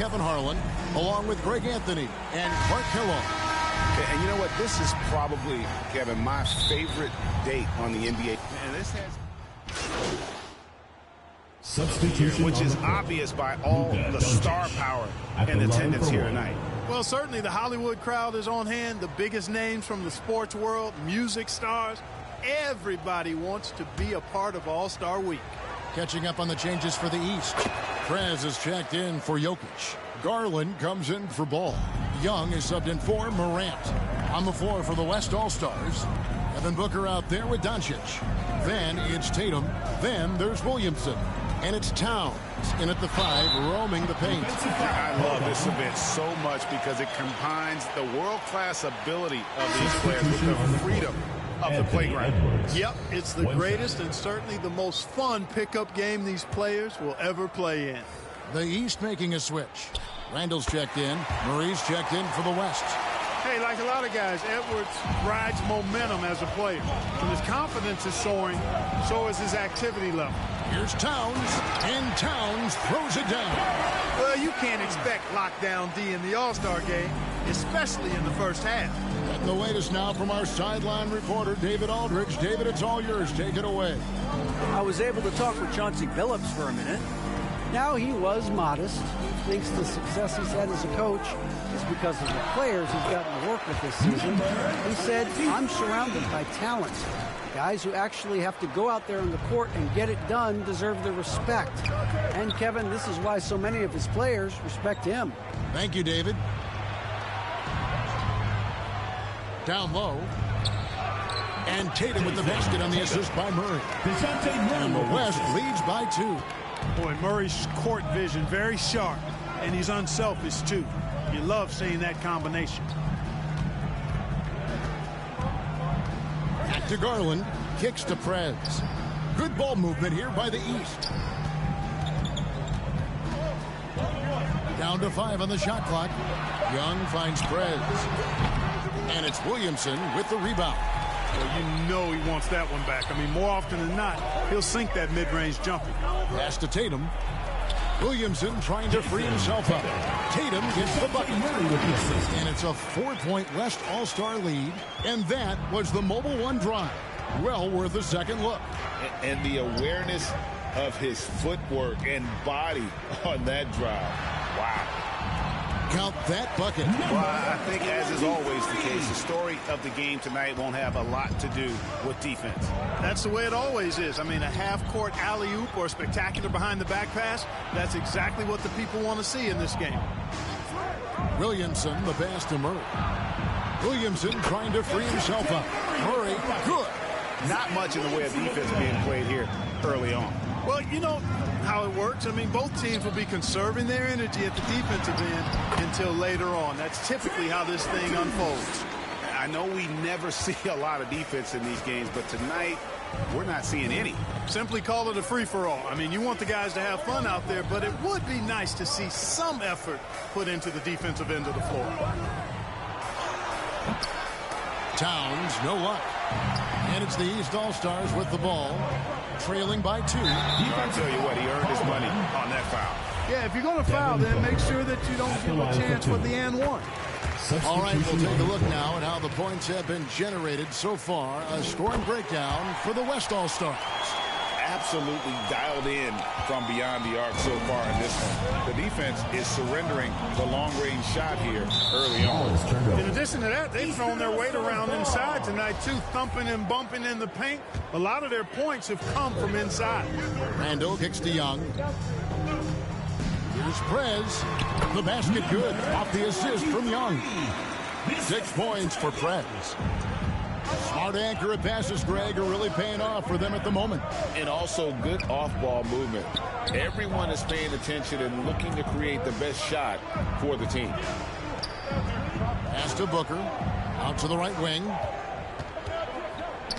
Kevin Harlan, along with Greg Anthony and Clark Kellogg. And you know what? This is probably, Kevin, my favorite date on the NBA. And this has... Substitution, which is obvious by all the star power and attendance here tonight. Well, certainly the Hollywood crowd is on hand. The biggest names from the sports world, music stars. Everybody wants to be a part of All-Star Week. Catching up on the changes for the East. Prez is checked in for Jokic. Garland comes in for Ball. Young is subbed in for Morant. On the floor for the West All-Stars, Devin Booker out there with Doncic. Then it's Tatum. Then there's Williamson. And it's Towns in at the 5, roaming the paint. I love this event so much because it combines the world-class ability of these players with the freedom of the playground. Yep, it's the greatest and certainly the most fun pickup game these players will ever play in. The East making a switch. Randall's checked in. Murray's checked in for the West. Hey, like a lot of guys, Edwards rides momentum as a player. When his confidence is soaring, so is his activity level. Here's Towns, and Towns throws it down. Well, you can't expect lockdown D in the All-Star game, especially in the first half. And the latest now from our sideline reporter, David Aldridge. David, it's all yours. Take it away. I was able to talk with Chauncey Billups for a minute. Now, he was modest. He thinks the success he's had as a coach is because of the players he's gotten to work with this season. He said, I'm surrounded by talent. Guys who actually have to go out there on the court and get it done deserve the respect. And, Kevin, this is why so many of his players respect him. Thank you, David. Down low. And Tatum with the basket on the assist by Murray. And the West leads by 2. Boy, Murray's court vision very sharp, and he's unselfish, too. You love seeing that combination. Back to Garland. Kicks to Prez. Good ball movement here by the East. Down to 5 on the shot clock. Young finds Prez. And it's Williamson with the rebound. Well, you know he wants that one back. I mean, more often than not, he'll sink that mid-range jumper. Pass to Tatum. Williamson trying to free himself up. Tatum gets the bucket. And it's a 4-point West All-Star lead. And that was the Mobile One drive. Well worth a second look. And the awareness of his footwork and body on that drive. Wow. Count that bucket. Well, I think, as is always the case, the story of the game tonight won't have a lot to do with defense. That's the way it always is. I mean, a half-court alley-oop or a spectacular behind-the-back pass, that's exactly what the people want to see in this game. Williamson, the pass to Murray. Williamson trying to free himself up. Murray, good. Not much in the way of defense being played here early on. Well, you know how it works. I mean, both teams will be conserving their energy at the defensive end until later on. That's typically how this thing unfolds. I know we never see a lot of defense in these games, but tonight we're not seeing any. Simply call it a free-for-all. I mean, you want the guys to have fun out there, but it would be nice to see some effort put into the defensive end of the floor. Towns, no luck. And it's the East All-Stars with the ball, trailing by 2. I'll tell you what, he earned his money on that foul. Yeah, if you're going to foul, then make sure that you don't give a chance for the and one. All right, we'll take a look now at how the points have been generated so far. A scoring breakdown for the West All-Stars. Absolutely dialed in from beyond the arc so far in this one. The defense is surrendering the long-range shot here early on. In addition to that, they've thrown their weight around inside tonight, too, thumping and bumping in the paint. A lot of their points have come from inside. Randall kicks to Young. Here's Prez. The basket good. Off the assist from Young. 6 points for Prez. Smart accurate passes, Greg, are really paying off for them at the moment. And also good off-ball movement. Everyone is paying attention and looking to create the best shot for the team. Pass to Booker. Out to the right wing.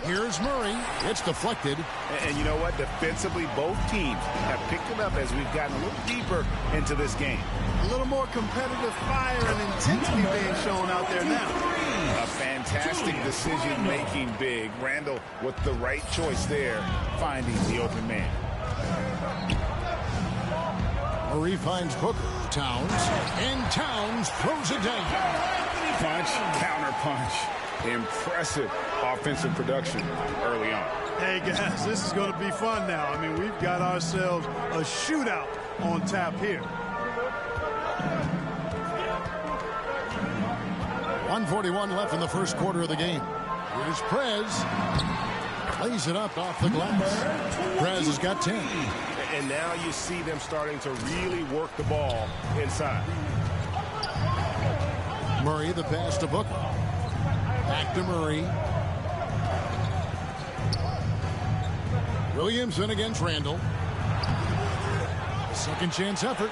Here's Murray. It's deflected. And you know what? Defensively, both teams have picked it up as we've gotten a little deeper into this game. A little more competitive fire and intensity being shown out there now. A fantastic decision-making big. Randall with the right choice there, finding the open man. Murray finds Booker. Towns. And Towns throws it down. Punch, counter punch. Impressive offensive production early on. Hey, guys, this is going to be fun now. I mean, we've got ourselves a shootout on tap here. 1:41 left in the first quarter of the game. Here's Prez. Lays it up off the glass. Prez has got 10. And now you see them starting to really work the ball inside. Murray, the pass to Booker. Back to Murray. Williamson against Randall. Second chance effort.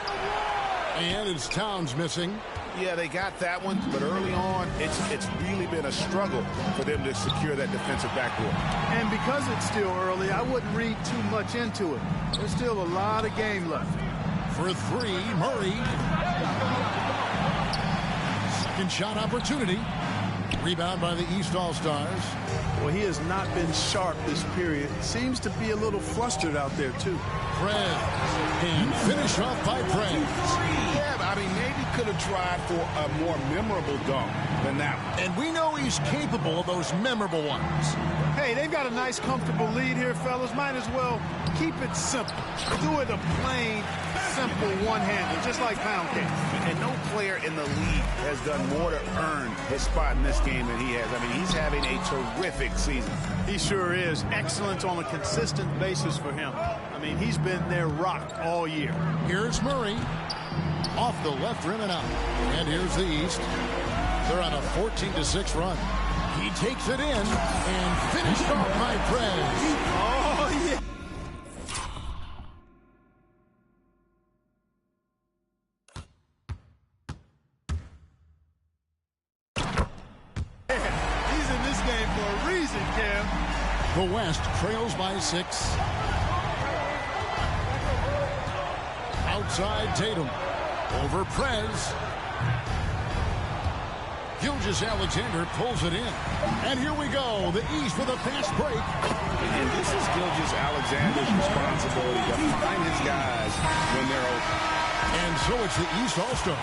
And it's Towns missing. Yeah, they got that one, but early on, it's really been a struggle for them to secure that defensive backboard. And because it's still early, I wouldn't read too much into it. There's still a lot of game left. For three, Murray. Second shot opportunity. Rebound by the East All-Stars. Well, he has not been sharp this period. Seems to be a little flustered out there, too. Prez. And finish off by Prez. Yeah, I mean, maybe could have tried for a more memorable dunk than that one. And we know he's capable of those memorable ones. Hey, they've got a nice, comfortable lead here, fellas. Might as well keep it simple. Do it a plain, simple one-hander, just like pound cake. And no player in the league has done more to earn his spot in this game than he has. I mean, he's having a terrific season. He sure is. Excellence on a consistent basis for him. I mean, he's been their rock all year. Here's Murray. Off the left rim and out. And here's the East. They're on a 14-6 run. He takes it in and finished off by Prez. Oh, yeah. He's in this game for a reason, Cam. The West trails by 6. Outside Tatum. Over Prez. Gilgeous-Alexander pulls it in. And here we go. The East with a fast break. And this is Gilgeous-Alexander's responsibility to find his guys when they're open. And so it's the East All-Stars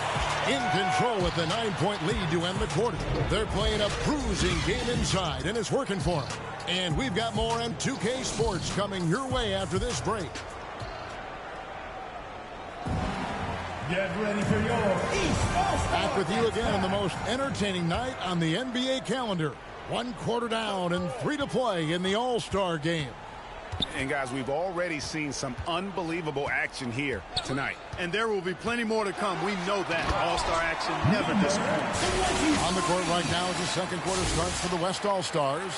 in control with a 9-point lead to end the quarter. They're playing a bruising game inside, and it's working for them. And we've got more on 2K Sports coming your way after this break. Get ready for your East All-Stars. Back with you again on the most entertaining night on the NBA calendar. 1 quarter down and 3 to play in the All-Star game. And guys, we've already seen some unbelievable action here tonight. And there will be plenty more to come. We know that. All-Star action never disappoints. On the court right now as the second quarter starts for the West All-Stars.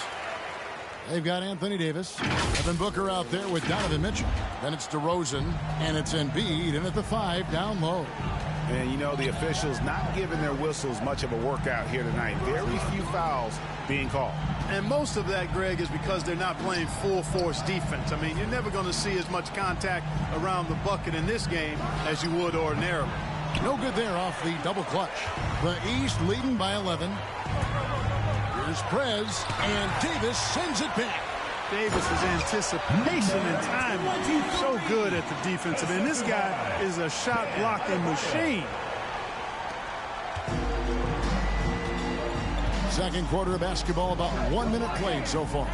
They've got Anthony Davis, Devin Booker out there with Donovan Mitchell. Then it's DeRozan, and it's Embiid, and at the 5, down low. And, you know, the officials not giving their whistles much of a workout here tonight. Very few fouls being called. And most of that, Greg, is because they're not playing full-force defense. I mean, you're never going to see as much contact around the bucket in this game as you would ordinarily. No good there off the double clutch. The East leading by 11. Here's Prez, and Davis sends it back. Davis's anticipation and timing so good at the defensive end. This guy is a shot blocking machine. Second quarter of basketball, about 1 minute played so far.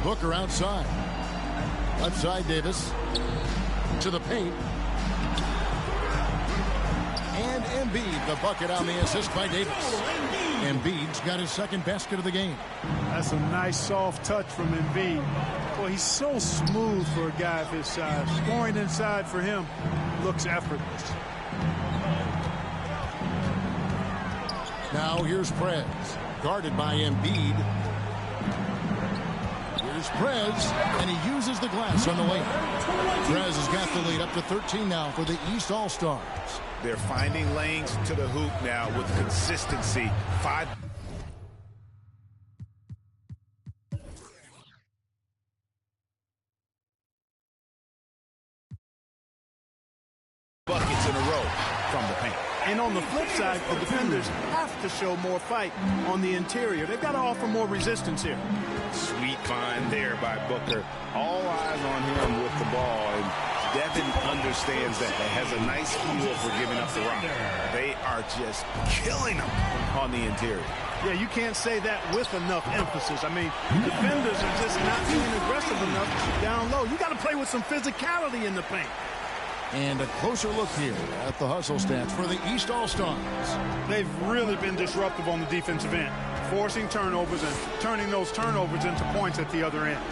Booker outside. Left side Davis to the paint. And Embiid, the bucket on the assist by Davis. Embiid's got his second basket of the game. That's a nice soft touch from Embiid. Boy, he's so smooth for a guy of his size. Scoring inside for him looks effortless. Now here's Prez, guarded by Embiid. Here's Prez, and he uses the glass on the way. Prez has got the lead up to 13 now for the East All-Stars. They're finding lanes to the hoop now with consistency. 5 buckets in a row from the paint. And on the flip side, the defenders have to show more fight on the interior. They've got to offer more resistance here. Sweet find there by Booker. All eyes on him with the ball, and Devin understands that. He has a nice feel for giving up the rock. They are just killing them on the interior. Yeah, you can't say that with enough emphasis. I mean, defenders are just not being aggressive enough down low. You got to play with some physicality in the paint. And a closer look here at the hustle stats for the East All-Stars. They've really been disruptive on the defensive end, forcing turnovers and turning those turnovers into points at the other end.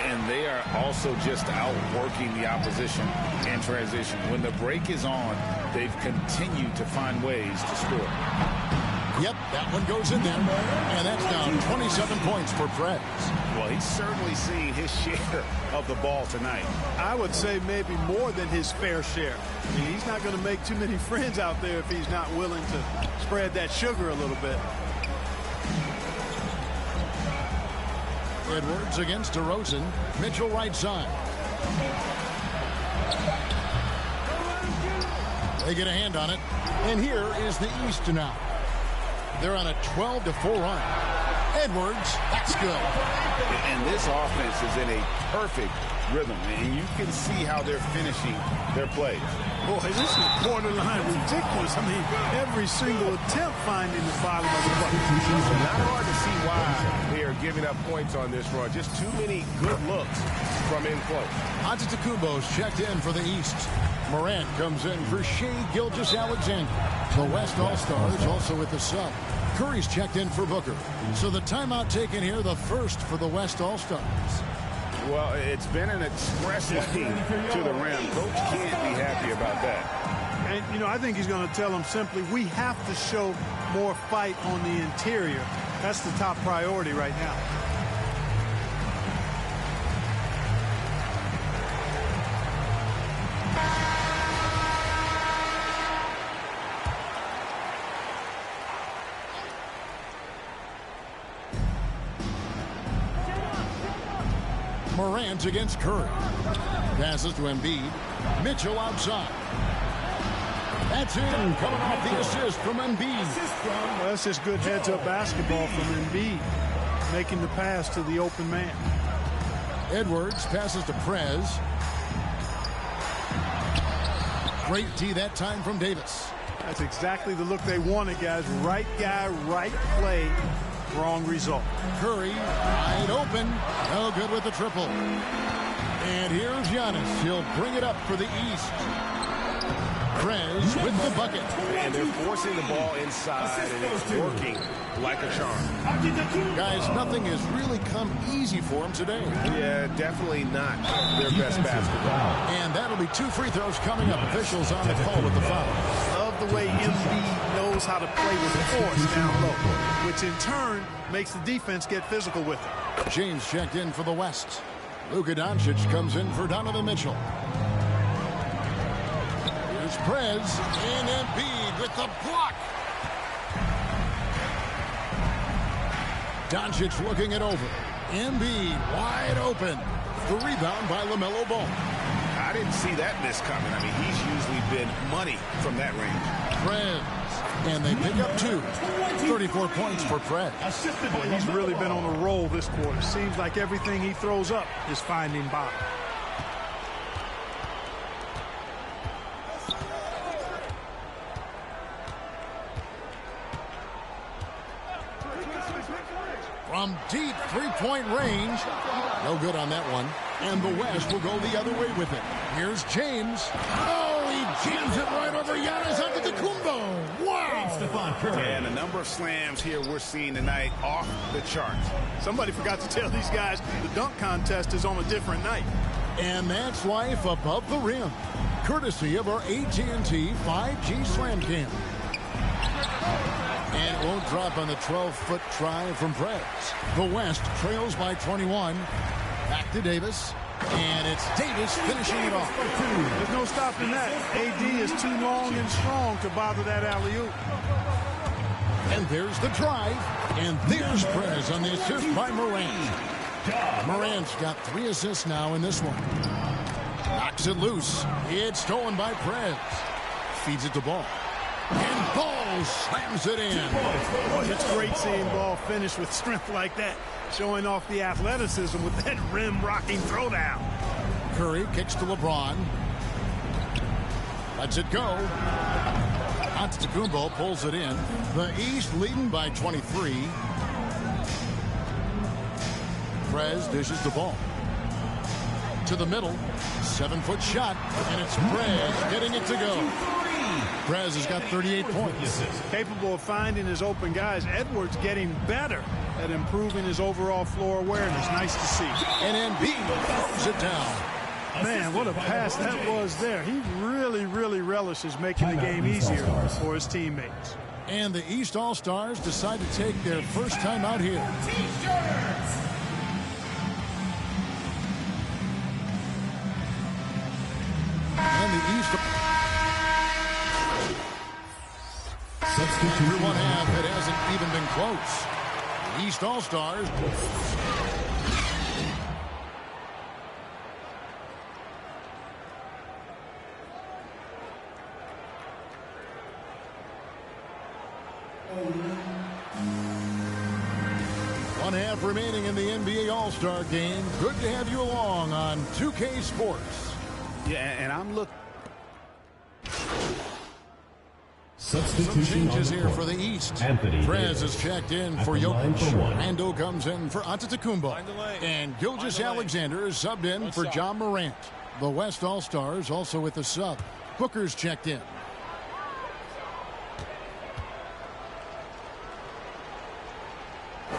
And they are also just outworking the opposition in transition. When the break is on, they've continued to find ways to score. Yep, that one goes in there. And that's down 27 points for Prez. Well, he's certainly seen his share of the ball tonight. I would say maybe more than his fair share. I mean, he's not going to make too many friends out there if he's not willing to spread that sugar a little bit. Edwards against DeRozan. Mitchell right side. They get a hand on it. And here is the East now. They're on a 12-4 run. Edwards, that's good. And this offense is in a perfect rhythm, and you can see how they're finishing their plays. Boy, this is borderline ridiculous. I mean, every single attempt finding the bottom of the bucket. Not hard to see why they are giving up points on this run. Just too many good looks from in close. Antetokounmpo's checked in for the East. Morant comes in for Shai Gilgeous-Alexander. The West All-Stars also with the sub. Curry's checked in for Booker. So the timeout taken here, the first for the West All-Stars. Well, it's been an express lane to the rim. Coach can't be happy about that. And, you know, I think he's going to tell them simply, we have to show more fight on the interior. That's the top priority right now. Morant against Curry. Passes to Embiid. Mitchell outside. That's in. Coming off the assist from Embiid. Well, that's just good heads-up basketball from Embiid, making the pass to the open man. Edwards passes to Prez. Great D that time from Davis. That's exactly the look they wanted, guys. Right guy, right play, wrong result. Curry wide open. No good with the triple. And here's Giannis. He'll bring it up for the East. Prez with the bucket. And they're forcing the ball inside, and it's working like a charm. Guys, nothing has really come easy for them today. Yeah, definitely not their best basketball. And that'll be 2 free throws coming up. Officials on the call with the foul. Love the way Embiid knows how to play with force down low, which in turn makes the defense get physical with it. James checked in for the West. Luka Doncic comes in for Donovan Mitchell. Here's Prez and Embiid with the block. Doncic looking it over. Embiid wide open. The rebound by LaMelo Ball. I didn't see that miss coming. I mean, he's usually been money from that range. Prez. And they pick up 2. 34 points for Prez. He's really been on a roll this quarter. Seems like everything he throws up is finding bottom. From deep three-point range. No good on that one. And the West will go the other way with it. Here's James. Oh, he jams it right over Giannis Antetokounmpo. Wow. And a number of slams here we're seeing tonight off the charts. Somebody forgot to tell these guys the dunk contest is on a different night. And that's life above the rim. Courtesy of our AT&T 5G Slam Cam. And it won't drop on the 12-foot try from Prez. The West trails by 21. Back to Davis. And it's Davis finishing it off. There's no stopping that. AD is too long and strong to bother that alley-oop. And there's the drive. And there's Prez on the assist by Morant. Morant's got 3 assists now in this one. Knocks it loose. It's stolen by Prez. Feeds it to Ball. And Ball slams it in. Boy, it's great seeing Ball finish with strength like that, showing off the athleticism with that rim-rocking throwdown. Curry kicks to LeBron. Lets it go. Antetokounmpo pulls it in. The East leading by 23. Prez dishes the ball. To the middle. 7-foot shot. And it's Prez getting it to go. Prez has got 38 points. Capable of finding his open guys. Edwards getting better at improving his overall floor awareness. Nice to see. And Embiid throws it down. Man, what a pass that was there. He really relishes making the game easier for his teammates. And the East All-Stars decide to take their first time out here. And the East... Through one half, it hasn't even been close. The East All-Stars... One half remaining in the NBA All-Star game. Good to have you along on 2K Sports. Yeah, and I'm looking. Some changes here for the East. Prez is checked in for Jokic. Randle comes in for Antetokounmpo. And Gilgeous-Alexander is subbed in for John Morant. The West All-Stars also with the sub. Booker's checked in.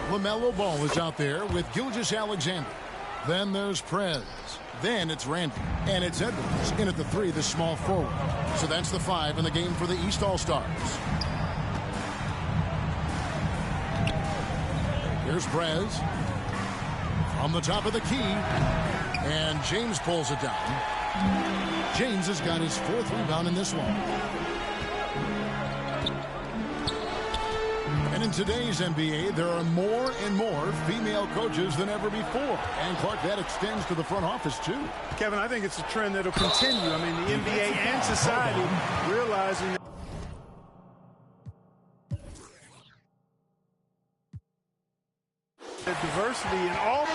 LaMelo Ball is out there with Gilgeous-Alexander. Then there's Prez. Then it's Randle. And it's Edwards in at the 3, the small forward. So that's the 5 in the game for the East All-Stars. Here's Prez. From the top of the key. And James pulls it down. James has got his 4th rebound in this one. And in today's NBA, there are more and more female coaches than ever before. And, Clark, that extends to the front office, too. Kevin, I think it's a trend that will continue. I mean, the NBA and society realizing that diversity in all...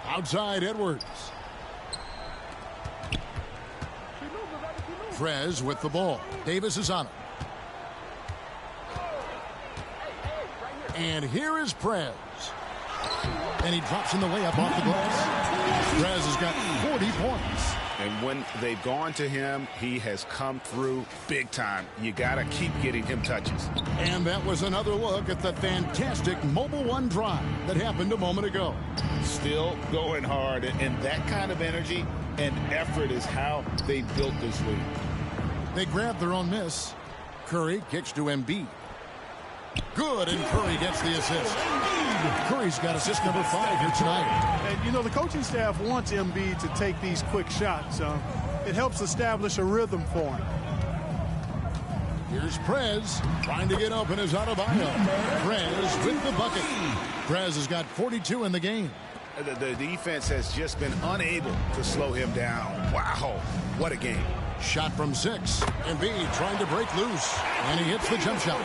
Outside Edwards. Prez with the ball. Davis is on it. And here is Prez. And he drops in the layup off the glass. Prez has got 40 points. And when they've gone to him, he has come through big time. You got to keep getting him touches. And that was another look at the fantastic Mobile One drive that happened a moment ago. Still going hard, and that kind of energy and effort is how they built this league. They grabbed their own miss. Curry kicks to Embiid. Good, and Curry gets the assist. Curry's got assist number 5 here tonight. And, you know, the coaching staff wants Embiid to take these quick shots. It helps establish a rhythm for him. Here's Prez trying to get open as Adebayo. Prez with the bucket. Prez has got 42 in the game. The defense has just been unable to slow him down. Wow, what a game. Shot from 6. Embiid trying to break loose. And he hits the jump shot.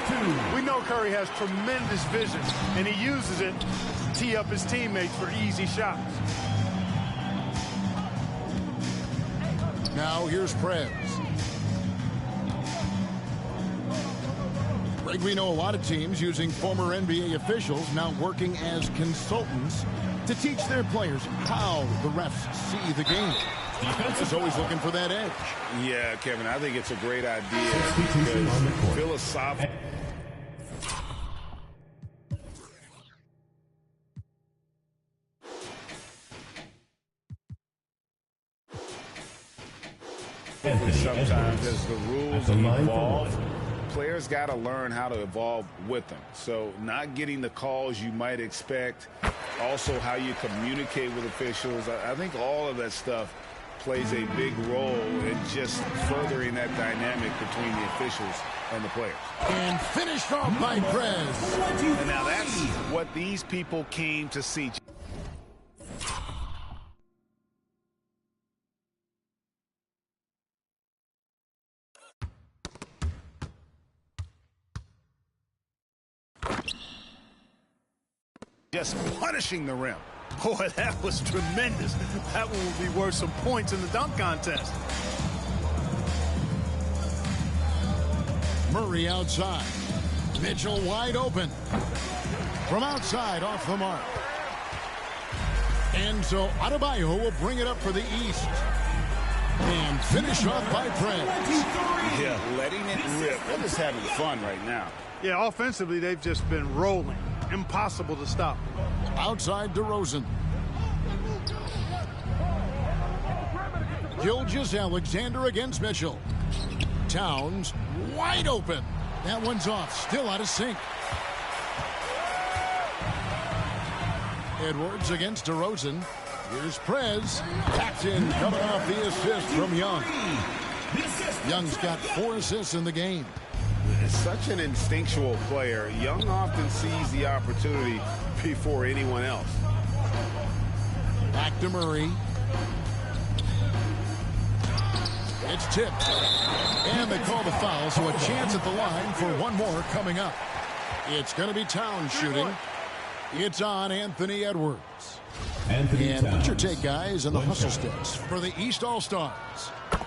We know Curry has tremendous vision, and he uses it to tee up his teammates for easy shots. Now here's Prez. Greg, we know a lot of teams using former NBA officials now working as consultants to teach their players how the refs see the game. Defense is always looking for that edge. Yeah, Kevin, I think it's a great idea because philosophically. Sometimes as the rules evolve, players got to learn how to evolve with them. So not getting the calls you might expect, also how you communicate with officials. I think all of that stuff plays a big role in just furthering that dynamic between the officials and the players. And finished off by Prez. And now that's what these people came to see. just punishing the rim. Boy, that was tremendous. That one will be worth some points in the dunk contest. Murray outside. Mitchell wide open. From outside, off the mark. And so Adebayo will bring it up for the East. And finish off by Prez. Yeah, letting it rip. They're just having fun right now. Yeah, offensively, they've just been rolling. Impossible to stop. Outside DeRozan. Gilgeous-Alexander against Mitchell. Towns wide open. That one's off. Still out of sync. Edwards against DeRozan. Here's Prez. Packed in, coming off the assist from Young. Young's got 4 assists in the game. It's such an instinctual player. Young often sees the opportunity before anyone else. Back to Murray. It's tipped. And they call the foul, so a chance at the line for one more coming up. It's going to be Towns shooting. It's on Anthony Edwards. And what's your take, guys, on the hustle sticks for the East All-Stars?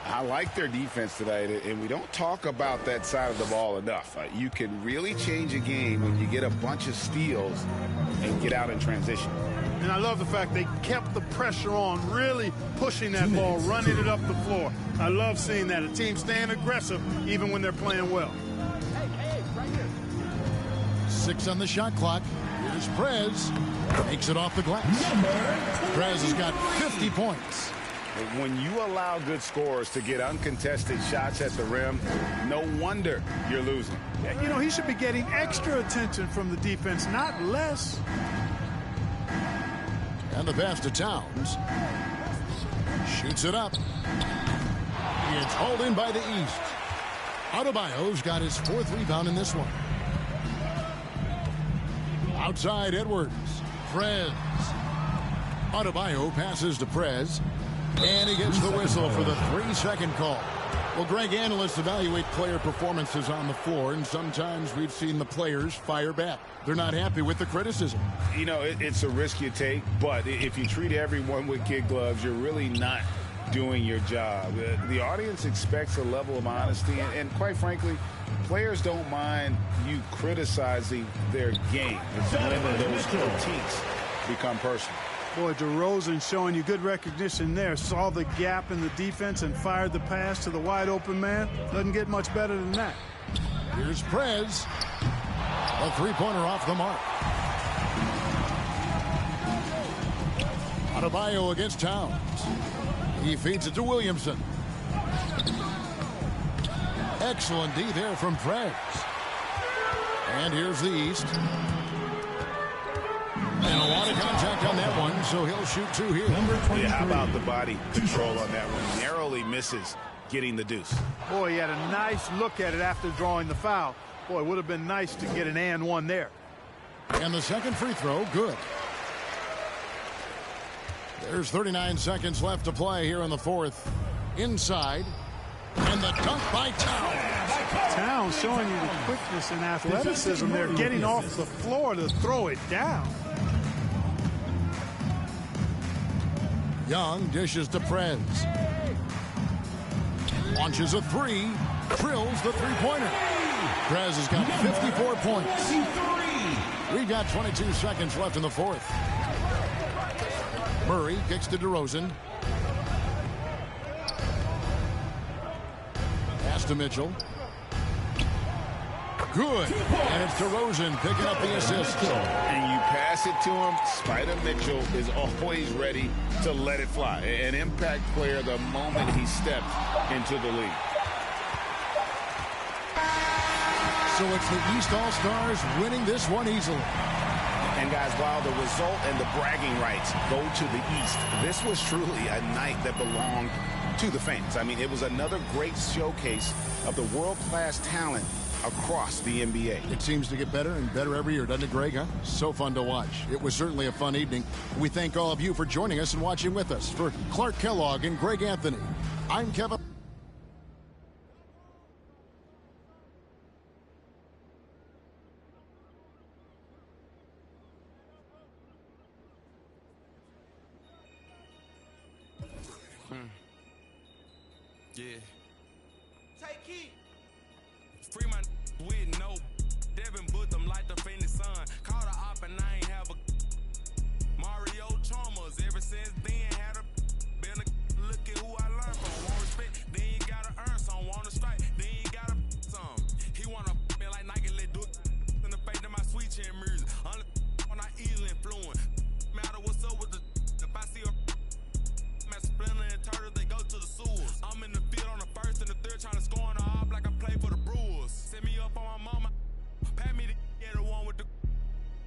I like their defense tonight, and we don't talk about that side of the ball enough. You can really change a game when you get a bunch of steals and get out in transition. And I love the fact they kept the pressure on, really pushing that ball, running it up the floor. I love seeing that. A team staying aggressive even when they're playing well. 6 on the shot clock. Here's Prez. Makes it off the glass. Prez has got 50 points. When you allow good scorers to get uncontested shots at the rim, no wonder you're losing. You know, he should be getting extra attention from the defense, not less. And the pass to Towns. Shoots it up. It's hauled in by the East. Adebayo's got his 4th rebound in this one. Outside Edwards. Prez. Adebayo passes to Prez. And he gets the whistle for the 3-second call. Well, Greg, analysts evaluate player performances on the floor, and sometimes we've seen the players fire back. They're not happy with the criticism. You know, it's a risk you take, but if you treat everyone with kid gloves, you're really not doing your job. The audience expects a level of honesty, and quite frankly, players don't mind you criticizing their game. It's when those critiques become personal. Boy, DeRozan showing you good recognition there. Saw the gap in the defense and fired the pass to the wide open man. Doesn't get much better than that. Here's Prez. A 3-pointer off the mark. Adebayo against Towns. He feeds it to Williamson. Excellent D there from Prez. And here's the East. And a lot of contact on that one, so he'll shoot 2 here. Yeah, how about the body control on that one? Narrowly misses getting the deuce. Boy, he had a nice look at it after drawing the foul. Boy, it would have been nice to get an and one there. And the second free throw, good. There's 39 seconds left to play here in the 4th. Inside. And the dunk by Towns. Towns showing you the quickness and athleticism there, getting off the floor to throw it down. Young dishes to Prez. Launches a 3. Drills the 3-pointer. Prez has got 54 points. We've got 22 seconds left in the 4th. Murray kicks to DeRozan. Pass to Mitchell. Good. And it's DeRozan picking up the assist. And you pass it to him, Spider Mitchell is always ready to let it fly. An impact player the moment he steps into the league. So it's the East All-Stars winning this one easily. And guys, while the result and the bragging rights go to the East, this was truly a night that belonged to the fans. I mean, it was another great showcase of the world-class talent across the NBA. It seems to get better and better every year, doesn't it, Greg? Huh? So fun to watch. It was certainly a fun evening. We thank all of you for joining us and watching with us. For Clark Kellogg and Greg Anthony, I'm Kevin. Yeah. Take heat. Free my with no. Devin booked them like the Phoenix Sun. Called a op and I ain't have a Mario Chalmers. Ever since then had a been a look at who I learned from. Won't respect, then you gotta earn some. Wanna strike, then you gotta some. He wanna me like Nike, let do it in the face of my sweet chin music. When I easily influence. Matter what's up with the if I see a Splinter and Turtles, they go to the sewers. I'm in the field on the first and the third, trying to score on the op like I play for the Brewers. Set me up on my mama, pat me to get the one with the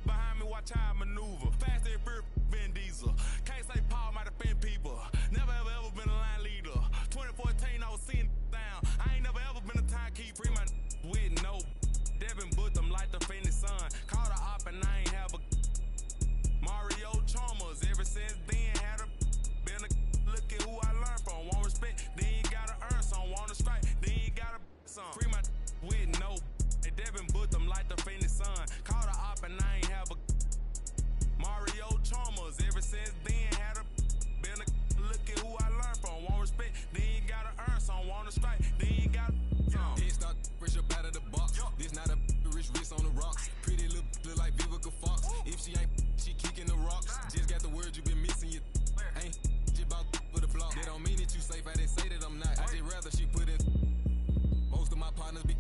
behind me, watch how I maneuver. Fast and fear, Vin Diesel. Can't say Paul might offend people. Never ever been a line leader. 2014, I was seeing down. I ain't never ever been a timekeeper. Free my with no. Devin booked them like the Phoenix Sun. Called a op and I ain't have a Mario Chalmers. Ever since then had a been a look at who I learned from. Won't respect, then you gotta earn some. Wanna strike, then you gotta some. Free my with no. And Devin booked them like the Phoenix Sun. Called a op and I ain't have a Mario Chalmers. Ever since then had a been a look at who I learned from. Won't respect, then you gotta earn some. Wanna strike, then you gotta some. Head start fresh up out of the box. This not a rich wrist on the rocks. Pretty look like Vivica Fox. If she ain't, she kicking the rocks. Just got the word you been missing. You ain't about for the block. They don't mean it you safe. I didn't say that I'm not. I just rather she put in. Most of my partners be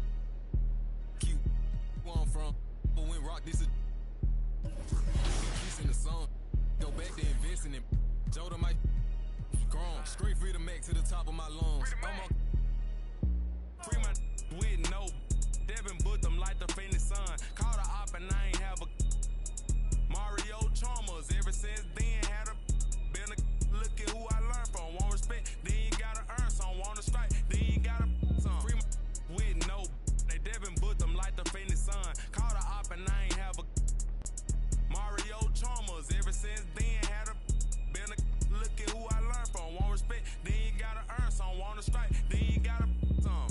cute. Where I'm from, but when rock this is kissing the song. Go back to investing in. Joda might grown. Straight free to Mac to the top of my lungs. I'm a free my with no. Devin booked them like the Phoenix Sun. Called a op and I ain't have a Mario Chalmers. Ever since then had a been a look at who I learned from. Won't respect, then you gotta earn some. Wanna strike, then you gotta some. Free my with no. They Devin booked them like the Phoenix Sun. Called a op and I ain't have a Mario Chalmers. Ever since then had a been a look at who I learned from. Won't respect, then you gotta earn some. Wanna strike, then you gotta some.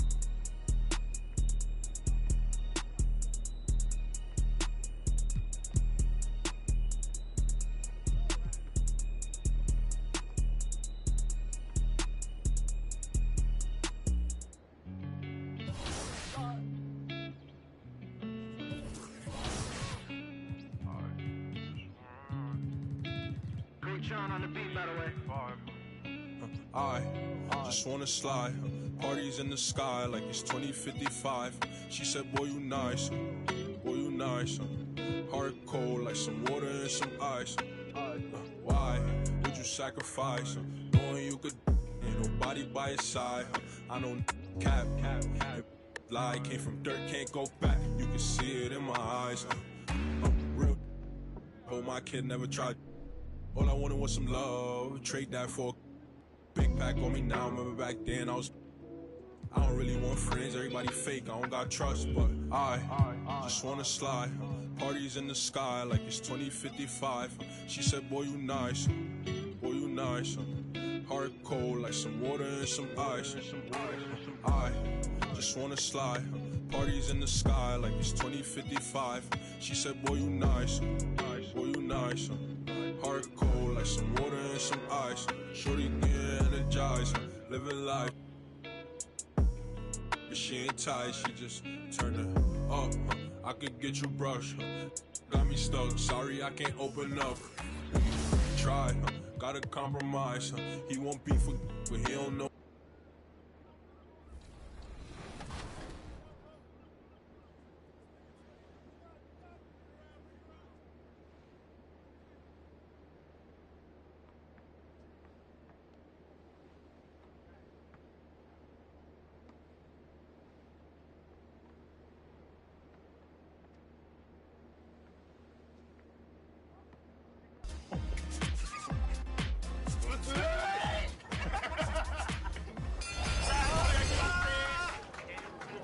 On the beat, by the way. I just wanna slide. Parties in the sky like it's 2055. She said, boy, you nice. Boy, you nice. Heart cold like some water and some ice. Why would you sacrifice? Knowing you could, ain't nobody by your side. I know cap. Lie came from dirt, can't go back. You can see it in my eyes. Real. Oh, my kid never tried. All I wanted was some love, trade that for a big pack on me now. Remember back then I don't really want friends, everybody fake, I don't got trust. But I just wanna slide, parties in the sky like it's 2055. She said, boy, you nice, boy, you nice. Heart cold like some water and some ice. I just wanna slide, parties in the sky like it's 2055. She said, boy, you nice, boy, you nice. Heart cold like some water and some ice. Shorty get energized, living life. But she ain't tight, she just turned it up. I could get you brush, got me stuck. Sorry I can't open up. Try, gotta compromise. He won't be for, but he don't know.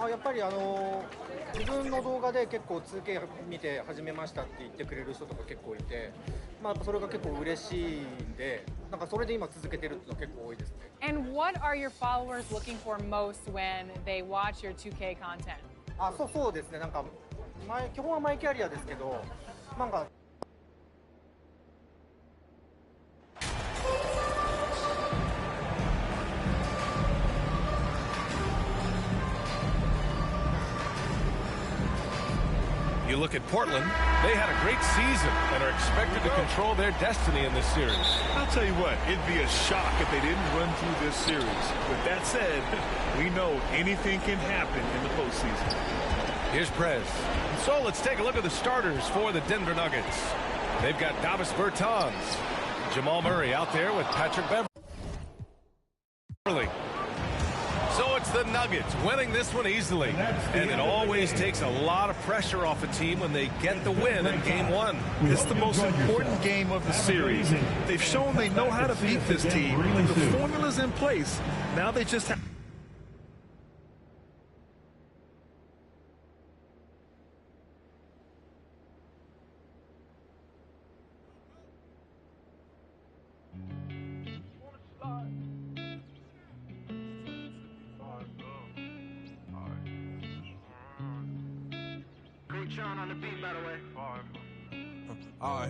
やっぱり自分の動画で結構 2K 見て始めましたって言ってくれる人とか結構いて、まあそれが結構嬉しいんで、なんかそれで今続けてるっていうの結構多いですね。And what are your followers looking for most when they watch your 2K content? そうですね。なんか基本はマイキャリアですけど、なんか。You look at Portland, they had a great season and are expected to control their destiny in this series. I'll tell you what, it'd be a shock if they didn't run through this series. With that said, we know anything can happen in the postseason. Here's Prez. So let's take a look at the starters for the Denver Nuggets. They've got Davis Bertans, Jamal Murray out there with Patrick Beverley. So it's the Nuggets winning this one easily. And it always takes a lot of pressure off a team when they get the win in game one. It's the most important game of the series. They've shown they know how to beat this team. The formula's in place. Now they just have... On the beat, by the way. I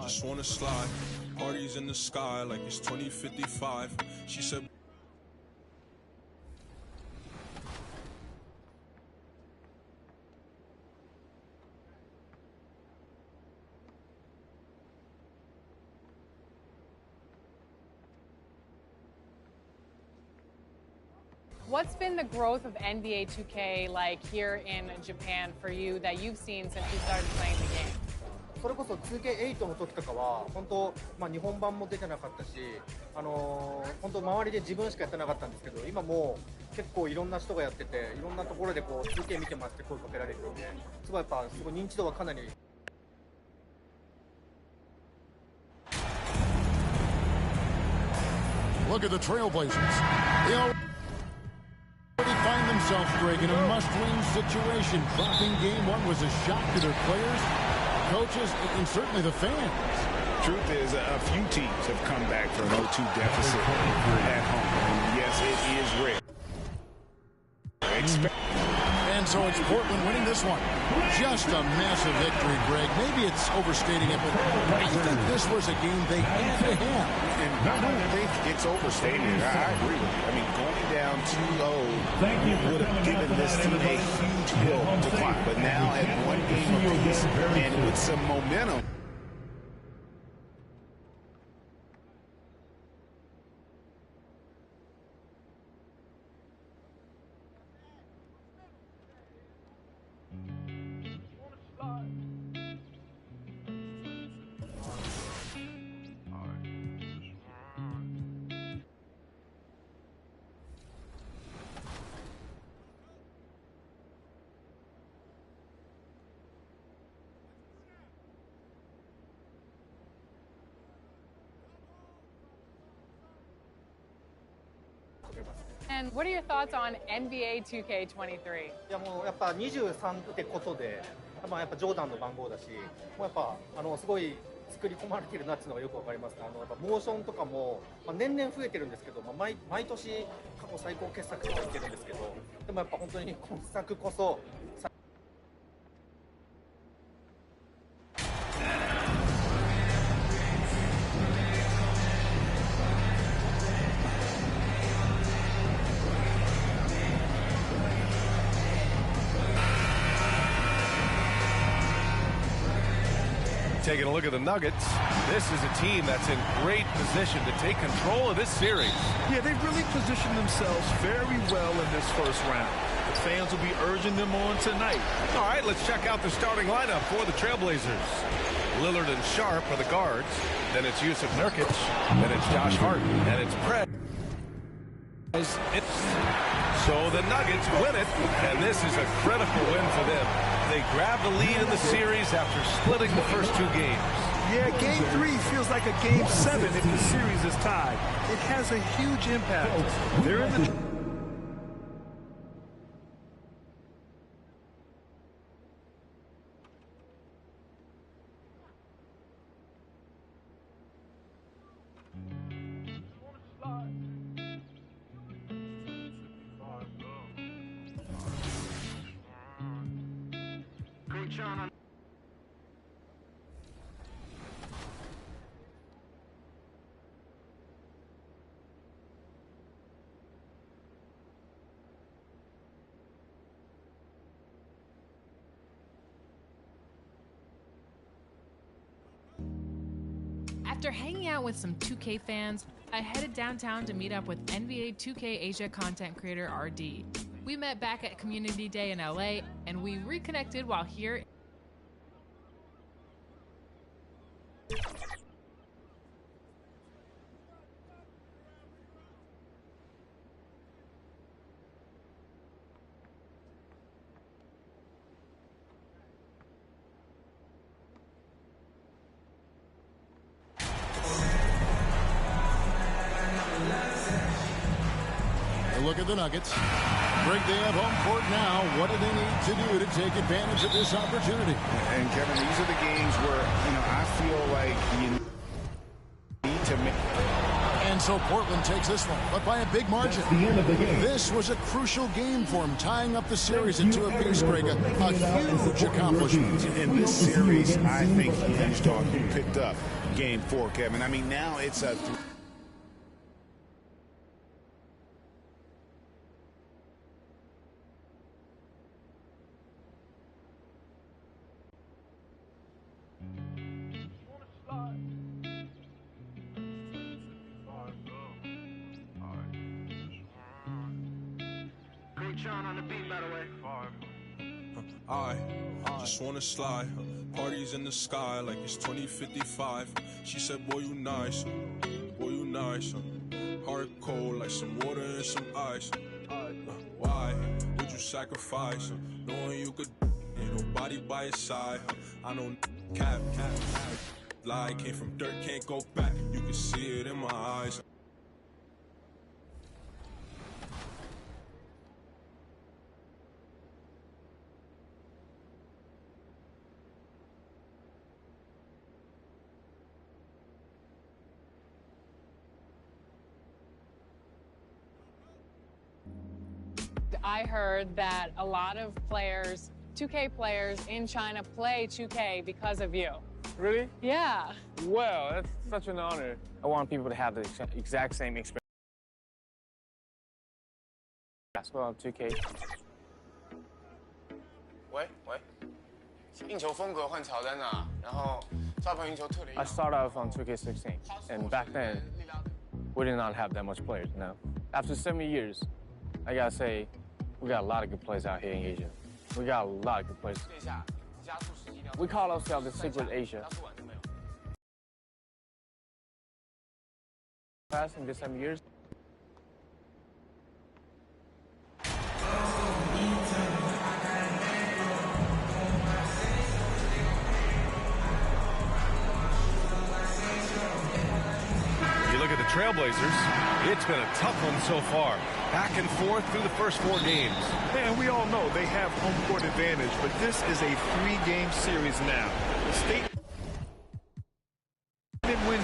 just wanna slide. Parties in the sky like it's 2055. She said. What's been the growth of NBA 2K like here in Japan for you that you've seen since you started playing the game? それこそ 2K8 の時とかは本当、日本版も出てなかったし、本当周りで自分しかやってなかったんですけど、今もう結構いろんな人がやってて、いろんなところでこう 2K 見てますって声かけられるので、すごいやっぱすごい認知度はかなり。Look at the Trailblazers. They already find themselves, Greg, in a must-win situation. Dropping game one was a shock to their players, coaches, and certainly the fans. Truth is, a few teams have come back from an 0-2 deficit at home. And yes, it is rare. And so it's Portland winning this one. Just a massive victory, Greg. Maybe it's overstating it, but I think this was a game they had to have. And I don't think it's overstated. I agree with you. I mean, going down 2-0 would have given this team a huge hill to climb. But now at one game apiece and with some momentum. And what are your thoughts on NBA 2K23? いやもうやっぱ23ってことで、やっぱジョーダンの番号だし、もうやっぱすごい作り込まれてるなっていうのがよくわかりますね。やっぱモーションとかも、年々増えてるんですけど、毎年過去最高傑作とか言ってるんですけど、でもやっぱ本当に今作こそ。Taking a look at the Nuggets, this is a team that's in great position to take control of this series. Yeah, they've really positioned themselves very well in this first round. The fans will be urging them on tonight. All right, let's check out the starting lineup for the Trailblazers. Lillard and Sharp are the guards. Then it's Yusuf Nurkic. Then it's Josh Hart. And it's Prez. So the Nuggets win it, and this is a critical win for them. They grab the lead in the series after splitting the first two games. Yeah, Game 3 feels like a Game 7 if the series is tied. It has a huge impact. They're in the... After hanging out with some 2K fans, I headed downtown to meet up with NBA 2K Asia content creator RD. We met back at Community Day in LA, and we reconnected while here. Look at the Nuggets. Great, they have home court now. What do they need to do to take advantage of this opportunity? And Kevin, these are the games where, I feel like you need to make. And so Portland takes this one, but by a big margin. This was a crucial game for him, tying up the series at 2 apiece, Greg. A huge accomplishment. In this series, I think he's talking picked up game 4, Kevin. I mean, now it's a... On the beat, by the way. I just wanna slide. Parties in the sky like it's 2055. She said, boy, you nice. Boy, you nice. Heart cold like some water and some ice. Why would you sacrifice? Knowing you could, ain't nobody by your side. I know cap. Lie came from dirt, can't go back. You can see it in my eyes. I heard that a lot of players, 2K players in China, play 2K because of you. Really? Yeah. Well, that's such an honor. I want people to have the exact same experience. Basketball on 2K. 喂，运球风格换乔丹啊，然后抓盘运球特雷。I started off on 2K16, and back then, we did not have that much players, you know. After 70 years, I gotta say, we got a lot of good players out here in Asia. We got a lot of good players. We call ourselves the Secret Asia. Fast in this 7 years. You look at the Trailblazers, it's been a tough one so far. Back and forth through the first 4 games. And we all know they have home court advantage, but this is a 3-game series now. The State didn't win.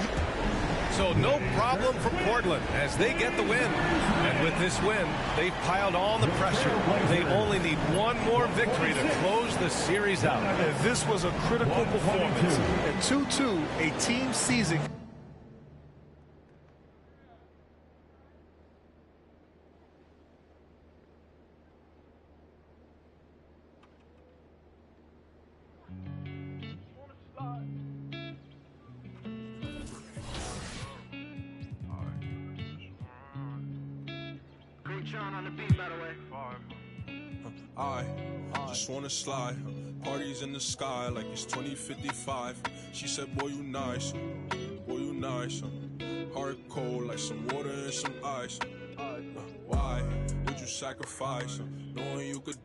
So no problem for Portland as they get the win. And with this win, they've piled on the pressure. They only need one more victory to close the series out. This was a critical performance. At 2-2, a team season. On the beat, by the way. I just wanna slide. Parties in the sky like it's 2055. She said, boy, you nice. Boy, you nice. Heart cold like some water and some ice. Why would you sacrifice? Knowing you could,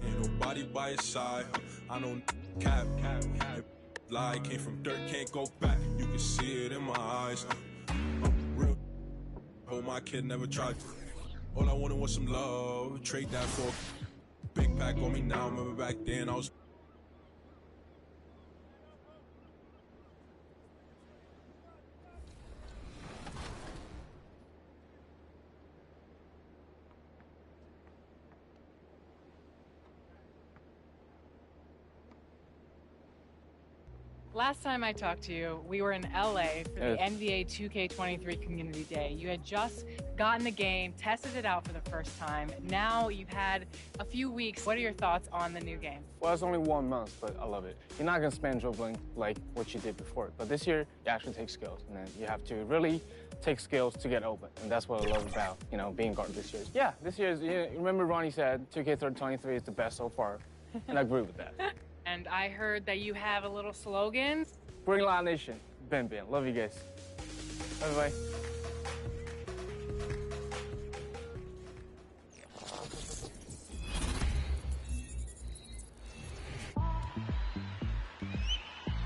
ain't nobody by your side. I know cap. Lie came from dirt, can't go back. You can see it in my eyes. Real. Hope my kid never tried. All I wanted was some love. Trade that for a big pack on me now. Remember back then I was. Last time I talked to you, we were in LA for the NBA 2K23 Community Day. You had just gotten the game, tested it out for the first time. Now you've had a few weeks. What are your thoughts on the new game? Well, it's only 1 month, but I love it. You're not going to spend dribbling like what you did before. But this year, it actually takes skills. And then you have to really take skills to get open. And that's what I love about, being guard this year. Yeah, this year is, remember Ronnie said 2K23 is the best so far. And I agree with that. And I heard that you have a little slogan. Bring Lion Nation. Ben. Love you guys. Bye-bye.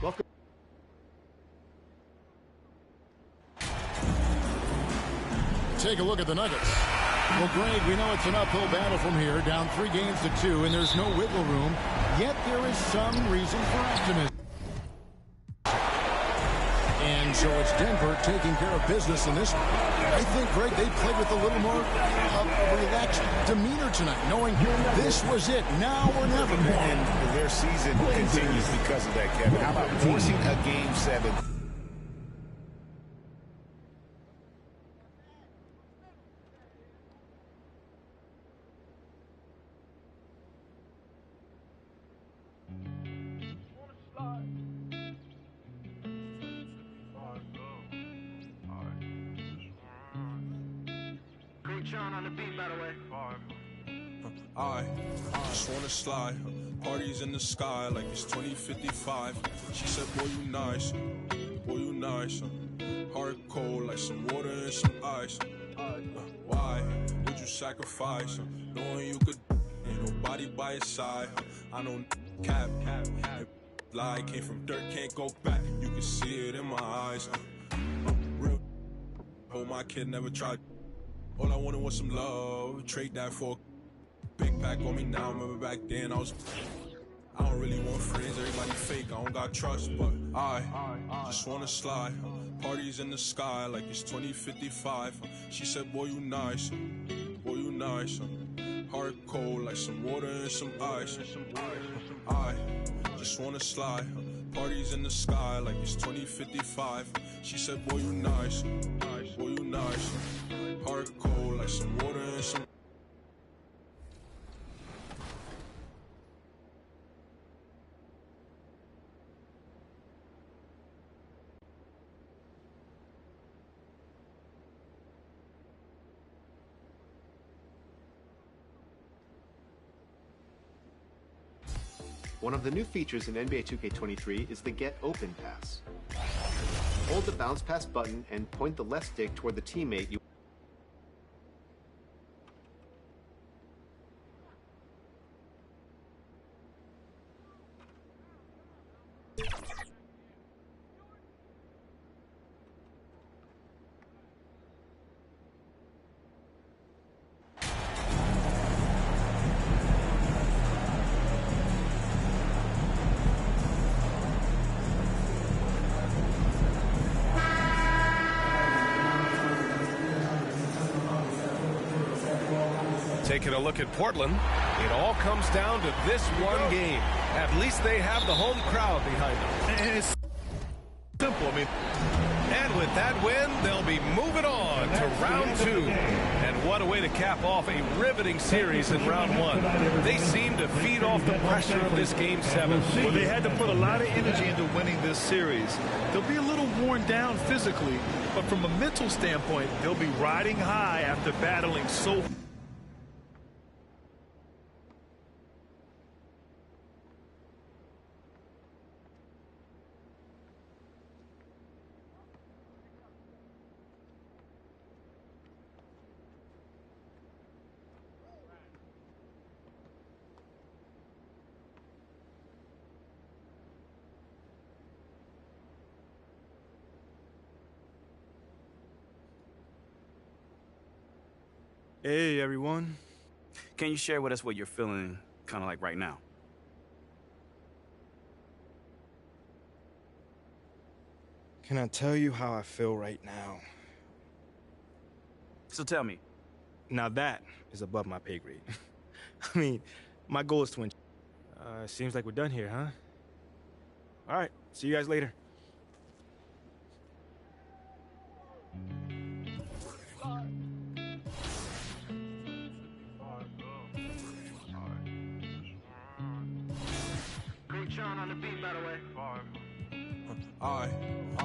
Welcome. Take a look at the Nuggets. Well, Greg, we know it's an uphill battle from here, down 3-2, and there's no wiggle room. Yet there is some reason for optimism. And so it's Denver taking care of business in this one. I think, Greg, they played with a little more relaxed demeanor tonight, knowing this was it, now or never. And their season continues because of that, Kevin. How about forcing a Game 7? On the beat, by the way. I just wanna slide. Parties in the sky like it's 2055. She said, boy, you nice. Boy, you nice. Heart cold like some water and some ice. Why would you sacrifice? Knowing you could, ain't nobody by your side. I know cap. Lie came from dirt, can't go back. You can see it in my eyes. Real. Oh, my kid never tried. All I wanted was some love, trade that for a big pack on me now. Remember back then I don't really want friends, everybody fake, I don't got trust. But I just wanna slide, parties in the sky like it's 2055. She said, boy, you nice, heart cold like some water and some ice. I just wanna slide, parties in the sky like it's 2055. She said, boy, you nice, heart cold like some water and some. One of the new features in NBA 2K23 is the Get Open Pass. Hold the bounce pass button and point the left stick toward the teammate you Taking a look at Portland, it all comes down to this one game. At least they have the home crowd behind them. And it's simple. And with that win, they'll be moving on to round 2. And what a way to cap off a riveting series in round 1. They seem to feed off the pressure of this Game 7. Well, they had to put a lot of energy into winning this series. They'll be a little worn down physically, but from a mental standpoint, they'll be riding high after battling so. Hey, everyone. Can you share with us what you're feeling kind of like right now? Can I tell you how I feel right now? So tell me. Now that is above my pay grade. I mean, my goal is to win. Seems like we're done here, huh? All right, See you guys later. Great Sean on the beat, by the way. I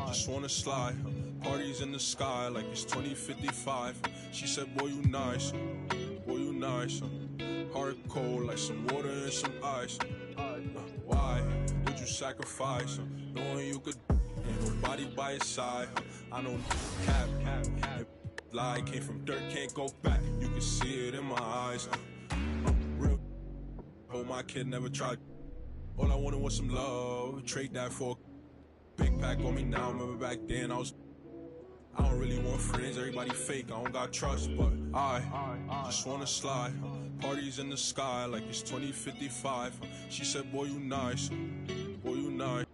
just wanna slide. Parties in the sky like it's 2055. She said, boy, you nice. Boy, you nice. Heart cold like some water and some ice. Why would you sacrifice? Knowing you could, ain't nobody by your side. I don't cap. Lie came from dirt, can't go back. You can see it in my eyes. Real. Oh, my kid never tried. All I wanted was some love. Trade that for a big pack on me now. Remember back then I don't really want friends. Everybody fake. I don't got trust, but I just wanna slide. Parties in the sky like it's 2055. She said, boy, you nice. Boy, you nice.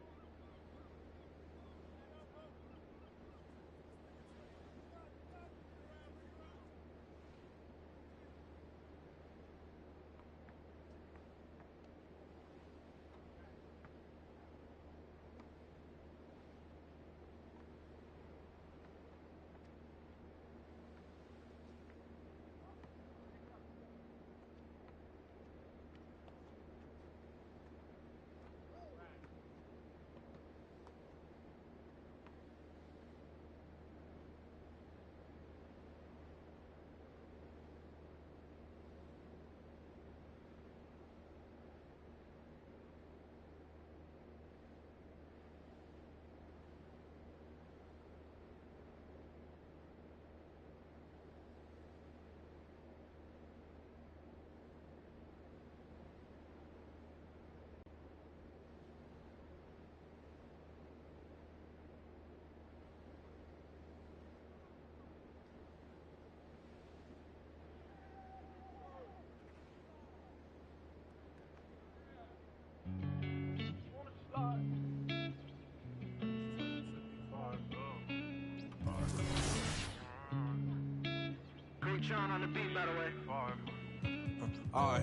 Great Sean on the beat, by the way. I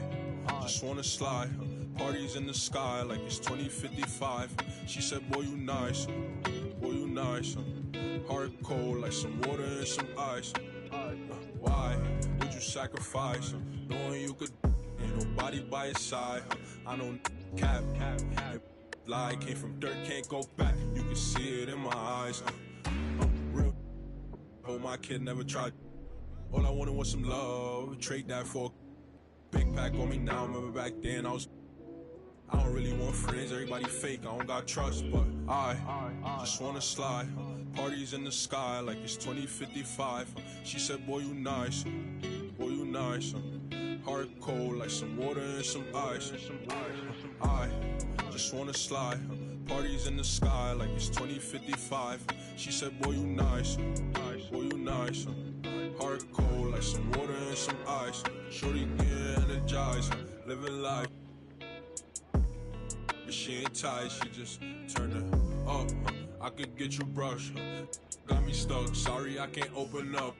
just wanna slide. Parties in the sky like it's 2055. She said, boy, you nice. Boy, you nice. Heart cold like some water and some ice. Why would you sacrifice? Knowing you could, ain't nobody by your side. I don't cap. Lie came from dirt, can't go back. You can see it in my eyes. Real. Oh, my kid never tried. All I wanted was some love. Trade that for a big pack on me now. Remember back then I don't really want friends. Everybody fake. I don't got trust, but I just wanna slide. Parties in the sky like it's 2055. She said, boy, you nice. Boy, you nice. Heart cold like some water and some ice. I just wanna slide. Parties in the sky like it's 2055. She said, boy, you nice. Boy, you nice. Heart cold like some water and some ice. Shorty get energized, living life. But she ain't tight, she just turned it up. I could get you brushed. Got me stuck, sorry I can't open up.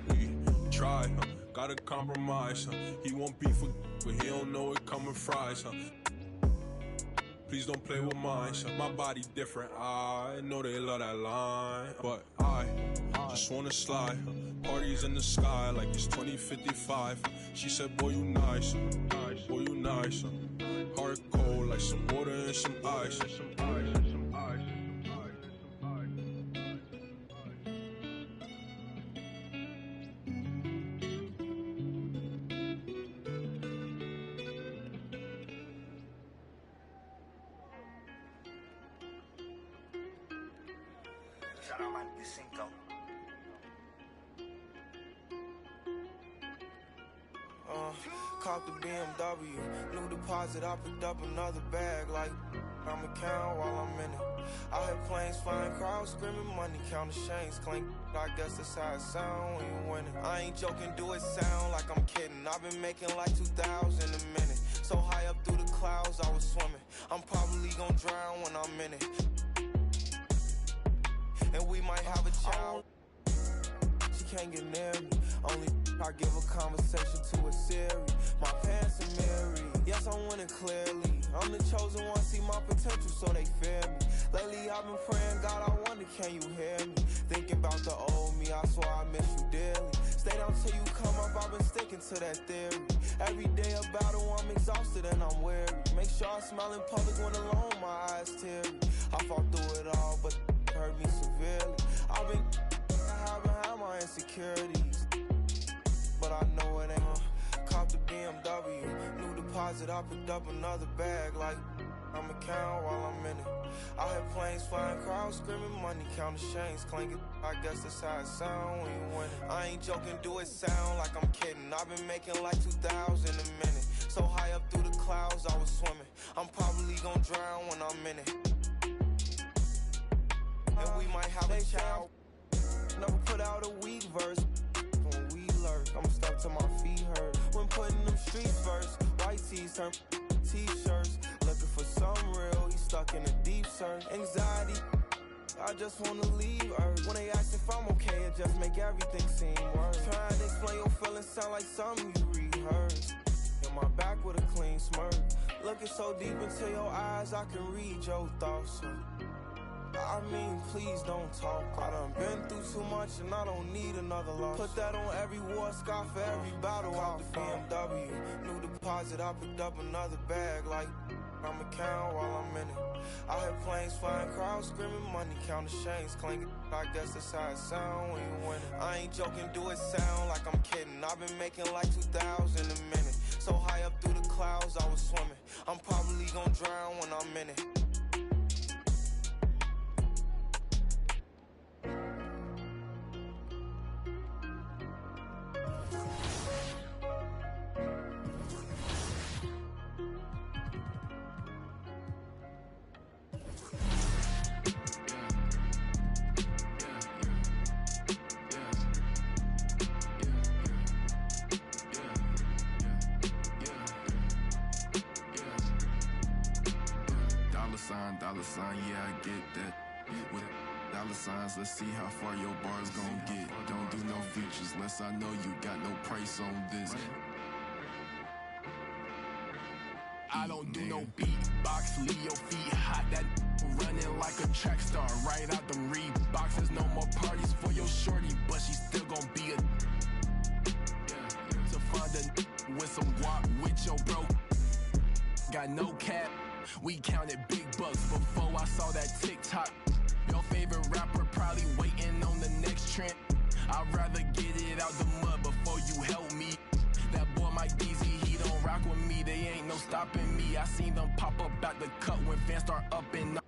We try, gotta compromise. He won't be for, but he don't know it coming fries. Please don't play with mine. My body different, I know they love that line. But I just wanna slide. Parties in the sky like it's 2055. She said, boy, you nice. Boy, you nice. Heart cold like some water and some ice. Shout out Mike Cinco. Caught the BMW, new deposit, I picked up another bag like I'm a count while I'm in it. I hear planes flying, crowds screaming, money counting chains clink. I guess that's how it sound when you winning. I ain't joking, do it sound like I'm kidding. I've been making like 2,000 a minute. So high up through the clouds, I was swimming. I'm probably gonna drown when I'm in it. And we might have a child. She can't get near me, only I give a conversation to a Siri. My pants are mirrored. Yes, I'm winning clearly. I'm the chosen one, see my potential, so they fear me. Lately, I've been praying, God, I wonder, can you hear me? Thinking about the old me, I swear I miss you dearly. Stay down till you come up, I've been sticking to that theory. Every day a battle, I'm exhausted and I'm weary. Make sure I smile in public when alone, my eyes teary. I fought through it all, but it hurt me severely. I've been hiding behind my insecurities, but I know it ain't. Cop the BMW, new deposit, I picked up another bag like I'ma count while I'm in it. I hear planes flying, crowds screaming, money counting, chains clanking. I guess that's how it sound when you win it. I ain't joking, do it sound like I'm kidding. I've been making like 2,000 a minute. So high up through the clouds, I was swimming. I'm probably gonna drown when I'm in it. And we might have a child. Never put out a weak verse. When we lurk, I'm stuck till my feet hurt. When putting them streets first, white tees turn t-shirts. Looking for some real, he's stuck in a deep search. Anxiety, I just wanna leave Earth. When they ask if I'm okay, it just make everything seem worse. Trying to explain your feelings sound like something you rehearsed. In my back with a clean smirk. Looking so deep into your eyes, I can read your thoughts. I mean, please don't talk. I done been through too much and I don't need another loss. Put that on every war scar for every battle. Out the BMW, new deposit, I picked up another bag like I'ma count while I'm in it. I hear planes flying, crowds screaming, money counting, chains clanking. I guess that's how it sound when you win it. I ain't joking, do it sound like I'm kidding. I've been making like 2,000 a minute. So high up through the clouds, I was swimming. I'm probably gonna drown when I'm in it. Dollar sign, yeah, I get that. With dollar signs, let's see how far your bar's gon' get. Don't do no features, unless I know you got no price on this. I don't do no beatbox, leave your feet hot. That running like a track star, right out them Reeboks. There's no more parties for your shorty, but she still gon' be a. To find a with some guap with your bro. Got no cap. We counted big bucks before I saw that TikTok. Your favorite rapper probably waiting on the next trend. I'd rather get it out the mud before you help me. That boy Mike DZ, he don't rock with me. They ain't no stopping me. I seen them pop up at the cut when fans start up and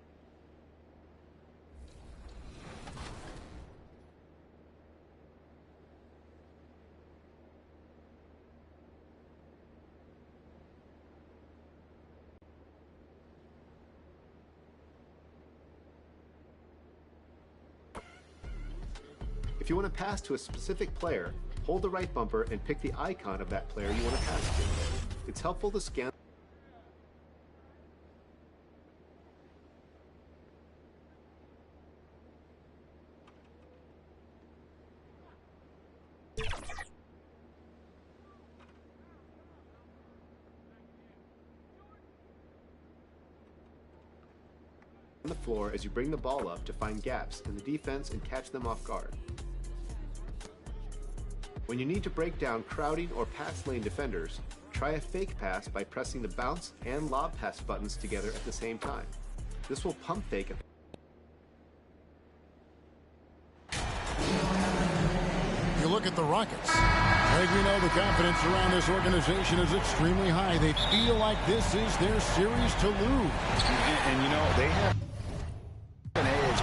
If you want to pass to a specific player, hold the right bumper and pick the icon of that player you want to pass to. It's helpful to scan. On the floor as you bring the ball up to find gaps in the defense and catch them off guard. When you need to break down crowding or pass lane defenders, try a fake pass by pressing the bounce and lob pass buttons together at the same time. This will pump fake a You look at the Rockets. Like we know, the confidence around this organization is extremely high. They feel like this is their series to lose. And you know, they have an edge.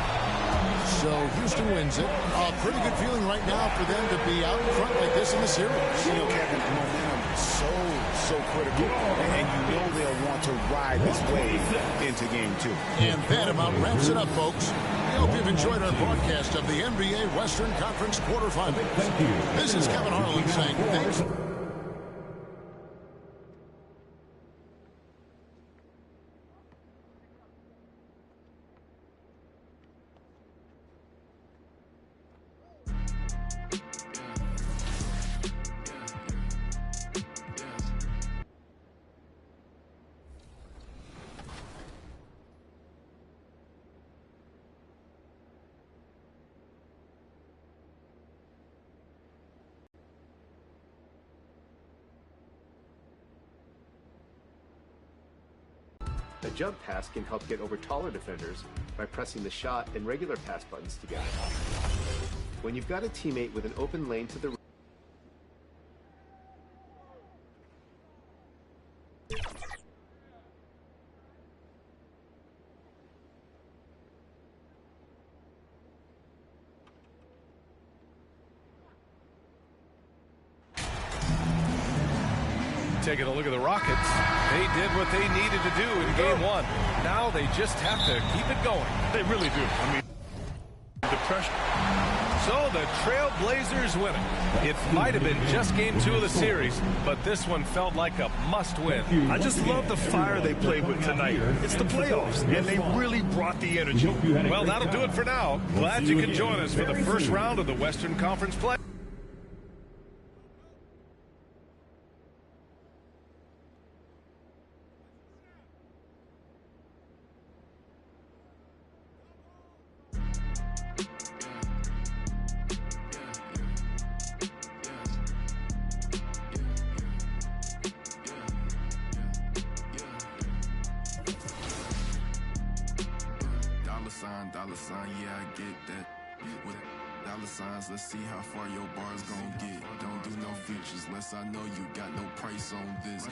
So Houston wins it. A pretty good feeling right now for them to be out in front like this in the series. You know, Kevin, momentum is so critical. And you know they'll want to ride this wave into game 2. And that about wraps it up, folks. We hope you've enjoyed our broadcast of the NBA Western Conference quarterfinals. Thank you. This is Kevin Harlan saying thanks. A jump pass can help get over taller defenders by pressing the shot and regular pass buttons together. When you've got a teammate with an open lane to the Taking a look at the Rockets. They did what they needed to do in game one. Now they just have to keep it going. They really do. I mean, the pressure. So the Trailblazers win it. It might have been just game 2 of the series, but this one felt like a must-win. I just love the fire they played with tonight. It's the playoffs, and they really brought the energy. Well, that'll do it for now. Glad you could join us for the first round of the Western Conference play. Dollar sign, yeah, I get that. With dollar signs, let's see how far your bar's gon' get. Don't do no features, unless I know you got no price on this.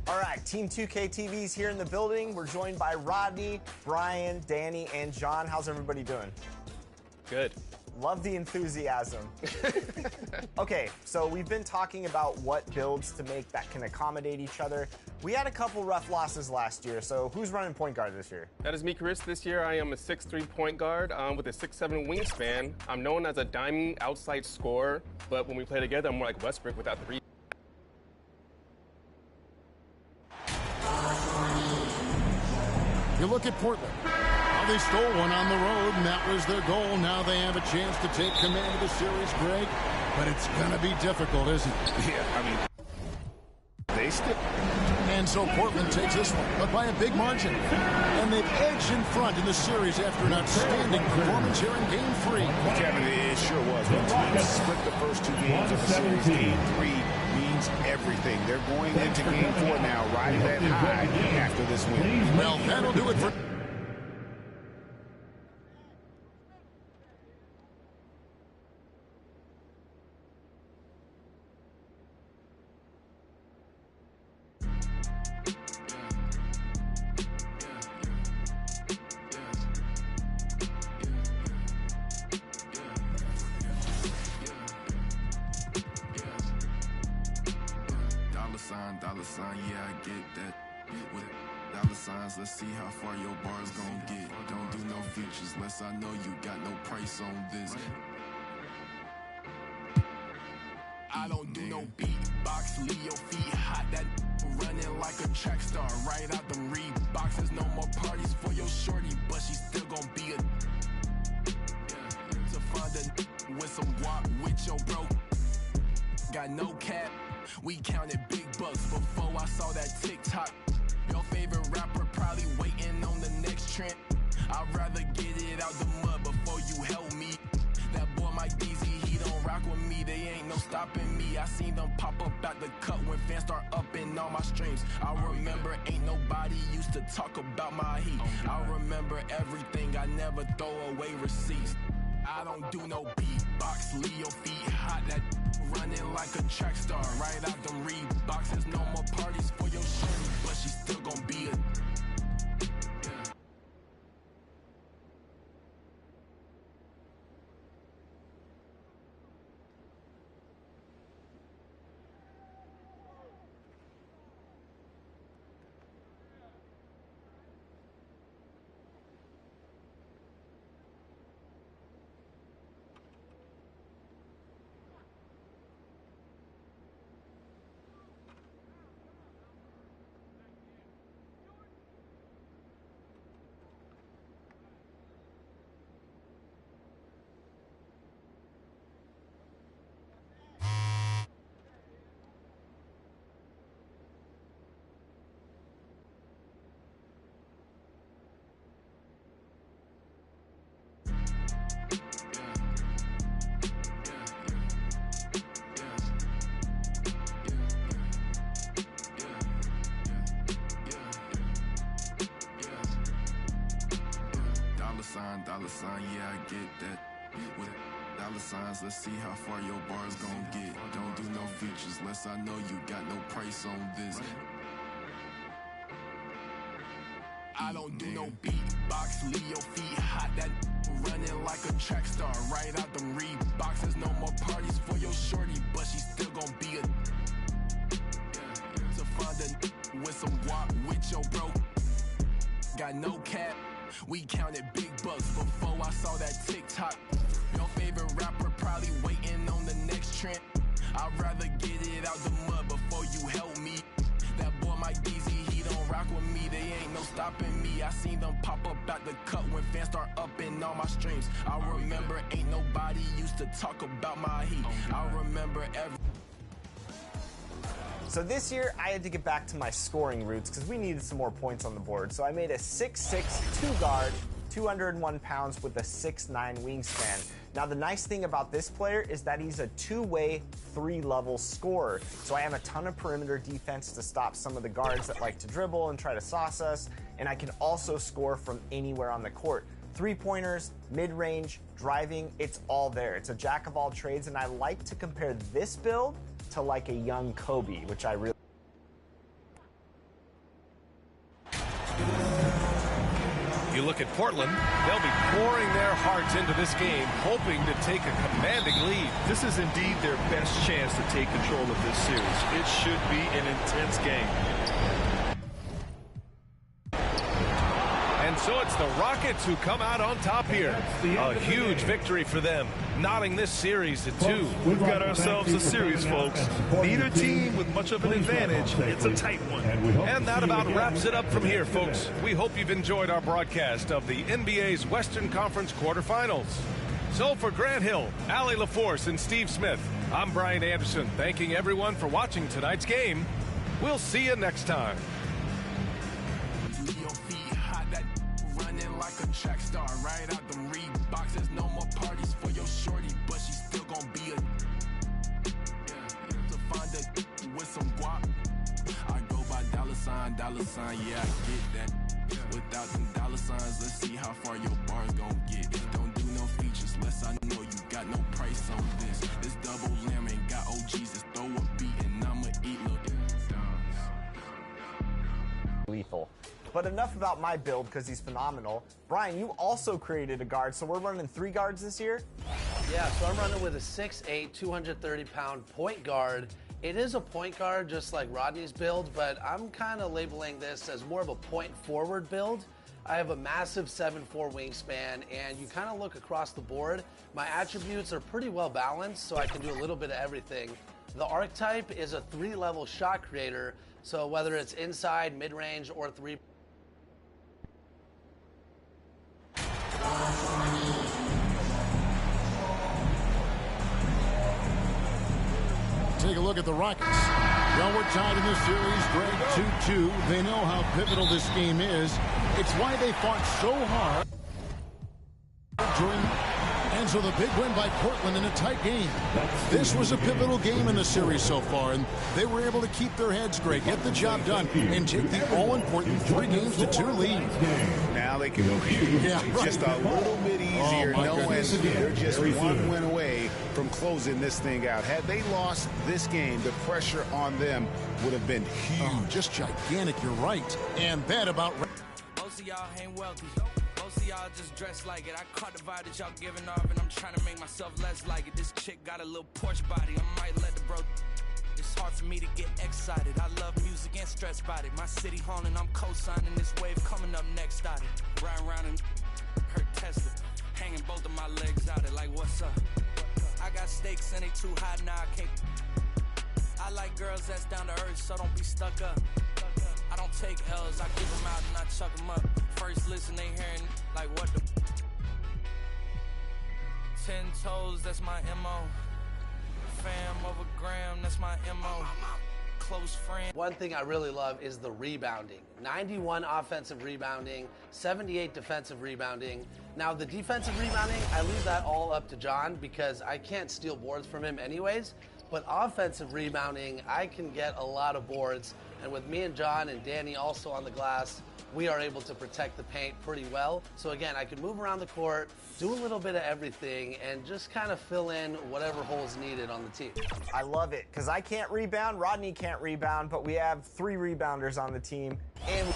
All right, Team 2K TV's here in the building. We're joined by Rodney, Brian, Danny, and John. How's everybody doing? Good. Love the enthusiasm. Okay, so we've been talking about what builds to make that can accommodate each other. We had a couple rough losses last year, so who's running point guard this year? That is me, Chris. This year I am a 6'3" point guard with a 6'7" wingspan. I'm known as a diamond outside scorer, but when we play together, I'm more like Westbrook without the You look at Portland. They stole one on the road, and that was their goal. Now they have a chance to take command of the series, Greg. But it's going to be difficult, isn't it? Yeah, I mean, they still. And so Portland takes this one, but by a big margin. And they've edged in front in the series after an outstanding performance here in Game 3. Kevin, it sure was. The teams split the first 2 games of the series. Game 3 means everything. They're going into Game 4 now, riding that high after this win. Well, that'll do it for... Dollar sign, yeah, I get that. With dollar signs, let's see how far your bar's gon' get. Don't do no features, unless I know you got no price on this. I don't do no beatbox, leave your feet hot. That running like a track star, right out them Reeboks. No more parties for your shorty, but she still gon' be a to find a with some walk with your bro. Got no cap. We counted big bucks before I saw that TikTok. Your favorite rapper probably waiting on the next trend. I'd rather get it out the mud before you help me. That boy Mike DZ, he don't rock with me. They ain't no stopping me. I seen them pop up at the cut when fans start upping all my streams. I remember ain't nobody used to talk about my heat. I remember everything. I never throw away receipts. I don't do no beatbox, leave your feet hot. That running like a track star, right out them Reeboks. There's no more parties for your shorty, but she still gon' be a sign, yeah, I get that. With dollar signs, let's see how far your bar's gon' get. Don't do no features, unless I know you got no price on this. I don't do no beatbox, leave your feet hot, that running like a track star, right out them Reeboks. There's no more parties for your shorty, but she still gon' be a to find a with some guap with your bro. Got no cap, we counted big bucks before I saw that TikTok. Your favorite rapper probably waiting on the next trend. I'd rather get it out the mud before you help me. That boy Mike Deezy, he don't rock with me, they ain't no stopping me. I seen them pop up out the cut when fans start upping all my streams. I remember ain't nobody used to talk about my heat. I remember every... So this year, I had to get back to my scoring roots because we needed some more points on the board. So I made a 6'6", 2-guard, 201 pounds with a 6'9" wingspan. Now, the nice thing about this player is that he's a two-way, 3-level scorer. So I have a ton of perimeter defense to stop some of the guards that like to dribble and try to sauce us. And I can also score from anywhere on the court. 3-pointers, mid-range, driving, it's all there. It's a jack of all trades, and I like to compare this build to like a young Kobe, which I really... You look at Portland, they'll be pouring their hearts into this game, hoping to take a commanding lead. This is indeed their best chance to take control of this series. It should be an intense game. And so it's the Rockets who come out on top here. A huge victory for them, knotting this series at 2. We've got ourselves a series, folks. Neither team with much of an advantage. It's a tight one. And that about wraps it up from here, folks. We hope you've enjoyed our broadcast of the NBA's Western Conference quarterfinals. So for Grant Hill, Allie LaForce, and Steve Smith, I'm Brian Anderson, thanking everyone for watching tonight's game. We'll see you next time. Like a track star, right out them Reeboks. There's no more parties for your shorty, but she still gon' be a to find a with some guap. I go by dollar sign, yeah, I get that. Without them dollar signs, let's see how far your bar's gon' get. Don't do no features, unless I know you got no price on this. This double lamb ain't got OGs, just throw a beat and I'ma eat little lethal. But enough about my build because he's phenomenal. Brian, you also created a guard, so we're running 3 guards this year? Yeah, so I'm running with a 6'8", 230-pound point guard. It is a point guard just like Rodney's build, but I'm kind of labeling this as more of a point forward build. I have a massive 7'4" wingspan, and you kind of look across the board. My attributes are pretty well balanced, so I can do a little bit of everything. The archetype is a 3-level shot creator, so whether it's inside, mid-range, or 3. Take a look at the Rockets. Well, we're tied in this series, Greg, 2-2. They know how pivotal this game is. It's why they fought so hard and so the big win by Portland in a tight game. This was a pivotal game in the series so far, and they were able to keep their heads, Greg, get the job done, and take the all-important 3-2 lead. Now they can just a little bit easier, knowing they're just one win away from closing this thing out. Had they lost this game, the pressure on them would have been huge. Oh, just gigantic, you're right. And that about... Most of y'all ain't wealthy. Most of y'all just dress like it. I caught the vibe that y'all giving off, and I'm trying to make myself less like it. This chick got a little Porsche body. I might let the bro... It's hard for me to get excited. I love music and stress about it. My city haunting, I'm co-signing this wave coming up next out it. Riding around and her Tesla. Hanging both of my legs out it like, what's up? I got stakes and they too high now, I can't... I like girls that's down to earth, so don't be stuck up. I don't take L's, I give them out and I chuck them up. First listen, they hearing like what the... 10 toes, that's my MO. Fam over gram, that's my MO. Close friend. One thing I really love is the rebounding. 91 offensive rebounding, 78 defensive rebounding. Now the defensive rebounding, I leave that all up to John because I can't steal boards from him anyways. But offensive rebounding, I can get a lot of boards. And with me and John and Danny also on the glass, we are able to protect the paint pretty well. So again, I can move around the court, do a little bit of everything, and just kind of fill in whatever holes needed on the team. I love it, because I can't rebound, Rodney can't rebound, but we have 3 rebounders on the team. And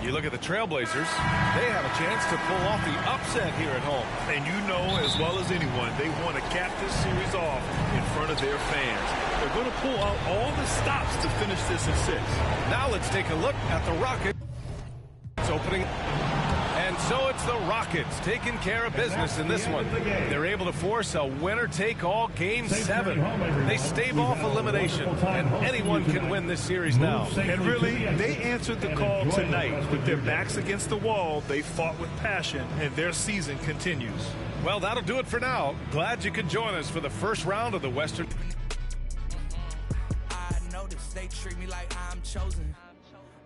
You look at the Trailblazers, they have a chance to pull off the upset here at home. And you know as well as anyone, they want to cap this series off in front of their fans. They're going to pull out all the stops to finish this in 6. Now let's take a look at the Rockets. It's opening. And so it's the Rockets taking care of business in this one. They're able to force a winner-take-all Game 7. They stave off elimination, and anyone can win this series now. And really, they answered the call tonight. With their backs against the wall, they fought with passion, and their season continues. Well, that'll do it for now. Glad you could join us for the first round of the Western. I noticed they treat me like I'm chosen.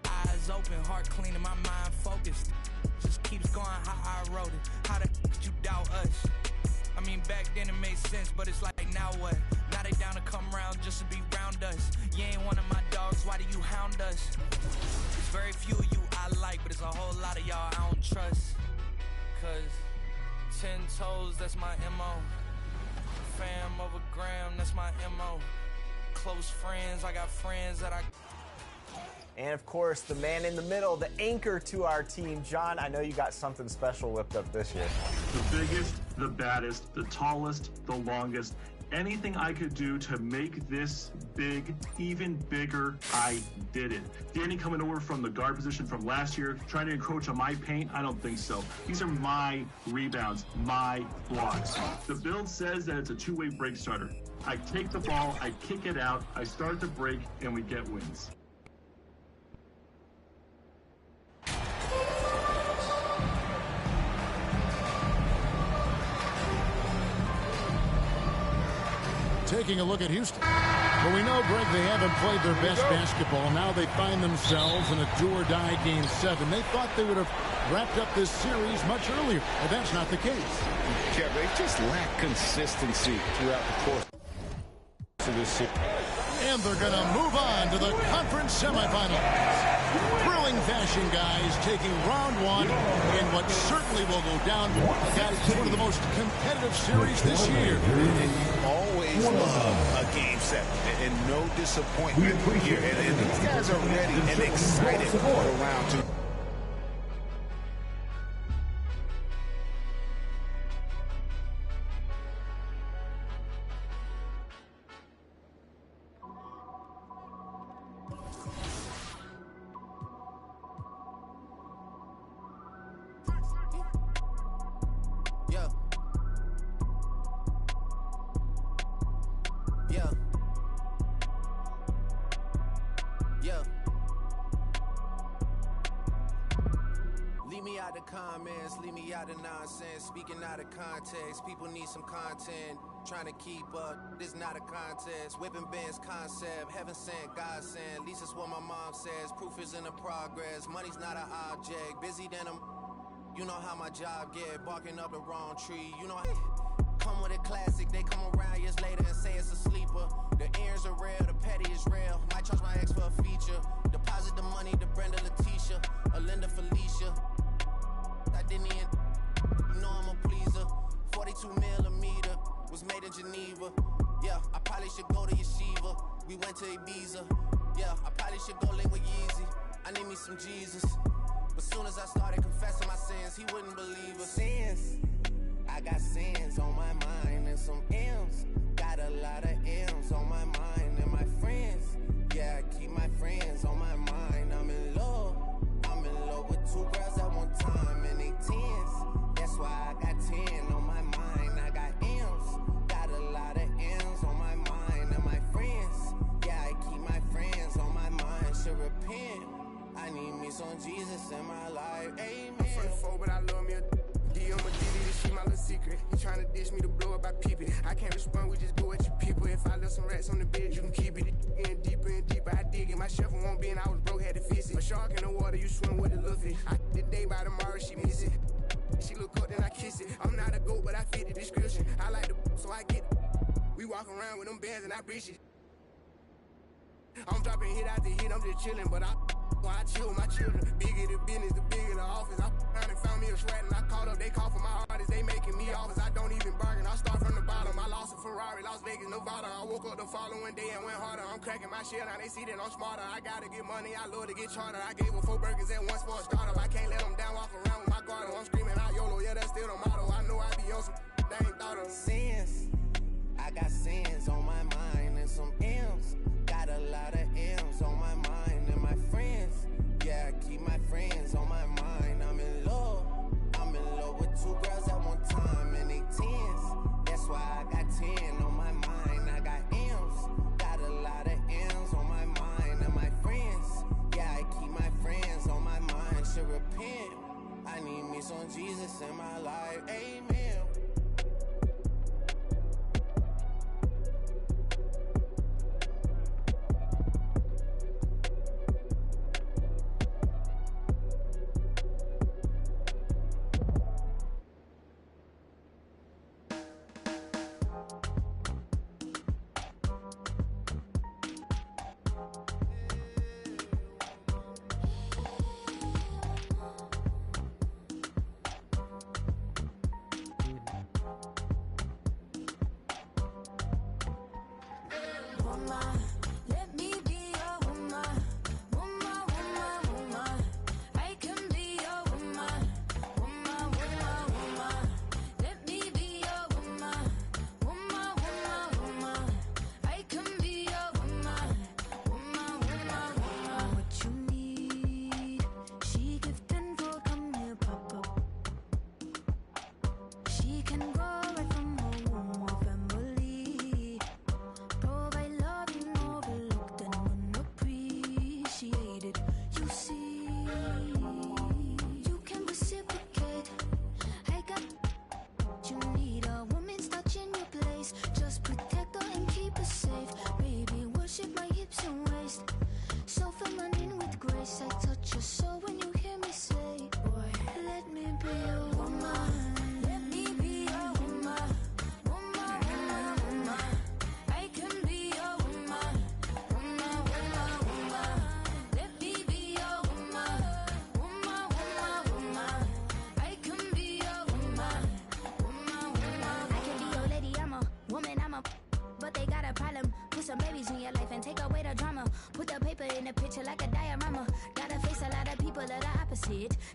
Eyes open, heart clean, and my mind focused. Just keeps going how I wrote it. How the could you doubt us? I mean, back then it made sense, but it's like, now what? Now they down to come round just to be round us. You ain't one of my dogs, why do you hound us? There's very few of you I like, but it's a whole lot of y'all I don't trust. Cause 10 toes, that's my MO. Fam over gram, that's my MO. Close friends, I got friends that I... And of course, the man in the middle, the anchor to our team. John, I know you got something special whipped up this year. The biggest, the baddest, the tallest, the longest. Anything I could do to make this big, even bigger, I did it. Danny coming over from the guard position from last year, trying to encroach on my paint, I don't think so. These are my rebounds, my blocks. The build says that it's a two-way break starter. I take the ball, I kick it out, I start the break, and we get wins. Taking a look at Houston. Well, we know, Greg, they haven't played their best basketball. Now they find themselves in a do-or-die Game 7. They thought they would have wrapped up this series much earlier, but that's not the case. Yeah, they just lack consistency throughout the course of this series. And they're going to move on to the conference semifinals. Thrilling fashion, guys, taking round 1 in what certainly will go down as one of the most competitive series this year. And you always love a Game 7 and no disappointment here. And these guys are ready and excited for round 2. Speaking out of context, people need some content. Trying to keep up, this not a contest. Whipping bands concept, heaven sent, God sent. At least it's what my mom says. Proof is in the progress. Money's not an object. Busy than I'm. You know how my job get. Barking up the wrong tree. You know how. Come with a classic. They come around years later and say it's a sleeper. The earrings are real, the petty is real. Might charge my ex for a feature. Deposit the money to Brenda Letitia, Alinda Felicia. I didn't even. You know I'm a pleaser. 42 millimeter was made in Geneva. Yeah, I probably should go to Yeshiva. We went to Ibiza. Yeah, I probably should go link with Yeezy. I need me some Jesus. But soon as I started confessing my sins, he wouldn't believe us. Sins. I got sins on my mind and some M's. Got a lot of M's on my mind and my friends. Yeah, I keep my friends on my mind. I'm in love. I'm in love with 2 girls at one time and they 10s. That's why I got 10 on my mind. I got M's. Got a lot of M's on my mind and my friends. Yeah, I keep my friends on my mind. Should repent. I need me some Jesus in my life. Amen. I'm from the 4, but I love me a D on my DD. This shit my little secret. He tryna dish me to blow up, I peep it. I can't respond, we just go at your people. If I left some rats on the bed, you can keep it. Getting deeper and deeper, I dig it. My shovel won't be, and I was broke, had to fix it. A shark in the water, you swim with the little fish. I did the day by tomorrow, she miss it. She look up, then I kiss walk around with them bands and I breach it. I'm dropping hit after hit, I'm just chilling, but I chill with my children. Bigger the business, the bigger the office. I around and found me a sweat and I caught up. They call for my artists, they making me offers. I don't even bargain, I start from the bottom. I lost a Ferrari, Las Vegas, Nevada. I woke up the following day and went harder. I'm cracking my shell, now they see that I'm smarter. I gotta get money, I love to get charter. I gave her 4 burgers at once for a startup. I can't let them down, walk around with my guard. I'm screaming out YOLO, yeah, that's still the motto. I know I be on some they ain't thought of. Sins, I got sins on my mind and some M's. Got a lot of M's on my mind and my friends. Yeah, I keep my friends on my mind. I'm in love with 2 girls at one time and they 10s. That's why I got 10 on my mind. I got M's, got a lot of M's on my mind and my friends. Yeah, I keep my friends on my mind. Should repent. I need me some Jesus in my life. Amen.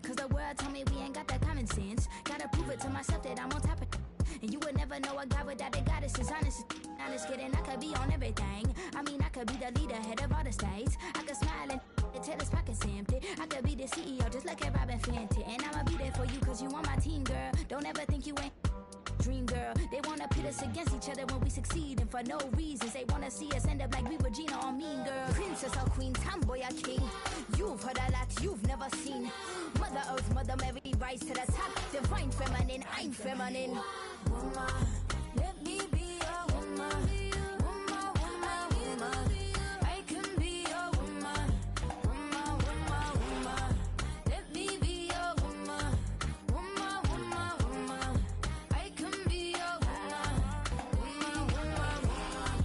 Cause the world told me we ain't got that common sense. Gotta prove it to myself that I'm on top of it. And you would never know a guy without a goddess is honest. Honest kidding, I could be on everything. I mean, I could be the leader, head of all the states. I could smile and tell his pockets empty. I could be the CEO, just like a Robin Fenty. And I'ma be there for you, cause you on my team, girl. Don't ever think you ain't dream, girl. They wanna pit us against each other when we succeed, and for no reasons. They wanna see us end up like we Regina or Mean Girl. Princess or queen, tomboy or king. You've heard a lot you've never seen. Mother Earth, Mother Mary, rise to the top. Divine feminine, I'm feminine. Woman, let me be a woman. Woman, woman, woman. I can be a woman. Woman, woman, woman. Let me be a woman. Woman, woman, woman. I can be a woman. Woman, woman, woman.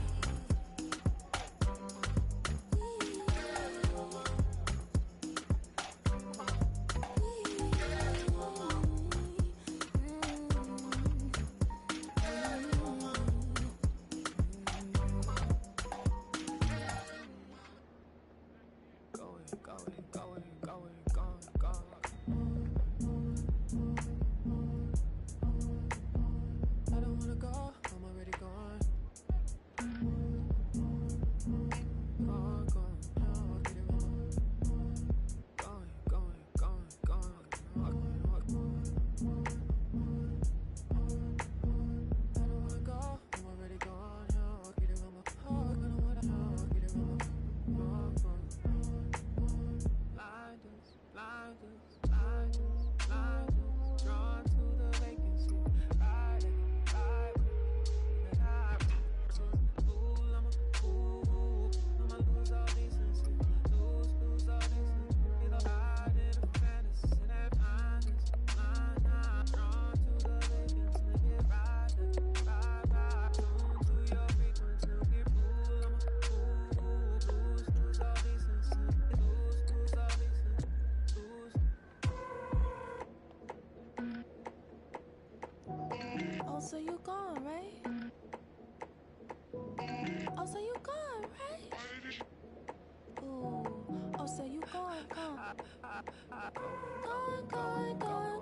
so you gone, right? Oh, so you gone, right? Ooh, oh, so you gone.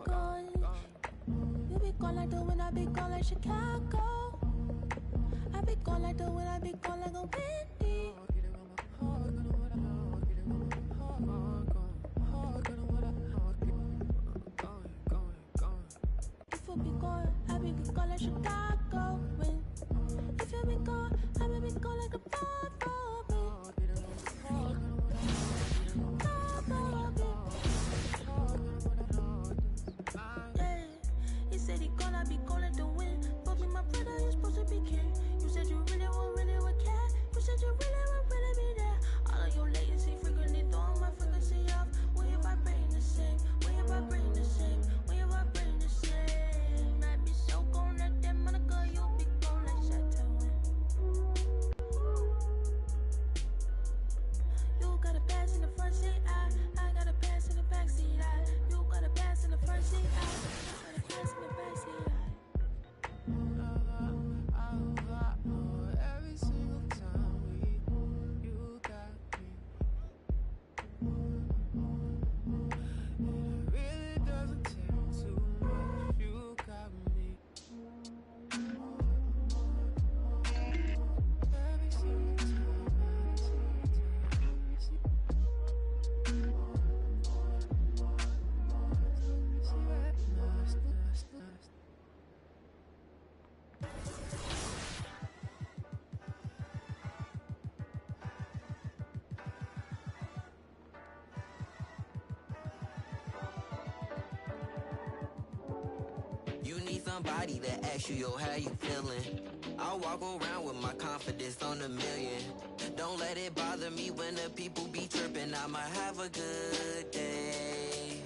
Gone. You be gone like the wind, I be gone like Chicago. I be gone like the wind, I be gone like a windy. If you be gone, I be gone like Chicago. If you be gone, I be gone like a yeah. He said he gonna be gone like the wind. But me, my brother, you supposed to be king. You said you really would care. You said you really be there. All of your latency frequently throwing my frequency off. When you vibrating the same, when you vibrating the same, when you vibrating the same. I be so gone like that, Monica, you be gone like Chateau. You got a pass in the front seat, I got a pass in the back seat, you got a pass in the front seat, I got a pass in the back seat, Every single time you got me. It really doesn't take too much. You got me. Every single You need somebody to ask you, yo, how you feeling? I walk around with my confidence on a million. Don't let it bother me when the people be tripping. I'ma have a good day.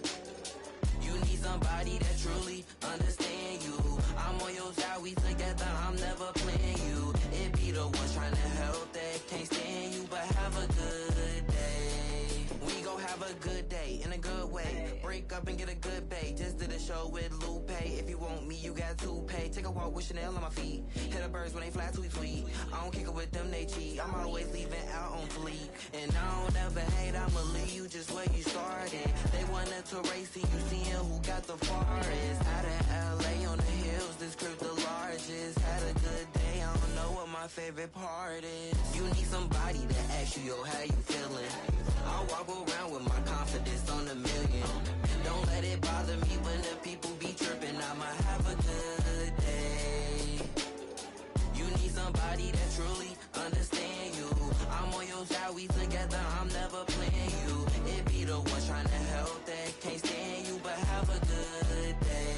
You need somebody that truly understand you. I'm on your side, we together, I'm never playing you. It be the ones trying to help that can't stand you, but have a good day. We gon' have a good day in a good way. Break up and get a good pay. Just did a show with Lupe. If you want me, you got to pay. Take a walk with Chanel on my feet. Hit the birds when they fly tweet. I don't kick it with them, they cheat. I'm always leaving out on fleek. And I don't ever hate, I'ma leave you just where you started. They wanted to race to you, seeing who got the farthest. Out of LA on the hills, this crib the largest. Had a good day, I don't know what my favorite part is. You need somebody to ask you, yo, how you feeling? I walk around with my confidence on a million. Don't let it bother me when the people be tripping. I'ma have a good day. You need somebody that truly understand you. I'm on your side, we together, I'm never playing you. It be the ones trying to help that can't stand you, but have a good day.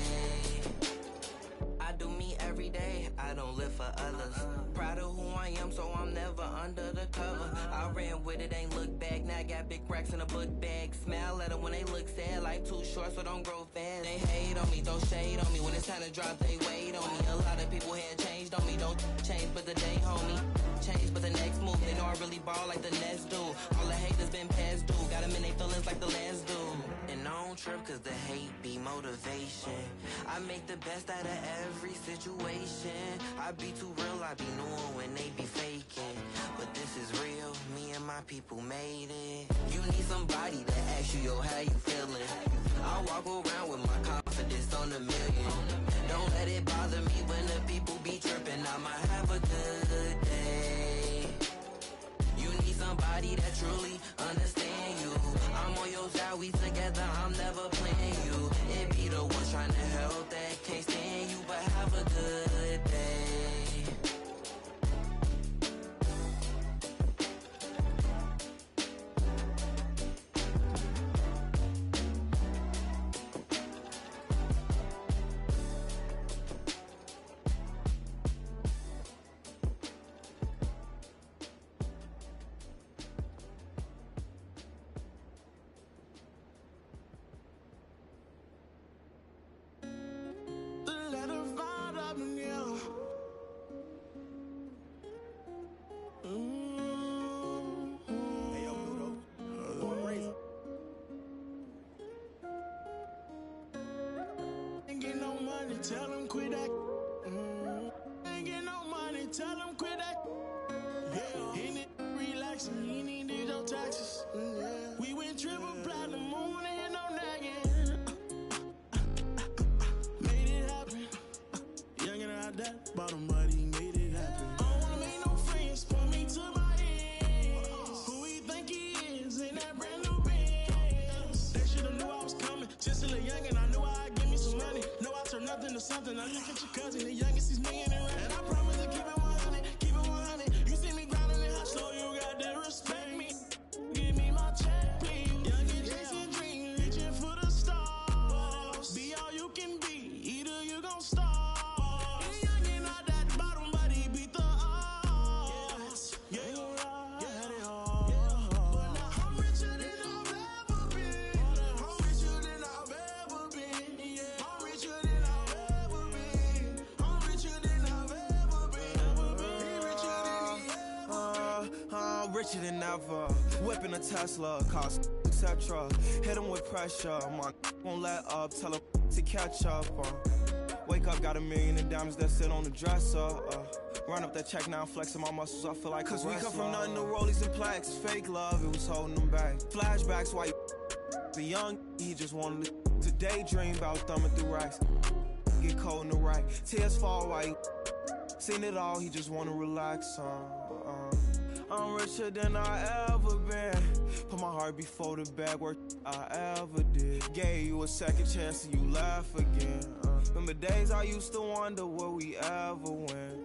I do me every day, I don't live for others. Proud of who I am, so I'm never under the cover. I ran with it, ain't look back. Now I got big racks in a book bag. Smile at them when they look sad. Life too short, so don't grow fast. They hate on me, throw shade on me. When it's time to drop, they wait on me. A lot of people had changed on me. Don't change, but the day, homie. Change, but the next move. They know I really ball like the Nets do. All the haters been past due. Got them in their feelings like the last do. And I don't trip cause the hate be motivation. I make the best out of every situation. I be too real, I be knowing when they be faking. But this is real, me and my people made it. You need somebody to ask you, yo, how you feeling? I walk around with my confidence on a million. Don't let it bother me when the people be tripping. I'ma have a good day. You need somebody that truly understand you. I'm on your side, we together, I'm never playing you. It be the ones trying to help that can't stand you, but have a good day. Tell them quit that. tell him quit that. Yeah, he need relaxing, he need to go taxes. We went triple platinum, moon and no nagging. Made it happen. Young and I that bottom, but he made it happen. I don't wanna make no friends, put me to my ends. Who he think he is in that brand new Benz? They should've knew I was coming. Just a little young and I knew I'd give me some money. Know I turn nothing to something. I look at your cousin, the youngest, he's million and right. And I promise to keep it 100, keep it 100. You see me grinding and how slow you got to respect me. Give me my check, please. Young and chasing dreams, reaching for the stars. Be all you can be, either you gon' starve. Young and not that bottom, but he beat the odds. Yeah, you had it hard. But now I'm richer than I've ever been. I'm richer than I've ever been. Yeah, I'm richer than I've ever been. I'm richer than I've ever been. He richer than he ever been. I'm richer than ever. Whipping a Tesla, cost etc. Hit him with pressure. My won't let up. Tell him to catch up. Wake up, got $1 million in diamonds that sit on the dresser. Run up that check now, flexing my muscles. I feel like cause we come from nothing to rollies and plaques. Fake love, it was holding them back. Flashbacks, why the young he just wanted to daydream about thumbing through racks. Get cold in the right, tears fall while he seen it all. He just wanna relax. I'm richer than I ever been. Put my heart before the bad work I ever did. Gave you a second chance and you laugh again. Remember days I used to wonder will we ever win.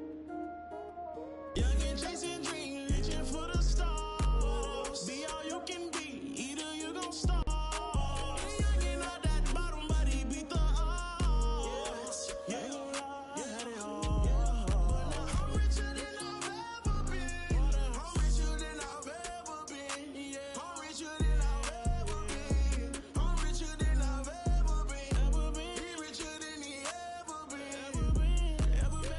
Young and chasing dreams, reaching for the stars. Be all you can be, either you gon' starve. Young and not that bottom, but he beat the odds. Yeah, you had it hard. But now I'm richer than I've ever been. I'm richer than I've ever been. Yeah, I'm richer than I've ever been. I'm richer than I've ever been. He richer than he ever been. Ever been.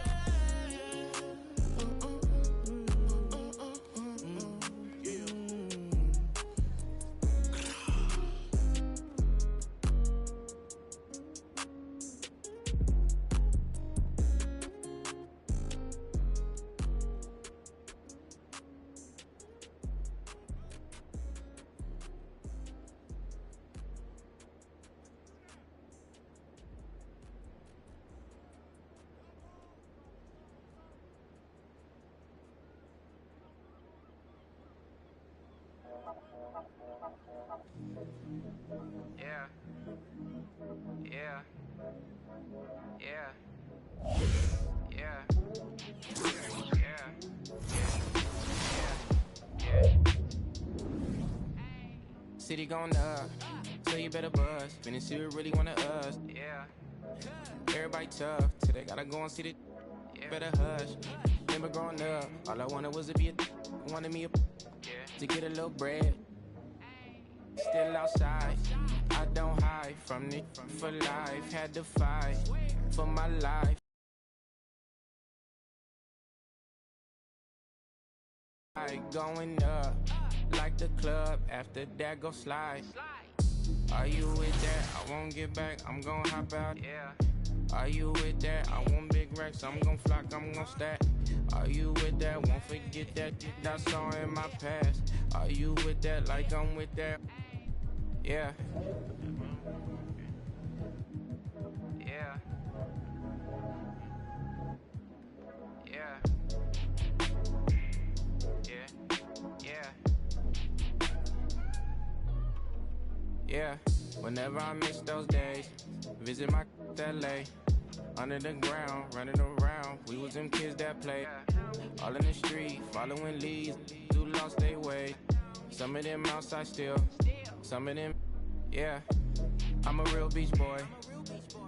Yeah. Yeah. Yeah. Yeah. Yeah. Yeah. City going up, so you better buzz. Finna see who really wanna us. Yeah. Everybody tough, till they gotta go and see the. Better hush. Remember growing up, all I wanted was to be a. Wanted me a. To get a little bread. Still outside, I don't hide from it for life. Had to fight for my life. Going up like the club, after that go slide. Are you with that? I won't get back, I'm gon' hop out. Yeah. Are you with that? I want big racks, I'm gon' flock, I'm gon' stack. Are you with that? Won't forget that I saw in my past. Are you with that? Like I'm with that. Yeah. Yeah. Yeah. Yeah. Yeah. Yeah. Whenever I miss those days, visit my LA. Under the ground, running around, we was them kids that play. All in the street, following leads, who lost their way. Some of them outside still, some of them, yeah. I'm a real beach boy,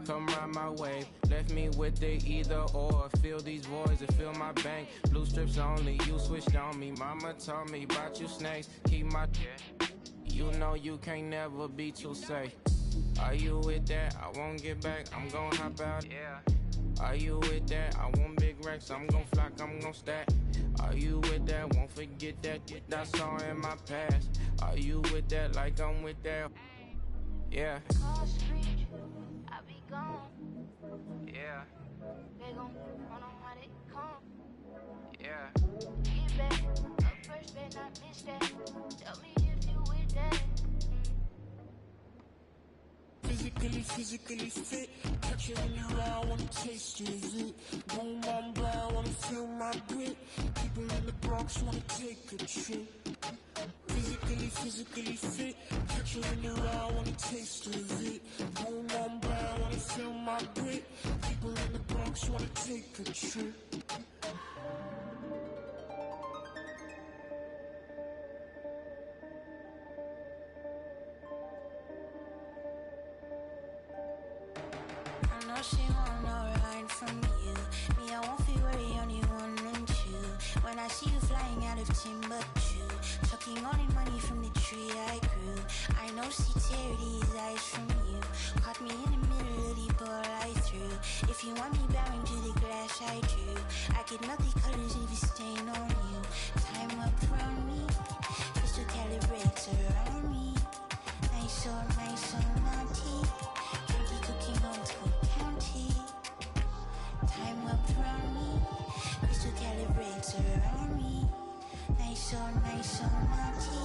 come ride my wave. Left me with the either or, fill these voids and fill my bank. Blue strips only, you switched on me. Mama told me about you snakes, keep my, you know you can't never be too safe. Are you with that? I won't get back, I'm gon' hop out. Yeah. Are you with that? I want big racks, I'm gon' flock, I'm gon' stack. Are you with that? Won't forget that I saw in my past. Are you with that? Like I'm with that. Yeah. I be gone. Yeah. They gon' run on how they come. that. Tell me if you with that. Physically fit. Catch it in your eye, wanna taste of it. Boom, I'm blind, wanna feel my grit. People in the Bronx wanna take a trip. Physically fit. Catch it in your eye, wanna taste of it. Boom, I'm blind, wanna feel my grit. People in the Bronx wanna take a trip. I know she want no ride from you. Me, I won't feel worry, only one and two. When I see you flying out of Timbuktu, chucking all the money from the tree I grew. I know she tear these eyes from you. Caught me in the middle of the ball I threw. If you want me bowing to the grass I drew, I get multi-colors if you stain on you. Time up from me, crystal calibrates around me. Nice or naughty. Candy cooking old school county. Time up from me, crystal calibrates around me. Nice or naughty.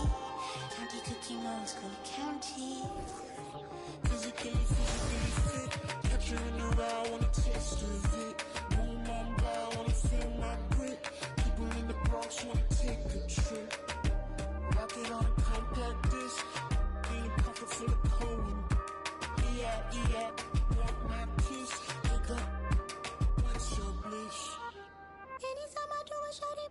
Candy cooking old school county. Physically fit. Catch her in the ride, wanna taste of it. Boom, I'm blind, wanna feel my grit. People in the Bronx wanna take a trip. Rock it on a compact disc. In a pocket full of cold. Yeah, want my kiss. Pick up, what's your bliss? Anytime I do a shawty,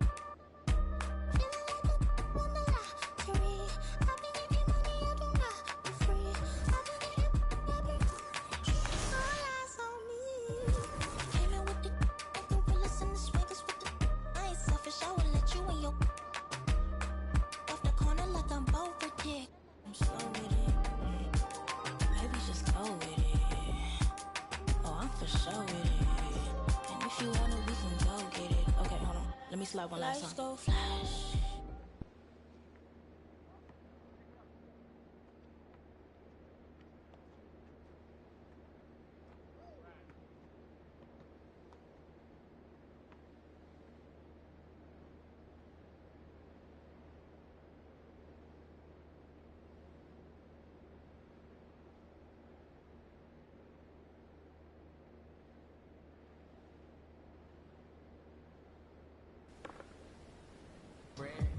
feeling like a wonderland to me. I've been getting money, I do not be free. I've been getting all eyes on me. Came in with the gorillas and the swingers with the. I ain't selfish, I will let you in your off the corner like I'm both a dick. I'm so with it. Maybe just go with it. Oh, I'm for sure with it. And if you want it, we can go get it. Okay, hold on. Let me slide one last time. Lights go flash. Brand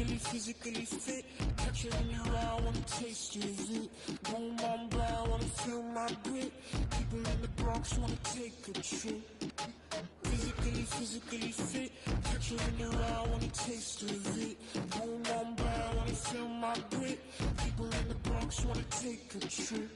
physically fit. Catch it in your eye, wanna taste your it. Boom, I'm blind, wanna feel my grit. People in the Bronx wanna take a trip. Physically fit. Catch it in your eye, wanna taste of it. Boom, I'm blind, wanna feel my grit. People in the Bronx wanna take a trip.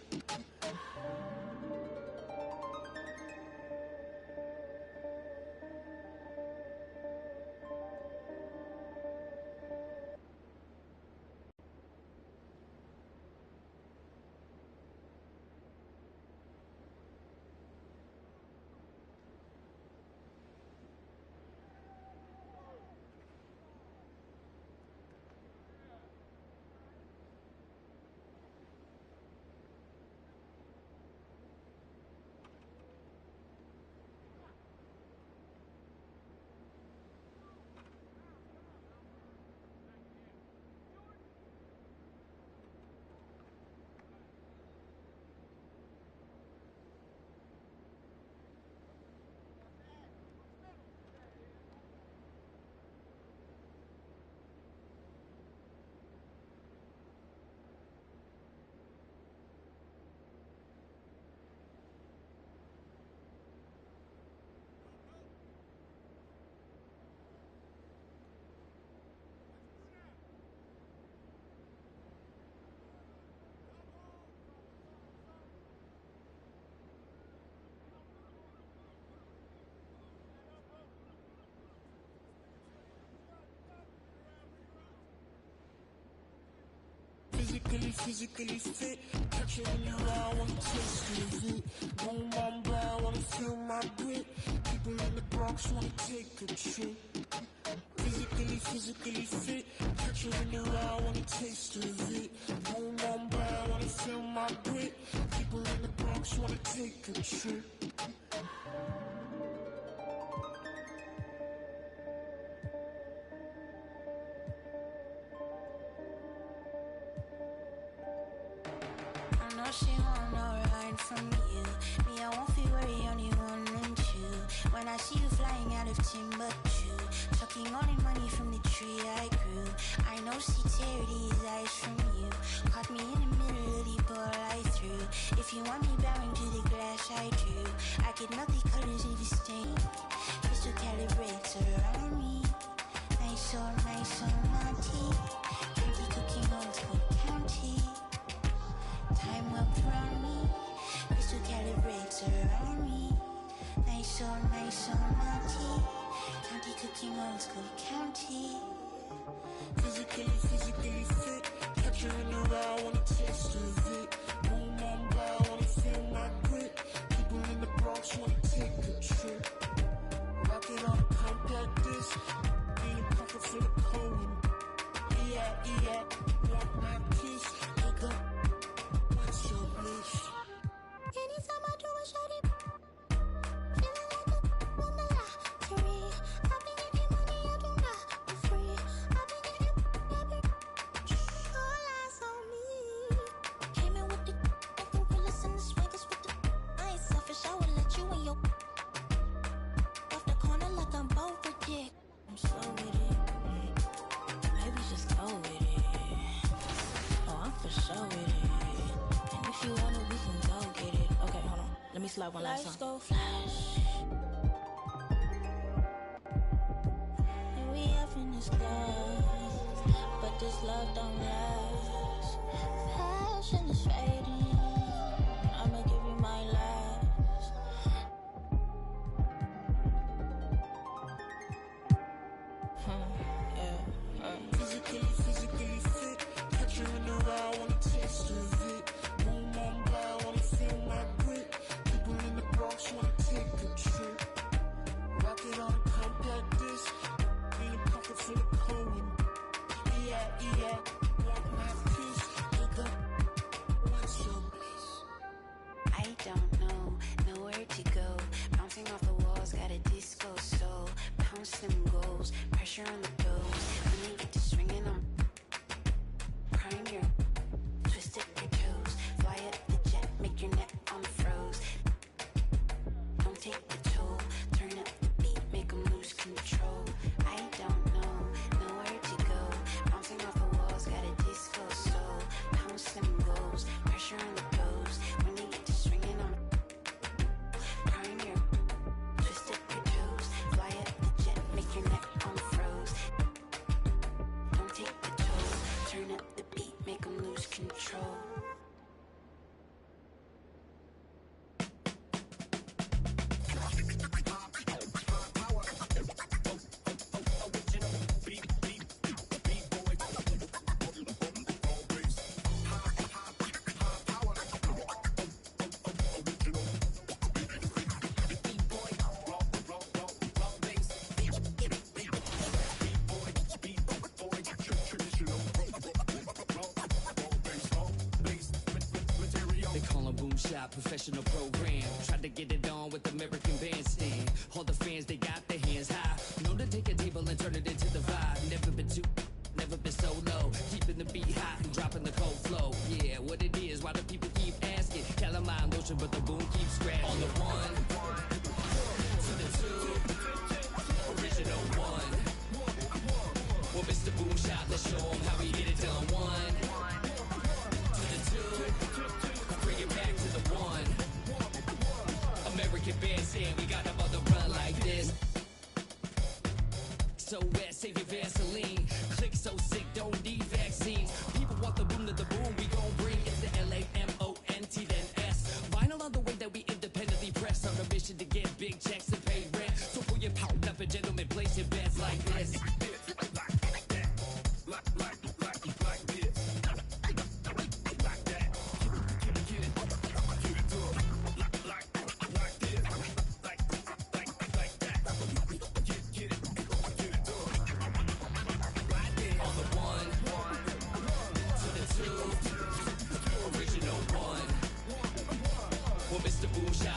Physically fit. Catch it in your eye, wanna taste of it. Boom, I'm blind, wanna feel my grit. People in the Bronx wanna take a trip. Physically fit. Catch it in your eye, wanna taste of it. Boom, I'm blind, wanna feel my grit. People in the Bronx wanna take a trip. She want no ride from you. Me, I won't feel worry, only one and two. When I see you flying out of Timbuktu, chucking all the money from the tree I grew. I know she tear these eyes from you. Caught me in the middle of the ball I threw. If you want me bowing to the glass I do, I get multi colors if you stain. Crystal calibrates around me. Nice on my tea. Candy cooking old school county. Time up around me, crystal calibrates around me. Nice on my tea. County cooking old school county. Physically fit. Catch her in the eye, wanna taste of it. Boom, I'm blind, wanna feel my grit. People in the Bronx wanna take a trip. Rockin' on a compact disc. In a pocket full of Cohen. Yeah, want my kiss. Look up. Anytime I do a shawty, feeling like a on the lottery. I've been getting money, I do not for free. I've been getting all eyes on me. Came in with the gorillas and the swaggers with the I ain't selfish, I will let you in your off the corner like I'm both a dick. I'm so with it. Maybe just go with it. Oh, I'm for sure with it. If you want it, we can go get it. Okay, hold on. Let me slide one last time. Lights go flash. And we up in this class, but this love don't last. Passion is fading. I'ma give you my last. Physically fit. Catch her in the eye, wanna taste of it. Boom, I'm blind, wanna feel my grit. People in the Bronx wanna take a trip. Rock it on a compact disc. In a pocket full of Cohen. Yeah, want my kiss. Look up, what's your bliss? I don't know, nowhere to go. Bouncing off the walls, got a disco soul. Pounce them goals, pressure on the doors. When you get to swinging on, prime your, twisted your toes. Fly up the jet, make your neck on froze. professional program. Tried to get it on with American Bandstand. All the fans, they got their hands high. Known to take a table and turn it into the vibe. Never been too, never been so low. Keeping the beat hot and dropping the cold flow. Yeah, what it is, why do people keep asking? Calamine lotion, but the boom keeps scratching. On the one, to the two, original one. Well, Mr. Boom Shot, let's show him how we get it done. One, to the two, bring it back to the one. American Bandstand, we got them on the run like this. So wet, save your Vaseline. Click so sick, don't need vaccines. People want the boom to the boom, we gon' bring it to LAMONT then S. Vinyl on the way that we independently press. On a mission to get big checks and pay rent. So pull your power up and gentlemen, place your bets like this.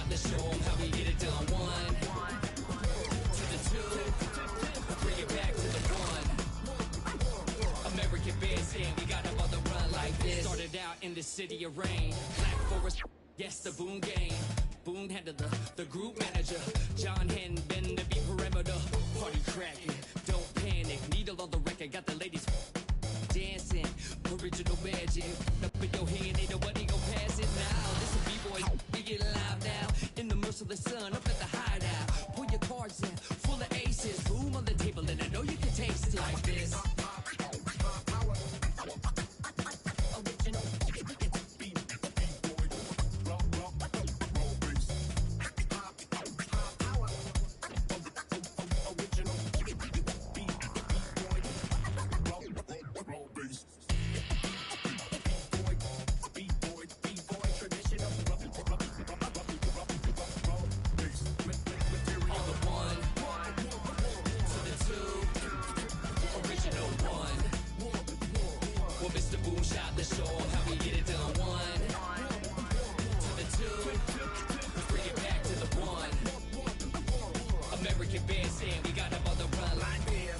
Let's show them how we get it done. One, to the two, bring it back to the one. American Bandstand, we got them on the run like this. Started out in the city of rain. Black Forest, yes, the Boom Gang. Boone handled the group manager. John Henn been the beat perimeter. Party cracking, don't panic. Needle on the record, got the ladies dancing. Original magic. Up in your hand, ain't nobody gon' pass it now. This a B-boy, we get live now. In the merciless sun, up at the hideout. Pull your cards in, full of aces. Boom on the table, and I know you can taste it like this. Let's show them how we get it done. One, to the two, bring it back to the one. American Bandstand, we got them on the run like this.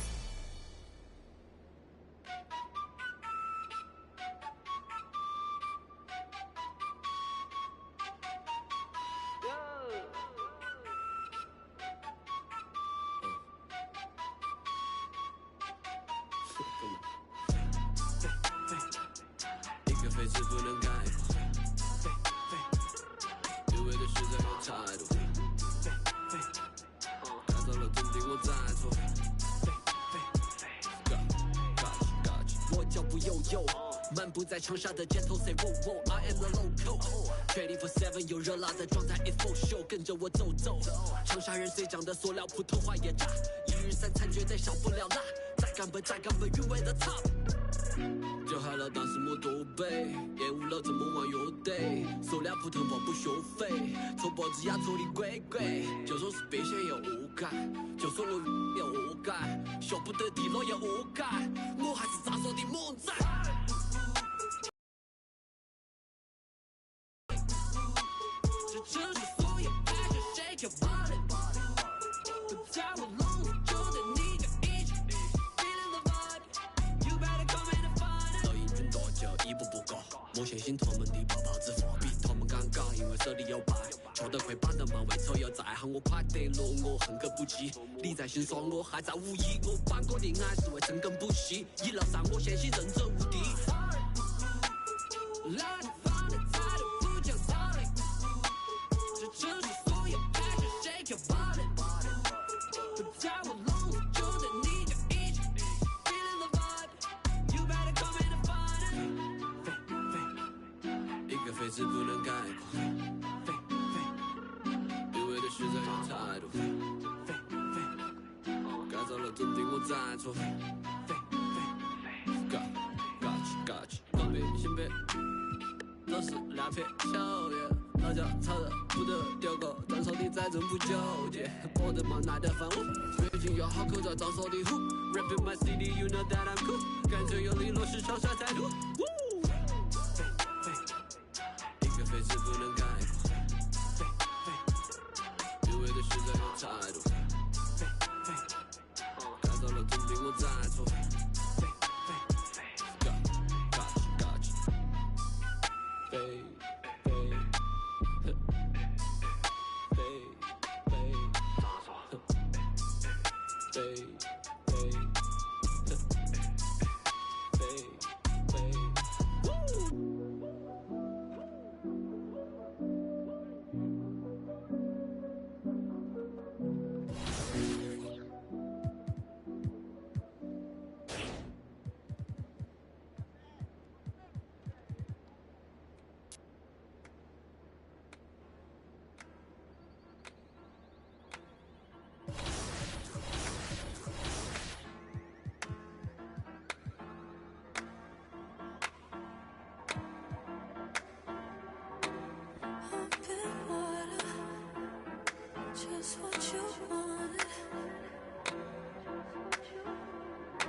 漫步在长沙的街头 ，say wow wow，I am the local。24/7有热辣的状态 ，it's for show， 跟着我走走。长沙人虽讲的塑料，普通话也炸。一日三餐绝对少不了辣，再干杯，韵味的 top。就嗨了，但是没多背，厌恶了怎么玩乐队？塑料普通话不学费，臭脖子压错的鬼鬼，就算是变现也活该，就算我也活该，学不得地了也活该，我还是咋说的猛仔。这城市所有 passion shake your body， 不在我笼子就得你就一起 feeling the vibe，you better come in and find it。老英俊大叫一步步高，莫相信他们的泡泡之话，比他们尴尬，因为手里有牌，跳得快板的慢为丑，要再喊我快得落，我恨个不羁。你在欣赏我，还在无意，我办过恋爱是为深耕不息，一路上我相信人者无敌。来你放的态度不讲道理，这城市所有 passion shake your body， 不在我笼子就得你就一起 feeling the vibe，you better come in and find it。一个非字不能概括，一味的实在有态度，该走了真的我再做。先别都是两片笑脸，老家吵得不得掉个，张手的再真不纠结，我的妈耐得烦我，最近要好口罩，张手的虎 ，Rapping my city you know that I'm cool， 感觉有力落实长沙态度，一个非字不能概括， just what you wanted.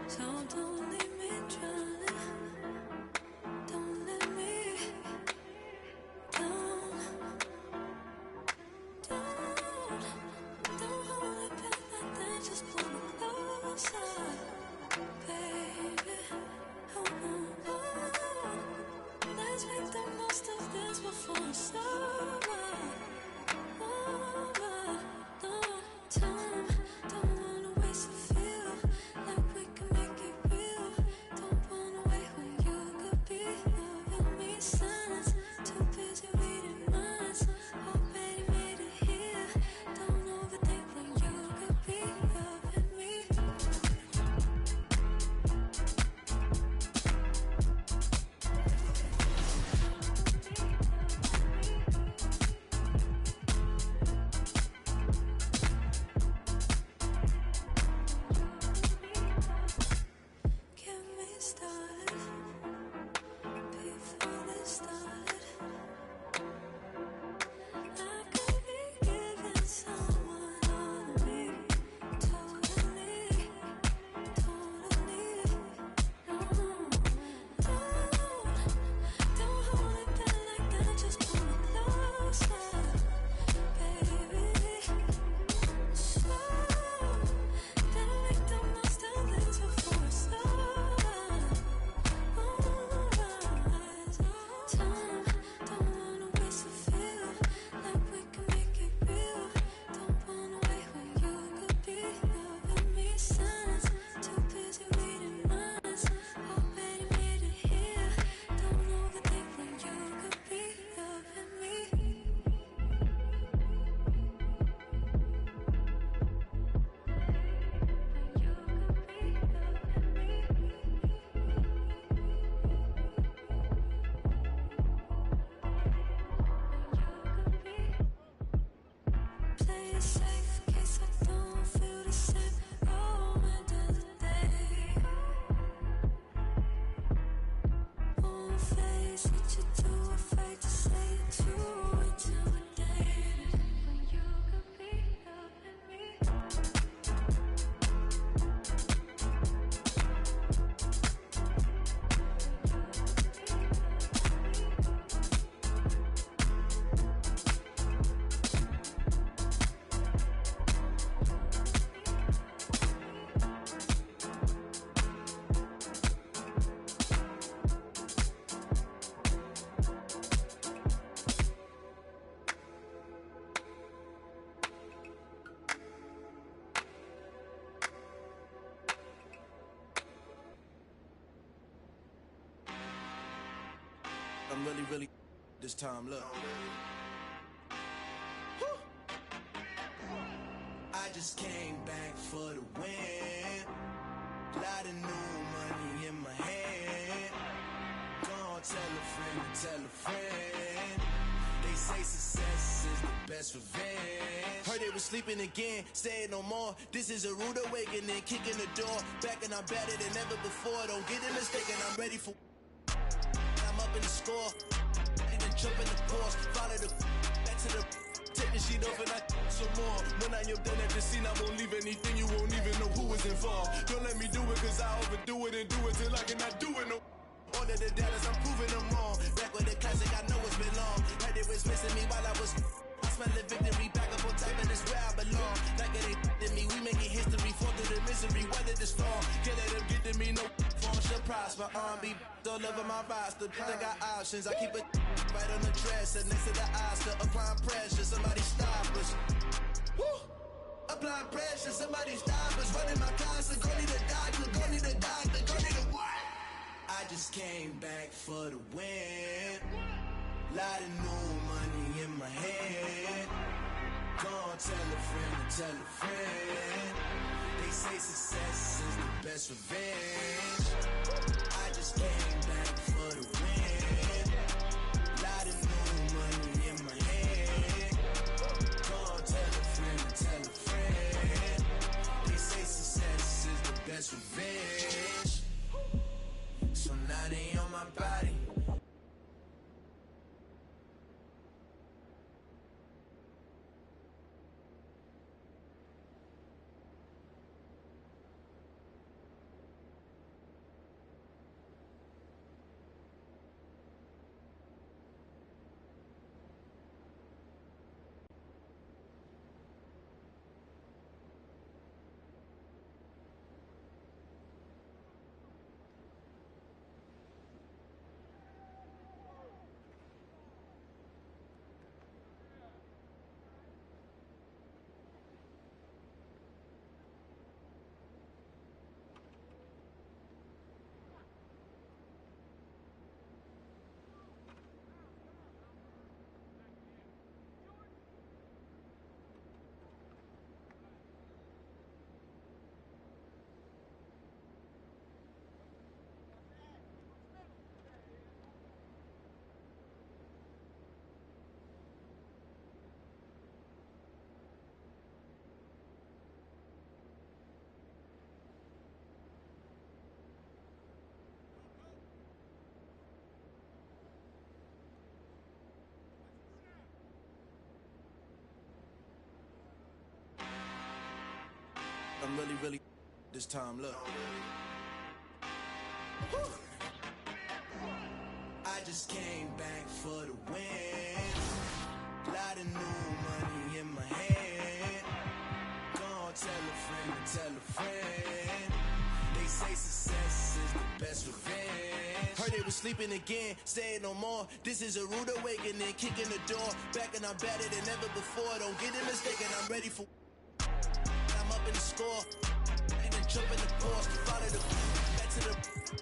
So don't leave me drowning. Don't let me down. Don't hold it back like that. Just pull me closer, baby. Let's make the most of this before it's over. Time, don't wanna waste a feel like we can make it real. Don't wanna wait when you could be loving me. Signs, too busy reading minds. Already made it here. Don't overthink when you could be loving me. Get me started before this started. I could be giving someone all of me, totally. Don't hold it back like that. Just pull me closer, baby. Slow, better make the most of this before it's over. Time, don't wanna waste a feel like we can make it real. Don't wanna wait when you could be loving me. Signs, too busy reading minds. Already made it here. Don't overthink when you could be loving me. Play it safe in case I don't feel the same. Oh, end of the day. Won't face what you do, afraid to say it too intimidated. When you could be loving me. I'm really this time, look. I just came back for the win. Lot of new money in my hand. Gonna tell a friend to tell a friend. They say success is the best revenge. Heard they was sleeping again, say it no more. This is a rude awakening, kicking the door. Back and I'm better than ever before. Don't get it mistaken, I'm ready for. I'm up in the score. Even jump in the course. Follow the back to the. Take the sheet off and I some more. When I am done at the scene, I won't leave anything. You won't even know who was involved. Don't let me do it, cause I overdo it and do it till I cannot do it no. All of the Dallas, I'm proving them wrong. Back with the classic, I know it's been long. Heard they was missing me while I was. I smell the victory, back up on top, and it's where I belong. Like it ain't to me, we making history. Fall through the misery, weather the storm. Can't let them get to me, no form should prosper. R&B all over my roster. I got options, I keep it right on the dresser. Next to the Oscar, applying pressure. Somebody stop us. Woo! Applying pressure, somebody stop us. Running my concert, go need a doctor, go need a doctor, go need a what? I just came back for the win. Lot of new money in my hand. Gonna tell a friend to tell a friend. They say success is the best revenge. I just came back for the win. Lot of new money in my hand. Gonna tell a friend to tell a friend. They say success is the best revenge. So now they on my body. I'm really this time. Look. Woo. I just came back for the win. Lot of new money in my hand. Gonna tell a friend to tell a friend. They say success is the best revenge. Heard they was sleeping again, saying no more. This is a rude awakening, kicking the door. Back and I'm better than ever before. Don't get it mistaken, I'm ready for. I'm up in the score. Even jump in the course. Follow the back to the.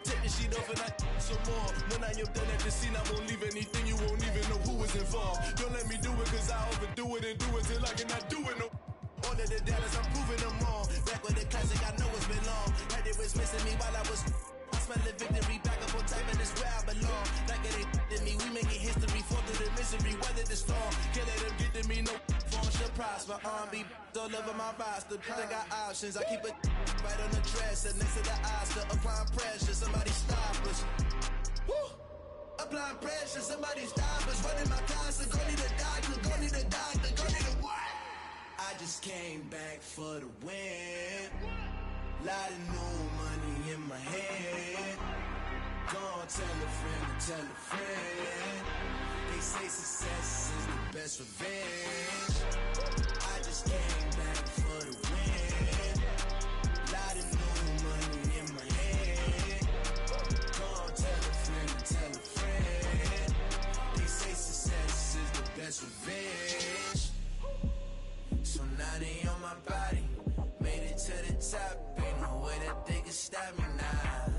Take the sheet off and I some more. When I am done at the scene, I won't leave anything. You won't even know who was involved. Don't let me do it, cause I overdo it and do it till I cannot do it no. All of the Dallas, I'm proving them wrong. Back with the classic, I know it's been long. Heard it was missing me while I was. I smell the victory, back up on time, and it's where I belong. Like it ain't to me, we making history. Fall through the misery, weather the storm. Can't let them get to me, no form should prosper. R&B all over my roster. I got options, I keep it right on the dresser. Next to the Oscar, applying pressure. Somebody stop us. Woo! Applying pressure, somebody stop us. Running my concert, go need a doctor, go need a doctor, go need a what? I just came back for the win. Lot of new money in my hand. Gonna tell a friend to tell a friend. They say success is the best revenge. I just came back for the win. Lot of new money in my hand. Gonna tell a friend to tell a friend. They say success is the best revenge. So now they on my body, made it to the top. Ain't no way that they can stop me now.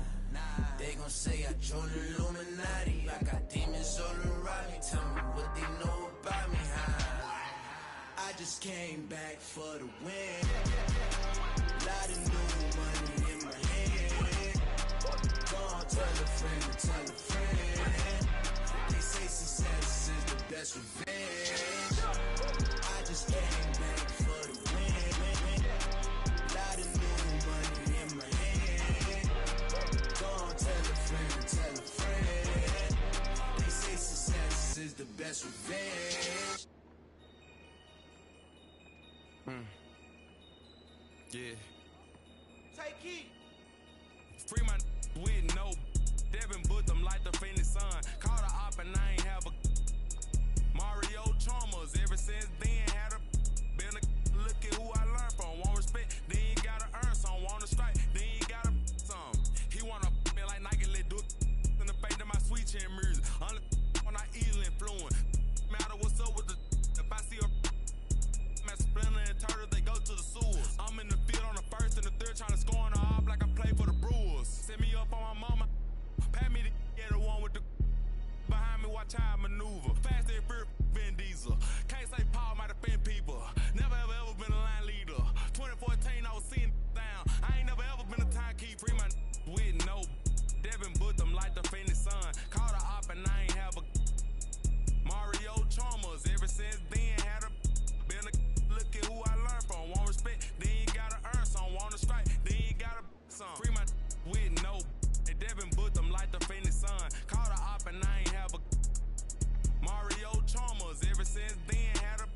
They gon' say I joined the Illuminati. I got demons all around me. Tell me what they know about me, huh? I just came back for the win. Lot of new money in my hand. Gonna tell a friend to tell a friend. They say success is the best revenge. I just came back for the win. Lot of new money in my hand. Gonna tell a friend to tell a friend. They say success is the best revenge. Yeah. Take heat. Free my with no Devin booked them like the Phoenix Sun. Called her op and I ain't have a Mario Chalmers. Ever since then had a been a look at who I learned from. Won't respect, then you gotta earn some. Wanna strike, then you gotta some. He wanna me like Nike, let do in the face of my sweet chin music. Only when I easily influence. Matter what's up with the if I see a man Splinter and Turtle, they go to the sewers. I'm in the field on the first and the third, trying to score on the op like I play for the Brewers. Set me up on my mama, pat me the one with the behind me, watch how I maneuver. Fast and fear, Vin Diesel. Can't say Paul might offend people. Never ever been a line leader. 2014, I was seeing down. I ain't never ever been a timekeeper. Free my with no Devin booked them like the Phoenix Sun. Called her op and I ain't have a Mario Chalmers. Ever since then had a been a look at who I learned from. Won't respect, then you gotta earn some. Wanna strike, then you gotta some. Free my with no Devin booked them like the Phoenix Sun. Called her op and I ain't have a Mario Chalmers. Ever since then had a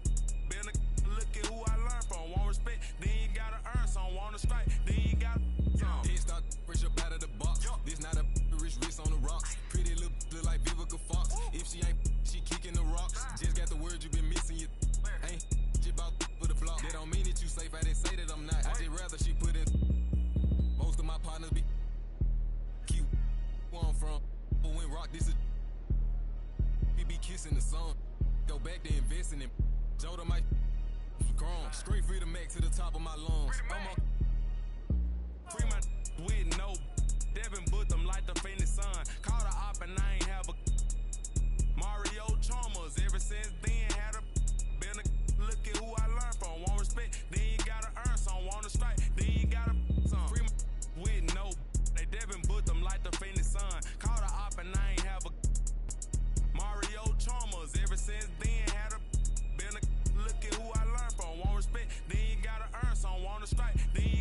been a look at who I learned from. Won't respect, then you gotta earn some. Wanna strike, then you gotta some. Head start fresh up out of the box. This not a rich wrist on the rocks. Pretty little look like Vivica Fox. If she ain't, she kicking the rocks. Just got the word you been missing. You ain't just about for the flop. That don't mean that you safe. I didn't say that I'm not. I just rather she put in. Most of my partners be cute. Where I'm from, but when rock this is. We be kissing the sun. Go back to investing in. Joda might grown. Straight free to max to the top of my lungs. I'm a free my with no Devin booked them like the Phoenix Sun. Called her op and I ain't have a Mario Chalmers. Ever since then had a been a look at who I learned from. Won't respect, then you gotta earn some. Wanna strike, then you gotta some. Free my with no they Devin booked them like the Phoenix Sun. Called her op and I ain't have a Mario Chalmers. Ever since then had a been a look at who I learned from. Won't respect, then you gotta earn some. Wanna strike, then you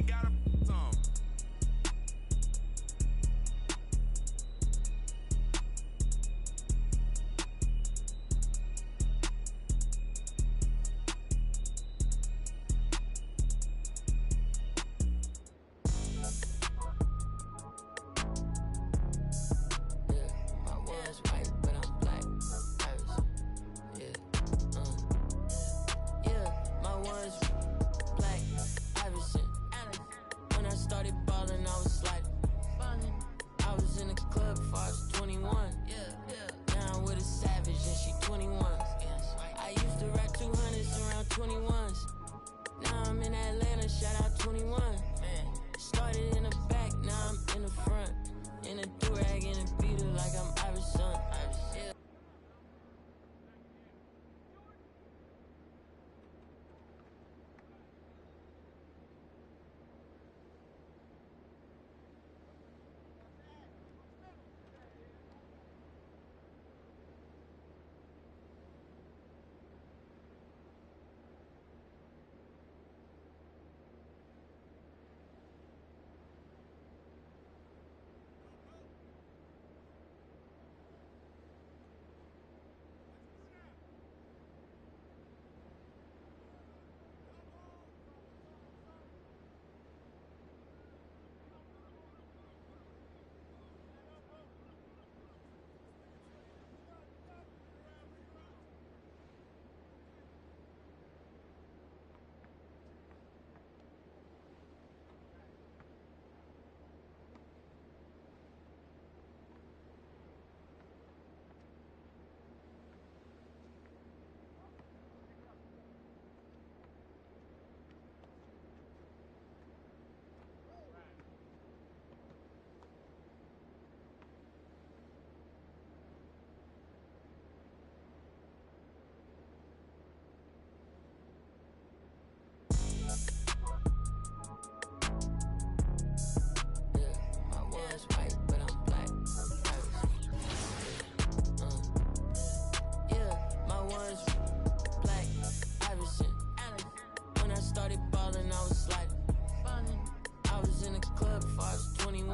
I was 21.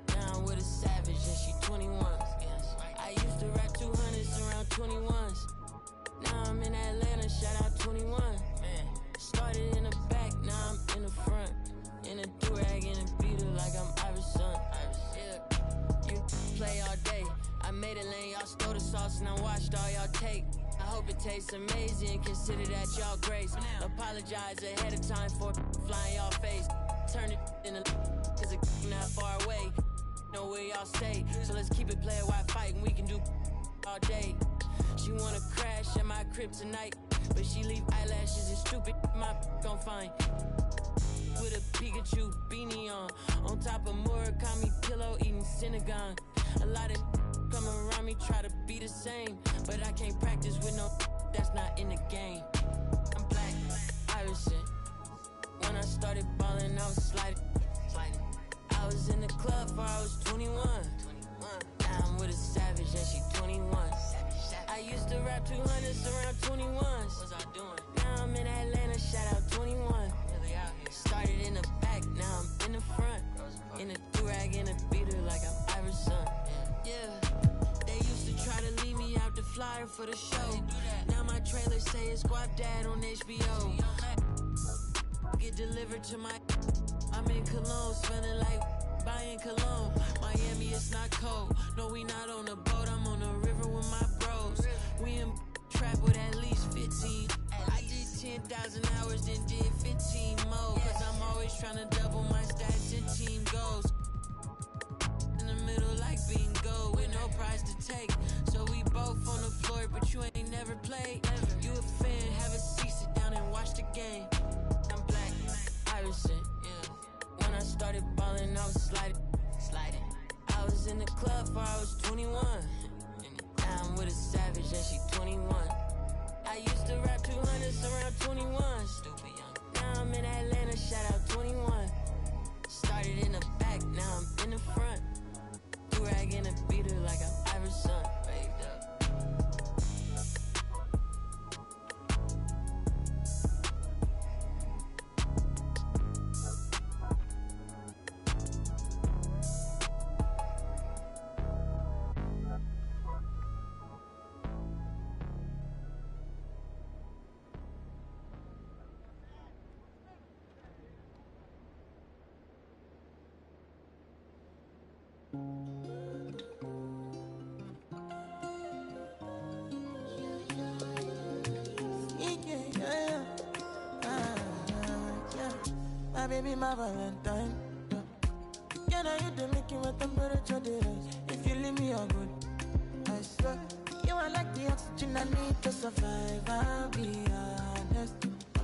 Now I'm with a savage and she 21. I used to rap 200s around 21s. Now I'm in Atlanta, shout out 21. Started in the back, now I'm in the front. In a do-rag and a beater like I'm Iverson. You play all day. I made a lane, y'all stole the sauce and I watched all y'all take. I hope it tastes amazing, consider that y'all grace. Apologize ahead of time for flying y'all face. Turn it in a cause it's not far away. Know where y'all stay, so let's keep it player while fighting. We can do all day. She wanna crash at my crib tonight, but she leave eyelashes and stupid my gon' find. With a Pikachu beanie on top of Murakami pillow eating Synagogue. A lot of come around me try to be the same, but I can't practice with no that's not in the game. I'm Black Iverson. When I started ballin', I was sliding. I was in the club before I was 21. Now I'm with a savage and she 21. I used to rap 200s around 21s. What's I doing? Now I'm in Atlanta, shout out 21. Started in the back, now I'm in the front. In a do-rag and a beater like I'm Iverson. Yeah, they used to try to leave me out the flyer for the show. Now my trailer say it's Squad Dad on HBO. Get delivered to my... I'm in Cologne, smelling like buying cologne. Miami, it's not cold. No, we not on a boat, I'm on the river with my bros. We in trap with at least 15. I did 10,000 hours, then did 15 more. Cause I'm always trying to double my stats and team goals. In the middle like bingo, with no prize to take. So we both on the floor, but you ain't never played. You a fan, have a seat, sit down and watch the game. I'm Black Iverson. When I started ballin', I was sliding. I was in the club before I was 21. Now I'm with a savage and she 21. I used to rap 200s around 21s. Now I'm in Atlanta, shout out 21. Started in the back, now I'm in the front. Do-rag and a beater like I'm Iverson. Waved up. My baby, my Valentine. Can I you to make you my temperature the rise? If you leave me, I'm good. I swear, you are like the oxygen I need to survive. I'll be honest.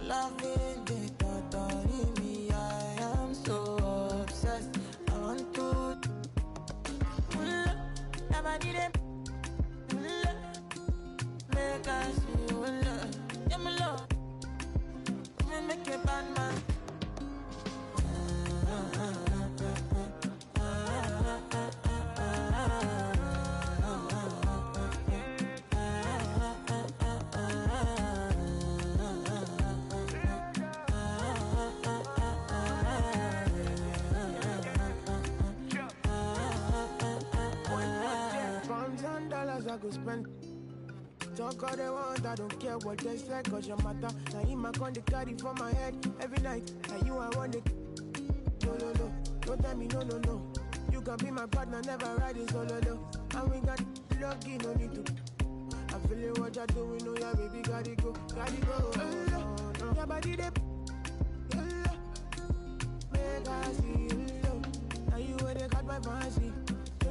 Loving the thought of me, I am so obsessed. I want to never did it. Make I see you love. Yeah, my love. Make a bad man. I go spend. Talk all they want, I don't care what they say, cause your matter. Now in my con, they carry for my head every night. And you, I want it. No, don't tell me no. You can be my partner, never ride it solo, though. And we got lucky, no need to. I feel it, what you're doing, know ya, baby, gotta go. Your body, they make I see you, now you where they got my fancy.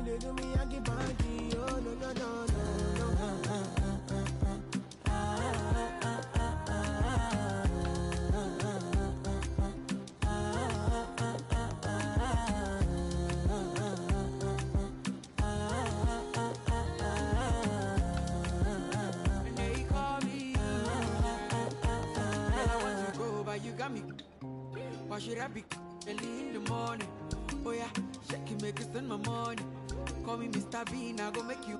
They do me, I keep party. Oh, no. They call me. I want to go, but you got me. Why should I be early in the morning? Oh yeah, shake it, make it spend my money. Call me Mr. Bean, I go make you.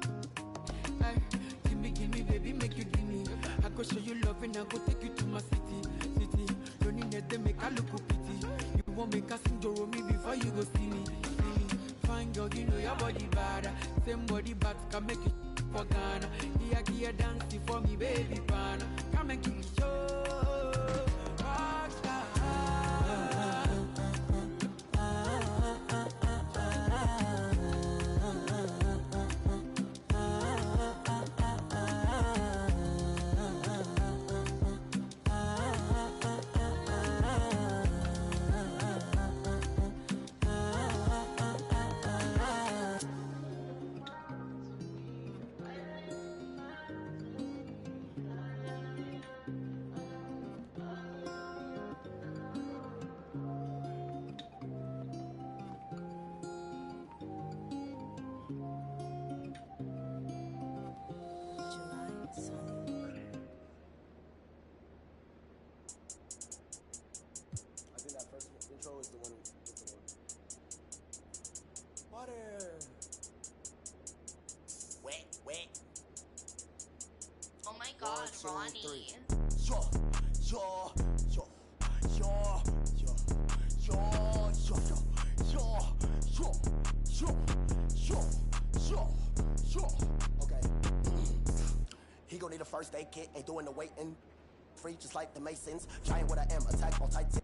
Ay, give me, baby, make you give me. I go show you love and I go take you to my city. Don't need that they make a look pity. You won't make a sing to me before you go see me. Fine girl, you know your body bad. Same body back can make you for Ghana. Here dancing for me, baby pan. Come and give me show. Rockstar. I think that first intro is the one with the word. Water. Wet. Oh my God, Ronnie. Okay. He gon' need a first aid kit, ain't doing the waiting. Free just like the Masons. Giant what I am, attack on Titan.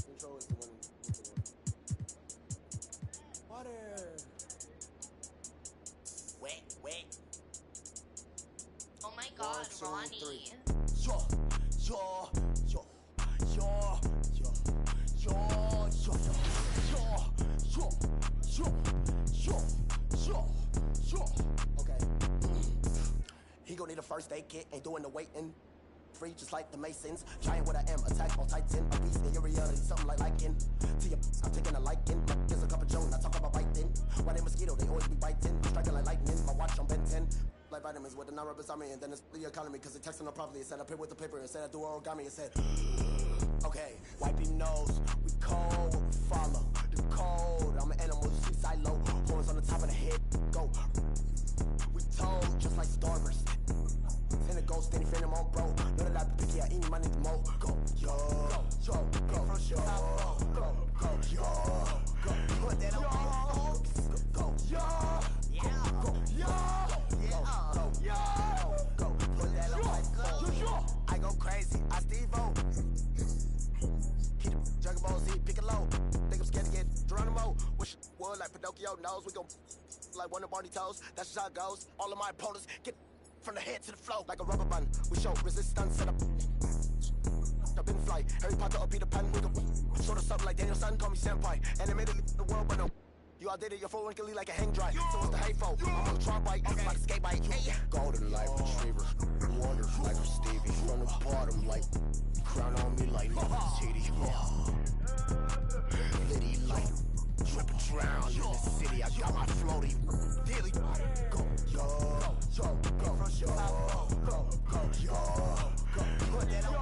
Intro is the one with the word. Water. Wet. Oh my God, Ronnie. Okay. He gon' need a first aid kit, ain't doing the waiting. Free just like the Masons. Giant what I am, attack on Titan. A beast in your reality, something like liking. To your I'm taking a liking. My there's a cup of Jones, I talk about biting. Why they mosquito, they always be biting. Striking like lightning, my watch on Ben 10. Like vitamins with the non-represent me, and then it's the economy, cause it texting up properly. It said I pay with the paper, it said I do origami, it said okay, wipe your nose, we cold, we follow the code. I'm an animal, you see silo, horns on the top of the head, go. We told, just like Starburst. Send a ghost, any friend, I'm on bro. Know that I be picky, I eat my need the mo. Go, yo, put that on, go, yo, yeah, go, yo, your nose. We gon' like one of Barney toes. That's just how it goes. All of my opponents get from the head to the flow like a rubber band. We show resistance set up in flight. Harry Potter or Peter Pan. We gon' sort of something like Daniel-san. Call me senpai. Animated the world, but no. You outdated your 401k like a hang dry. So what's the hateful? I'm on a tron bike. I'm about to skate bike. Hey. Golden light retriever. Wonders like I'm Stevie. From the bottom like crown on me like TD. Liddy like triple drown in the city. I got my floaty daily. Go, go, go, go, go, go, go, yo, go, put that on.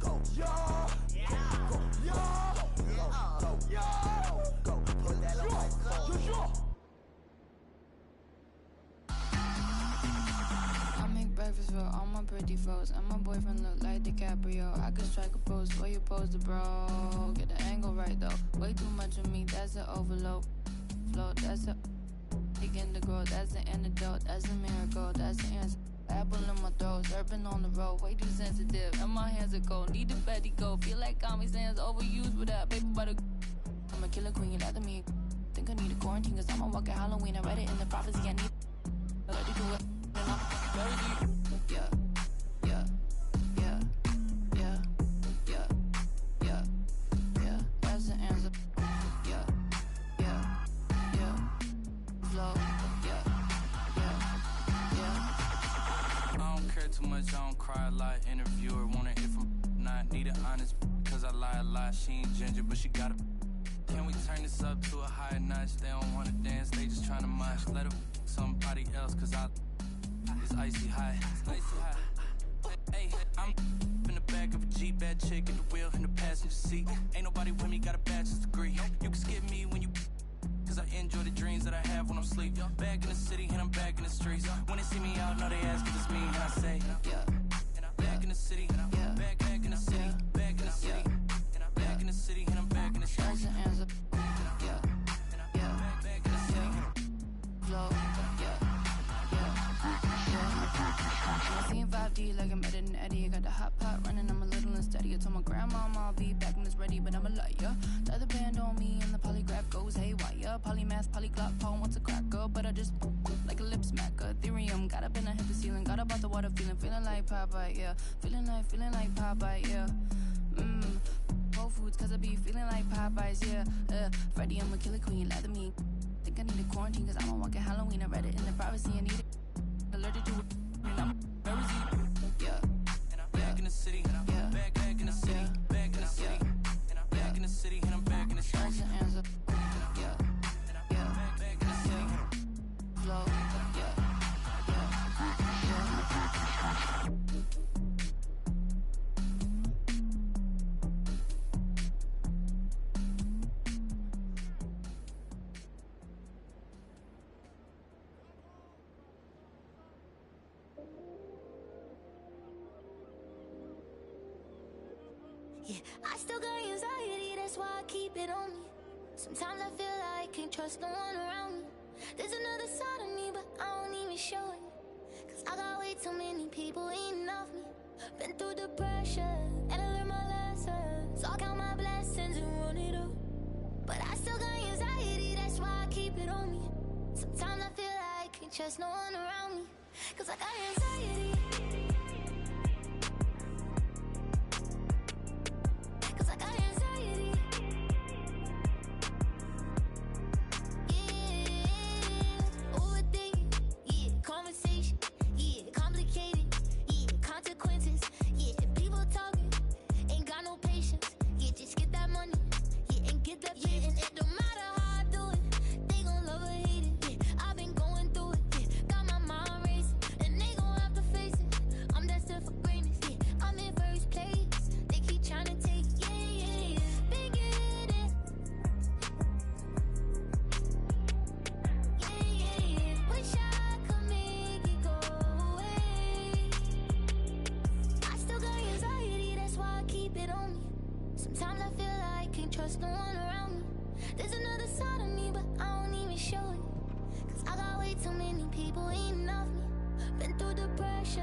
Go, yo, go, yo, go, yo. I make breakfast for all my pretty foes, and my boyfriend look like DiCaprio. I can strike a pose for you pose the bro. Get the angle right though. Way too much of me, that's an overload. Flow, that's a begin to grow. That's the antidote. That's a miracle. That's the answer. Apple in my throat, surfing on the road, way too sensitive. And my hands are cold. Need the Betty go. Feel like Comic Sans overused with that paper butter. I'm a killer queen, you lie to me. Think I need a quarantine, cause I'm a walking Halloween. I read it in the prophecy, I need I let it do it, and I'm very deep. Yeah, yeah, yeah, yeah, yeah, yeah, yeah. That's the answer. Yeah, yeah, yeah. Flow, yeah, yeah, yeah. I don't care too much, I don't cry a lot. Interviewer wanna hear from not need it honest, cause I lie a lot. She ain't ginger, but she got a. Can we turn this up to a higher notch? They don't wanna dance, they just tryna mosh. Let her somebody else, cause it's icy hot. Hey, I'm in the back of a Jeep, bad chick in the wheel, in the passenger seat. Ain't nobody with me, got a bachelor's degree. You can skip me when you, cause I enjoy the dreams that I have when I'm asleep. Back in the city and I'm back in the streets. When they see me out, know they ask if it's me, and I say, yeah. Back in the city, back in the city, back in the city. Back in the city and I'm back in the streets. That's the answer. Yeah, yeah, back in the city. Flow, yeah, yeah. I'm seeing 5D like I'm better than Eddie. I got the hot pot running, I'm a little unsteady. I told my grandma I'll be back when it's ready, but I'm a liar. The other band on me and the polygraph goes haywire. Polymath, polyglot, phone wants a cracker, but I just like a lip smacker. Ethereum, got up and I hit the ceiling. Got up out the water, feeling like Popeye, yeah. Feeling like Popeye, yeah. Whole Foods, cause I be feeling like Popeyes, yeah. Freddie, I'm a killer queen, lie to me. Think I need a quarantine, cause I'm a walking Halloween. I read it in the privacy, I need it. Allergic to it, and I'm very deep. Yeah. Back in the city, yeah. Back in the city, back in the city. Back in the city, and I'm back in the streets. That's the answer. Yeah. Yeah. Back in the city. Flow, yeah. Yeah, I still got anxiety, that's why I keep it on me. Sometimes I feel like I can't trust no one around me. There's another side of me, but I don't even show it. Cause I got way too many people eating off me. Been through the pressure, and I learned my lesson. So I count my blessings and run it up. But I still got anxiety, that's why I keep it on me. Sometimes I feel like I can't trust no one around me. Cause I got anxiety. Cause I got anxiety. Yeah, overthinking. Yeah, conversation. Yeah, complicated. Yeah, consequences. Yeah, people talking. Ain't got no patience. Yeah, just get that money. Yeah, and get that patience. Yeah, and it don't matter how I do it. They gon' love or hate it. Yeah, I've been going through it. Yeah, got my mind racing. And they gon' have to face it. I'm destined for greatness. Yeah, I'm in first place. They keep trying to take. Sometimes I feel like I can't trust no one around me. There's another side of me, but I don't even show it. Cause I got way too many people eating off me. Been through the pressure,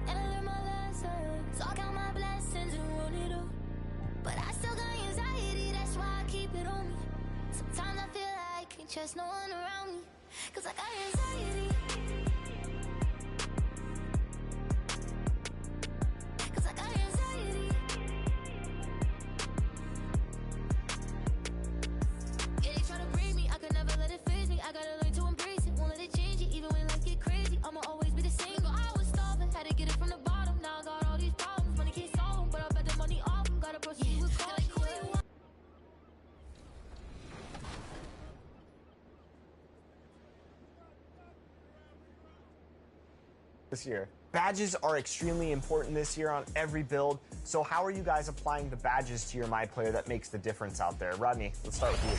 and I learned my lesson. So I count my blessings and run it up. But I still got anxiety, that's why I keep it on me. Sometimes I feel like I can't trust no one around me. Cause I got anxiety. Cause I got anxiety. Yeah, they try to break me, I could never let it phase me. I gotta learn to embrace it, won't let it change it. Even when life get crazy, I'ma always be the same. But I was starving, had to get it from the bottom. Now I got all these problems, money can't solve them. But I bet the money off them, gotta proceed with caution. This year. Badges are extremely important this year on every build. So how are you guys applying the badges to your My Player that makes the difference out there? Rodney, let's start with you.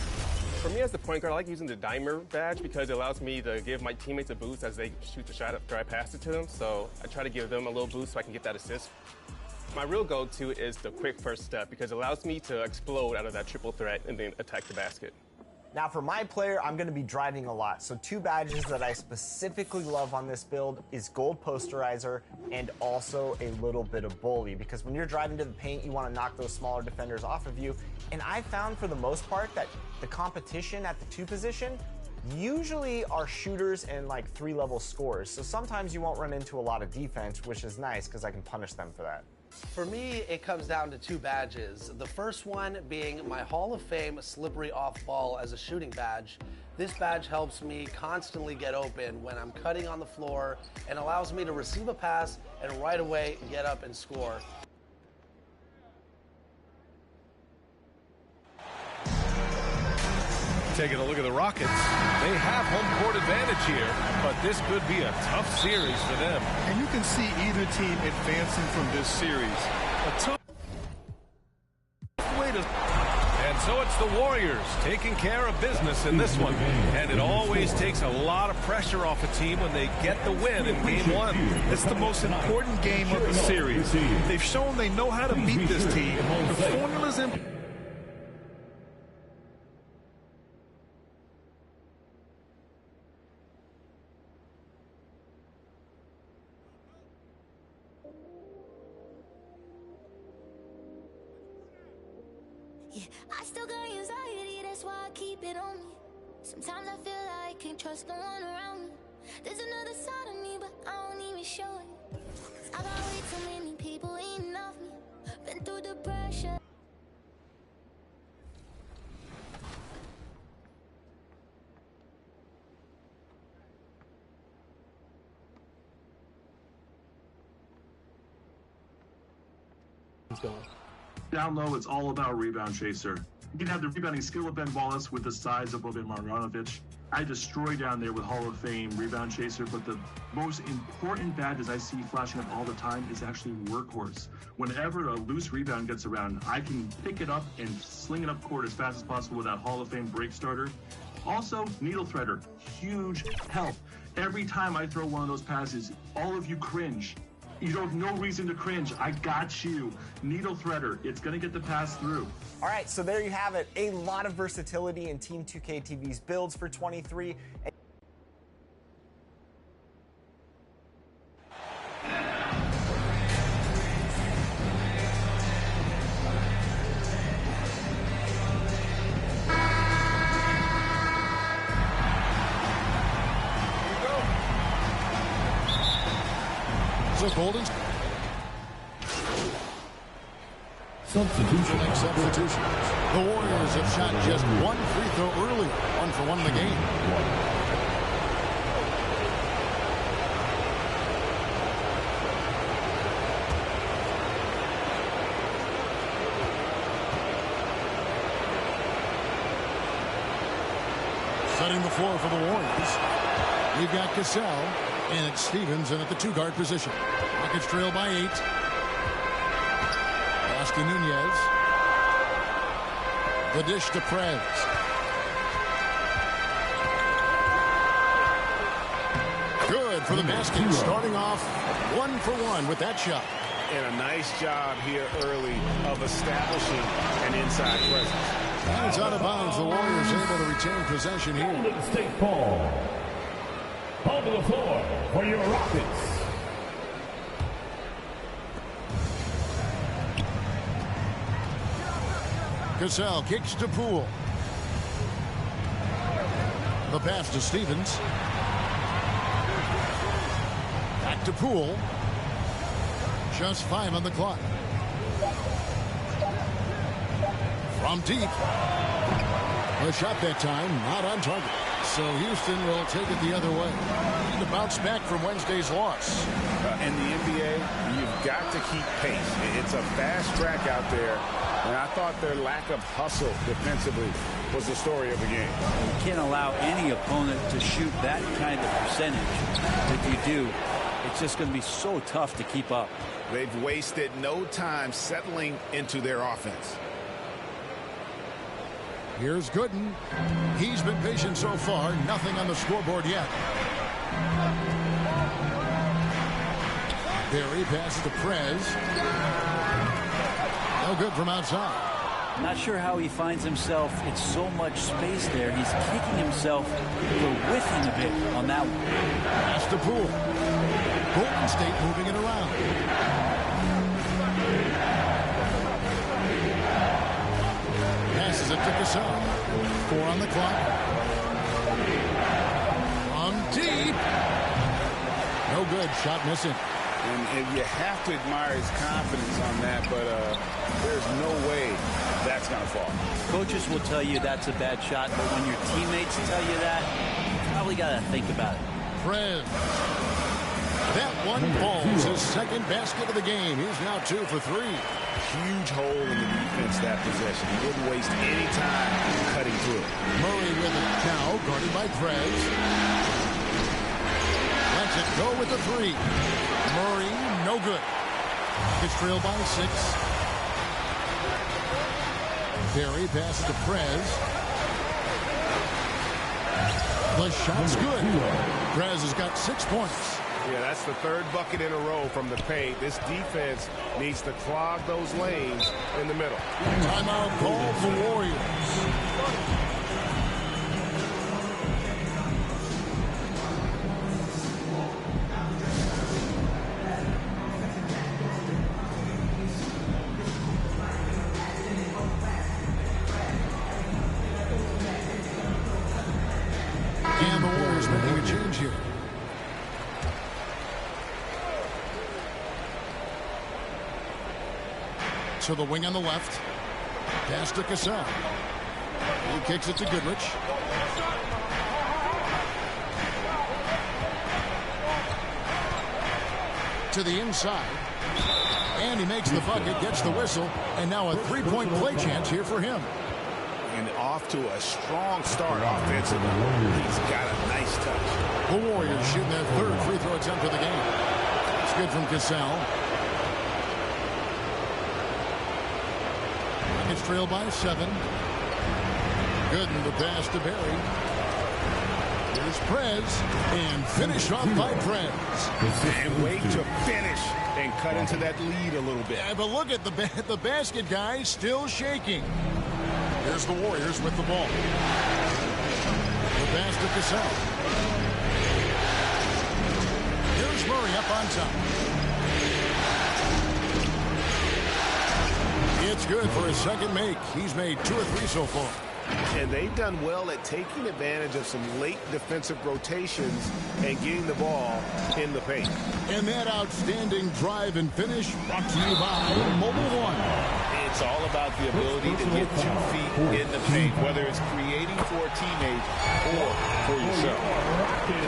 For me as the point guard, I like using the dimer badge because it allows me to give my teammates a boost as they shoot the shot after I pass it to them. So I try to give them a little boost so I can get that assist. My real go-to is the quick first step because it allows me to explode out of that triple threat and then attack the basket. Now for My Player, I'm going to be driving a lot. So 2 badges that I specifically love on this build is Gold Posterizer and also a little bit of Bully, because when you're driving to the paint, you want to knock those smaller defenders off of you. And I found for the most part that the competition at the 2 position usually are shooters and like 3-level scorers. So sometimes you won't run into a lot of defense, which is nice because I can punish them for that. For me, it comes down to 2 badges. The first one being my Hall of Fame slippery off ball as a shooting badge. This badge helps me constantly get open when I'm cutting on the floor and allows me to receive a pass and right away get up and score. Taking a look at the Rockets, they have home court advantage here, but this could be a tough series for them. And you can see either team advancing from this series. A tough way to... And so it's the Warriors taking care of business in this one. And it always takes a lot of pressure off a team when they get the win in Game 1. It's the most important game of the series. They've shown they know how to beat this team. The formula's in... I still got anxiety, that's why I keep it on me. Sometimes I feel like I can't trust no one around me. There's another side of me, but I don't even show it. I got way too many people eating off me. Been through the pressure. Let's go. Down low, it's all about rebound chaser. You can have the rebounding skill of Ben Wallace with the size of Boban Marjanovic. I destroy down there with Hall of Fame rebound chaser, but the most important badges I see flashing up all the time is actually workhorse. Whenever a loose rebound gets around, I can pick it up and sling it up court as fast as possible with that Hall of Fame break starter. Also, needle threader, huge help. Every time I throw one of those passes, all of you cringe. You don't have no reason to cringe. I got you. Needle threader. It's going to get the pass through. All right, so there you have it. A lot of versatility in Team 2K TV's builds for 23. Golden. Substitution. The Warriors have shot just 1 free throw earlier. 1 for 1 in the game. Setting the floor for the Warriors. We've got Cassell, and it's Stevens in at the 2-guard position. Rockets trail by 8. Pass to Nunez. The dish to Prez. Good for the basket. Starting off 1 for 1 with that shot. And a nice job here early of establishing an inside presence. And it's out of bounds. The Warriors able to retain possession here. Golden State ball. On the floor for your Rockets. Cassell kicks to Poole. The pass to Stevens. Back to Poole. Just 5 on the clock. From deep. A shot that time, not on target. So Houston will take it the other way. Need to bounce back from Wednesday's loss. In the NBA, you've got to keep pace. It's a fast track out there. And I thought their lack of hustle defensively was the story of the game. You can't allow any opponent to shoot that kind of percentage. If you do, it's just going to be so tough to keep up. They've wasted no time settling into their offense. Here's Gooden. He's been patient so far. Nothing on the scoreboard yet. Barry passes to Prez. No good from outside. Not sure how he finds himself. It's so much space there. He's kicking himself for whiffing a bit on that one. Pass to Poole. Golden State moving it around. Passes it to Gasol. 4 on the clock. From deep. No good. Shot missing. And you have to admire his confidence on that, but there's no way that's going to fall. Coaches will tell you that's a bad shot, but when your teammates tell you that, you probably got to think about it. Prez. That one falls his second basket of the game. He's now 2 for 3. Huge hole in the defense that possession. He didn't waste any time cutting through it. Murray with it now, guarded by Prez. Lets it go with the 3. Murray, no good. It's trailed by 6. Barry passes to Prez. The shot's good. Prez has got 6 points. Yeah, that's the 3rd bucket in a row from the paint. This defense needs to clog those lanes in the middle. Timeout call for Warriors. And the Warriors making a change here. To the wing on the left. Pass to Gasol. He kicks it to Goodrich. To the inside. And he makes the bucket, gets the whistle, and now a 3-point play chance here for him. And off to a strong start offensively. He's got a nice touch. The Warriors shooting their 3rd free throw attempt of the game. It's good from Gasol. It's trailed by 7. Gooden the pass to Barry. Here's Prez. And finished off by Prez. And wait to finish and cut into that lead a little bit. Yeah, but look at the basket guy still shaking. Here's the Warriors with the ball. The pass to Gasol. Here's Murray up on top. It's good for his second make. He's made 2 or 3 so far. And they've done well at taking advantage of some late defensive rotations and getting the ball in the paint. And that outstanding drive and finish brought to you by Mobile One. It's all about the ability to get 2 feet in the paint, whether it's creating for a teammate or for yourself.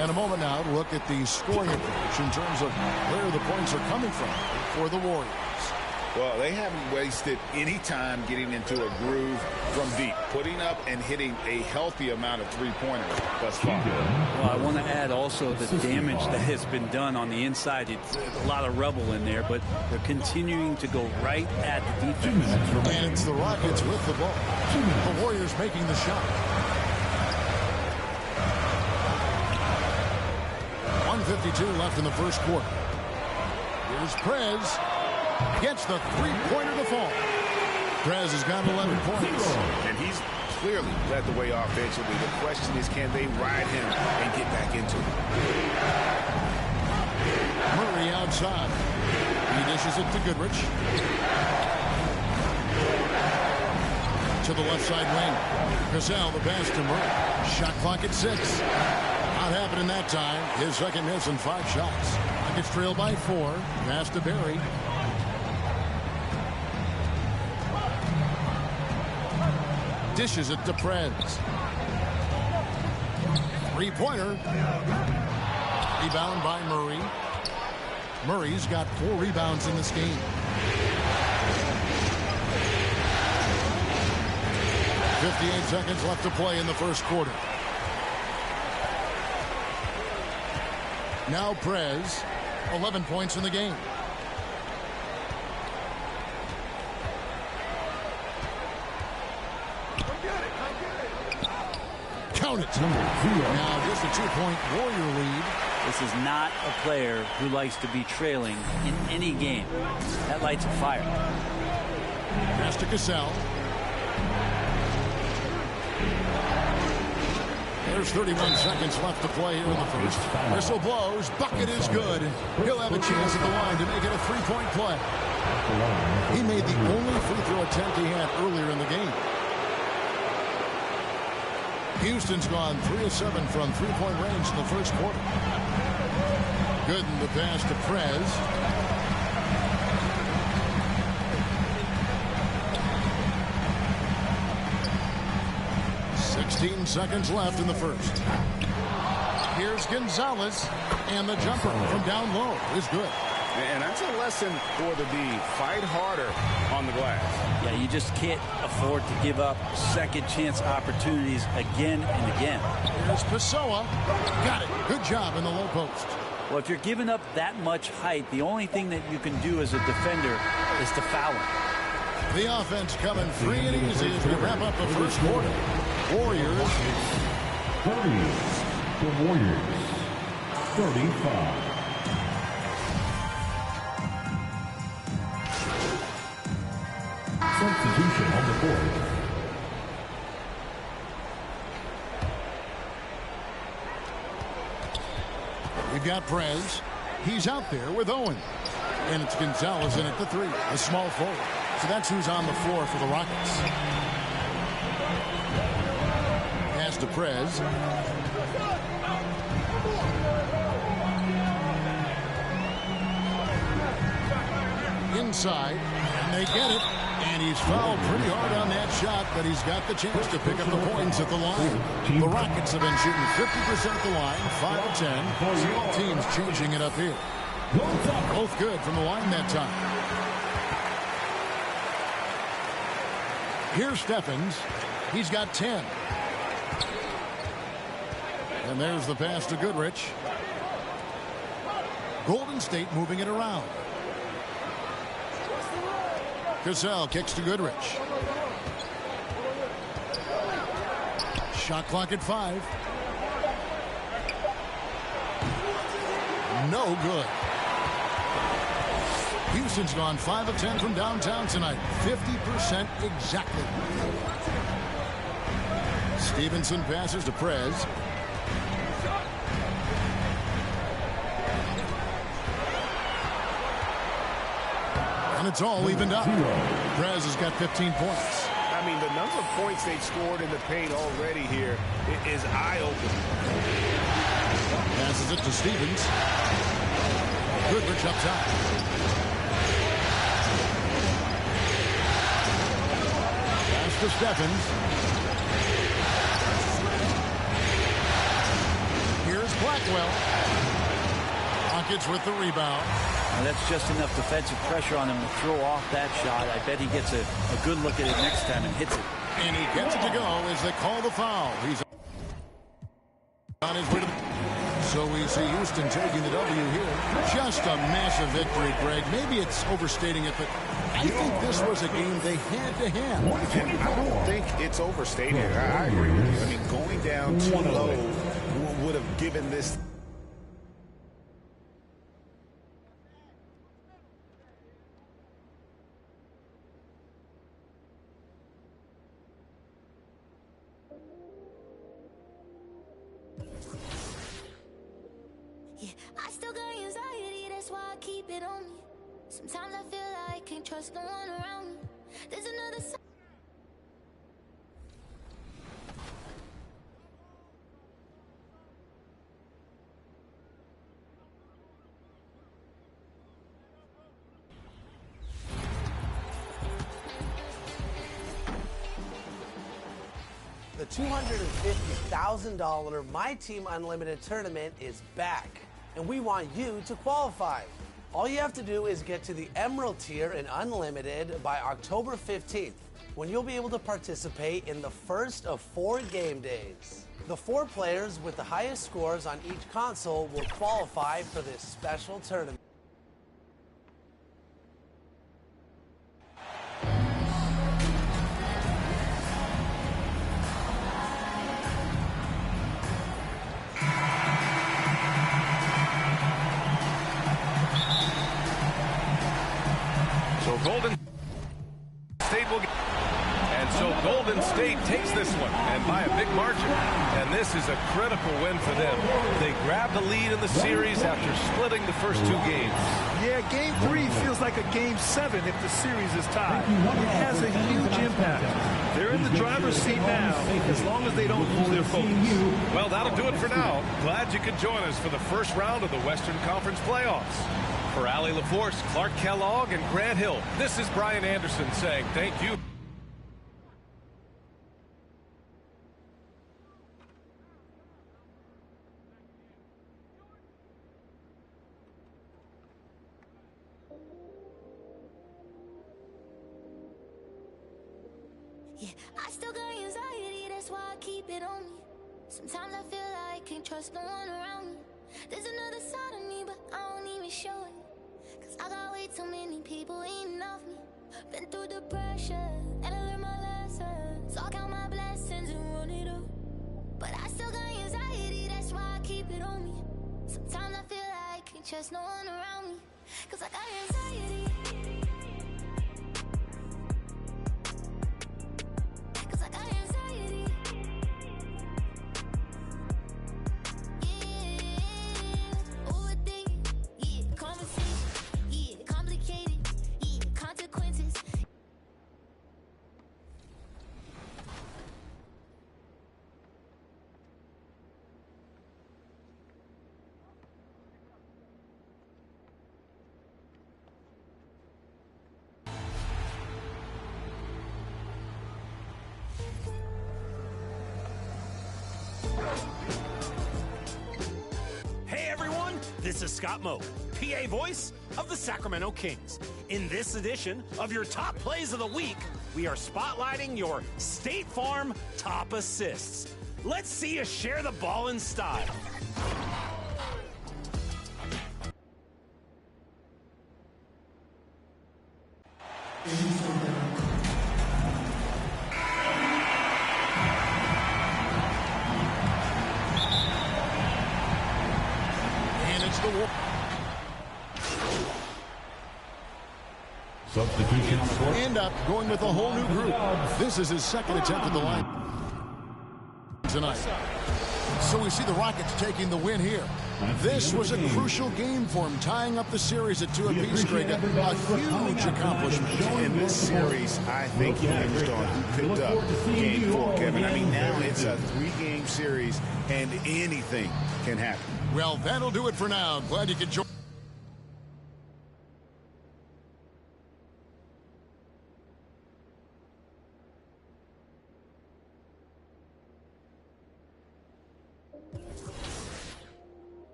And a moment now to look at the scoring approach in terms of where the points are coming from for the Warriors. Well, they haven't wasted any time getting into a groove from deep, putting up and hitting a healthy amount of three-pointers thus far. Well, I want to add also the damage that has been done on the inside. It's a lot of rubble in there, but they're continuing to go right at the defense. And it's the Rockets with the ball. The Warriors making the shot. 1:52 left in the first quarter. Here's Prez. Gets the three-pointer to fall. Prez has got 11 points. And he's clearly led the way offensively. The question is, can they ride him and get back into it? Murray outside. He dishes it to Goodrich. To the left side wing. Cassell, the pass to Murray. Shot clock at 6. Not happening that time. His second miss in 5 shots. Rockets trail by 4. Pass to Barry. Dishes it to Prez. Three-pointer. Rebound by Murray. Murray's got 4 rebounds in this game. 58 seconds left to play in the first quarter. Now Prez, 11 points in the game. Count it. Now just a 2-point Warrior lead. This is not a player who likes to be trailing in any game. That lights a fire. Pass to Cassell. There's 31 seconds left to play here in the first. Whistle blows. Bucket is good. He'll have a chance at the line to make it a 3-point play. He made the only free throw attempt he had earlier in the game. Houston's gone 3 of 7 from 3-point range in the first quarter. Gooden the pass to Prez. 16 seconds left in the first. Here's Gonzalez, and the jumper from down low is good. And that's a lesson for the D. Fight harder on the glass. Yeah, you just can't afford to give up second chance opportunities again and again. Here's Pessoa. Got it. Good job in the low post. Well, if you're giving up that much height, the only thing that you can do as a defender is to foul him. The offense coming free and easy as we wrap up the first quarter. Warriors 30. The Warriors 35. Substitution on the court. We've got Prez. He's out there with Owen. And it's Gonzalez in at the 3, a small forward. So that's who's on the floor for the Rockets. Pass to Prez. Inside, and they get it. And he's fouled pretty hard on that shot, but he's got the chance to pick up the points at the line. The Rockets have been shooting 50% at the line, 5 of 10. So all teams changing it up here. Both good from the line that time. Here's Stephens. He's got 10. And there's the pass to Goodrich. Golden State moving it around. Cassell kicks to Goodrich. Shot clock at 5. No good. Houston's gone 5 of 10 from downtown tonight. 50% exactly. Stevenson passes to Prez. And it's all evened up. Prez has got 15 points. I mean, the number of points they've scored in the paint already here is eye-opening. Passes it to Stevens. Goodrich up top. Pass to Stephens. Here's Blackwell. Rockets with the rebound. Now that's just enough defensive pressure on him to throw off that shot. I bet he gets a good look at it next time and hits it. And he gets it to go as they call the foul. He's on his way to the... So we see Houston taking the W here. Just a massive victory, Greg. Maybe it's overstating it, but I think this was a game they had to have. And I don't think it's overstated. I agree with you. I mean, going down too low would have given this... I still got anxiety, that's why I keep it on me. Sometimes I feel like I can't trust no one around me. There's another side. $250,000 My Team Unlimited tournament is back, and we want you to qualify. All you have to do is get to the Emerald tier in Unlimited by October 15th, when you'll be able to participate in the first of 4 game days. The 4 players with the highest scores on each console will qualify for this special tournament. So Golden State will get, and so Golden State takes this one, and by a big margin. And this is a critical win for them. They grabbed the lead in the series after splitting the first 2 games. Yeah, Game 3 feels like a Game 7 if the series is tied. It has a huge impact. They're in the driver's seat now, as long as they don't lose their focus. Well, that'll do it for now. Glad you could join us for the first round of the Western Conference playoffs. For Allie LaForce, Clark Kellogg, and Grant Hill, this is Brian Anderson saying thank you. Yeah, I still got anxiety, that's why I keep it on me. Sometimes I feel like I can't trust no one around me. There's another side of me, but I don't even show it. Cause I got way too many people eating off me. Been through the pressure, and I learned my lesson. So I count my blessings and run it up. But I still got anxiety, that's why I keep it on me. Sometimes I feel like I can't trust no one around me. Cause I got anxiety. Cause I got anxiety. Yeah, overthinking, yeah, conversation, yeah, complicated, yeah, consequences. Hey everyone, this is Scott Moe, PA voice of the Sacramento Kings. In this edition of your top plays of the week, we are spotlighting your State Farm top assists. Let's see you share the ball in style. And it's the Substitution. end up going with a whole new group. This is his second attempt at the line tonight. So we see the Rockets taking the win here. This was a crucial game for him, tying up the series at 2 apiece, Greg. A huge accomplishment. In this series, I think he hinged on who picked up Game 4, Kevin. I mean, now it's a 3-game series, and anything can happen. Well, that'll do it for now. Glad you could join.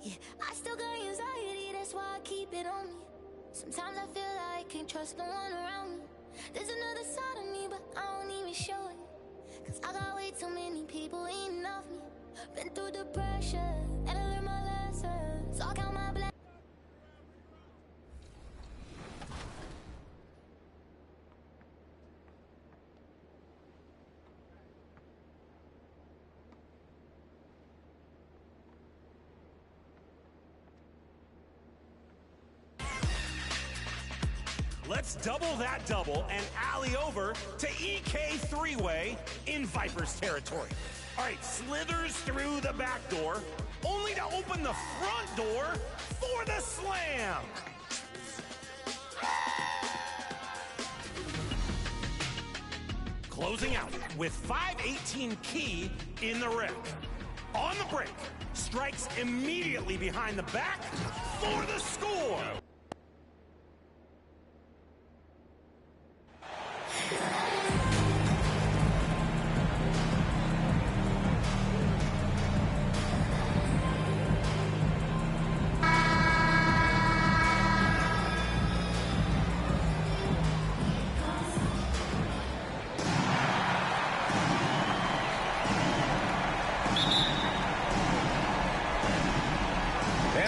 Yeah, I still got anxiety, that's why I keep it on me. Sometimes I feel like I can't trust no one around me. There's another side of me, but I don't even show it. Cause I got way too many people eating off me. Been through the pressure, and I learned my lesson. So I count my blessings. Let's double that double and alley over to EK three-way in Vipers territory. All right, slithers through the back door, only to open the front door for the slam. Closing out with 5:18 key in the wreck. On the break, strikes immediately behind the back for the score.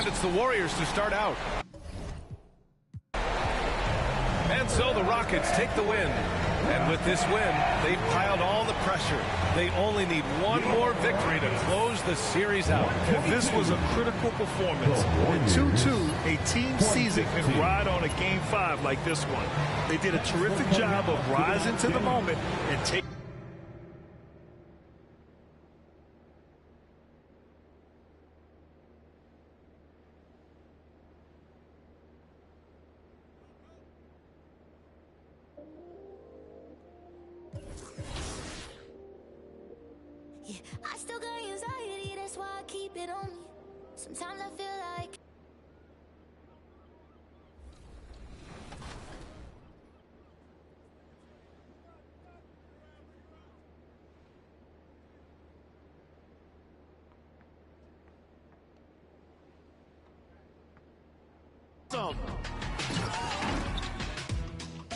And it's the Warriors to start out. And so the Rockets take the win. And with this win, they've piled all the pressure. They only need one more victory to close the series out. This was a critical performance. In 2-2, a team sees it and ride on a Game 5 like this one. They did a terrific job of rising to the moment and taking. I still got anxiety, that's why I keep it on me. Sometimes I feel like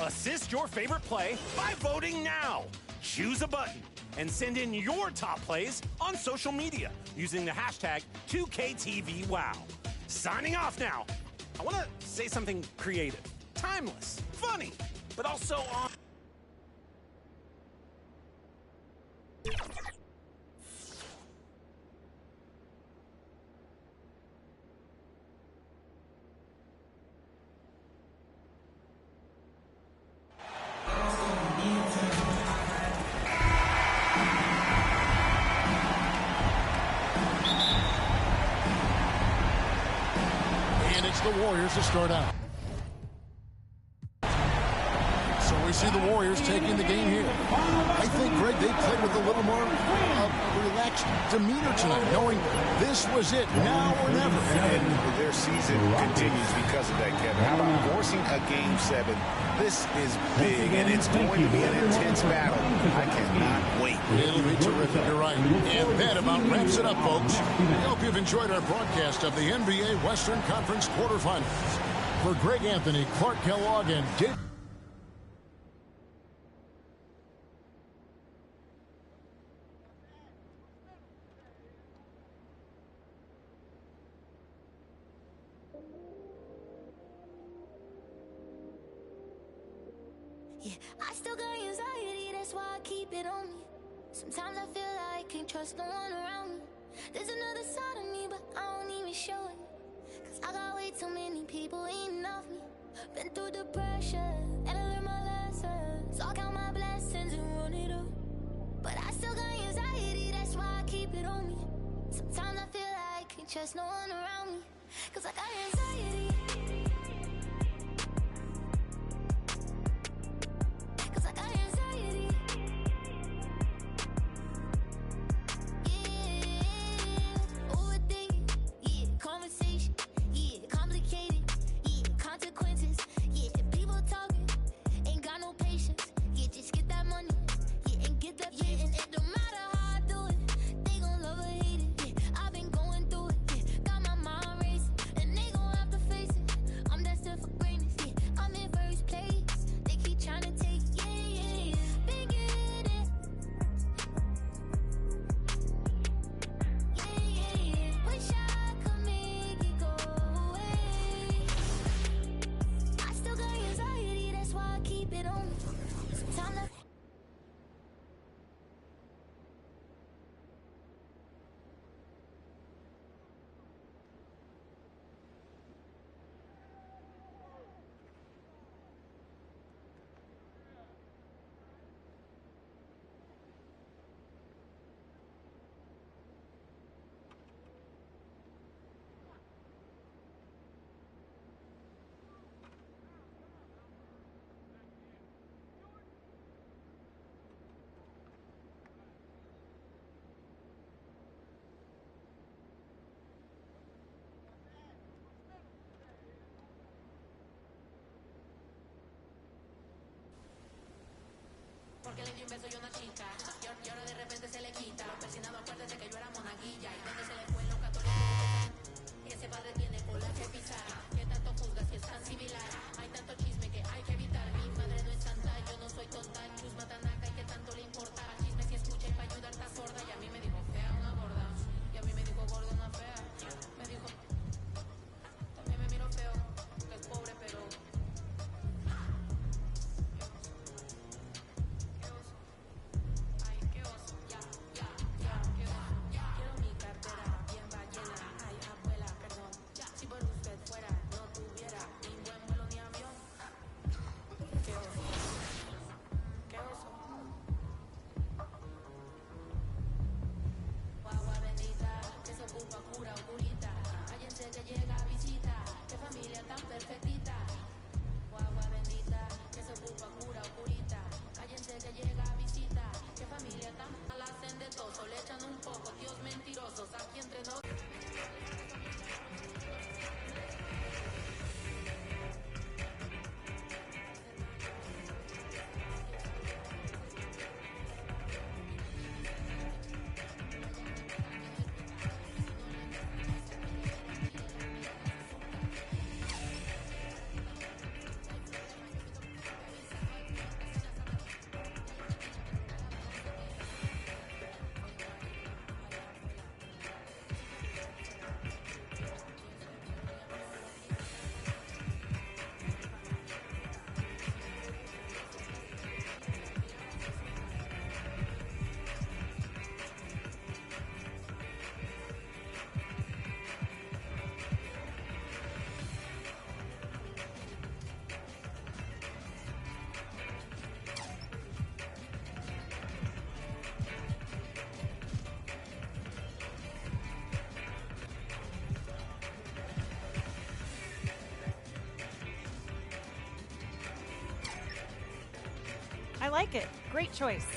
Assist your favorite play by voting now. Choose a button and send in your top plays on social media using the hashtag 2KTVWow. Signing off now. I want to say something creative, timeless, funny, but also on. The Warriors to start out. So we see the Warriors taking the game here. I think, Greg, they played with a little more relaxed demeanor tonight, knowing this was it, now or never. And their season continues because of that, Kevin. How about forcing a Game 7? This is big, and it's going to be an intense battle. I cannot wait. It'll be terrific, you're right. And that about wraps it up, folks. I hope you've enjoyed our broadcast of the NBA Western Conference quarterfinals. For Greg Anthony, Clark Kellogg, and Dave. yeah, I still got anxiety, that's why I keep it on me. Sometimes I feel like I can't trust no one around me. There's another side of me, but I don't even show it. Cause I got way too many people eating off me. Been through the pressure, and I learned my lessons. So I count my blessings and run it up. But I still got anxiety, that's why I keep it on me. Sometimes I feel like I can't trust no one around me. Cause I got anxiety. Cause I got anxiety. Yeah, overthinking, yeah, conversation, yeah, complicated, yeah, consequences, yeah, people talking, ain't got no patience, yeah, just get that money, yeah, and get that, yeah, and it don't matter how I do it, they gon' love or hate it, yeah, I've been going through it, yeah, got my mind racing, and they gon' have to face it, I'm destined for greatness, yeah, I'm in first place, they keep trying to take, yeah, yeah, yeah, been getting it, yeah, yeah, yeah, wish I could make it go away, I still got anxiety, that's why I keep it on me, sometimes I Porque le di un beso y una chica. Y ahora de repente se le quita. Los persinados, acuérdense que yo era monaguilla. Y donde se le fue los católicos. Y ese padre tiene cola que pisar. Que tanto juzga si es tan similar. Hay tanto chisme que hay que evitar. Mi madre no es santa, yo no soy tonta. Chusma tanaca y que tanto le importa. Chisme si escucha y para ayudar está sorda. Y a mí me dijo fea una gorda. Y a mí me dijo gorda una fea. Me dijo perfectita. O agua bendita, que se ocupa cura o curita. Cállense que llega a visita. Que familia tan mala hacen de todo, solo le echan un poco. Dios mentirosos, aquí entre nos. I like it. Great choice.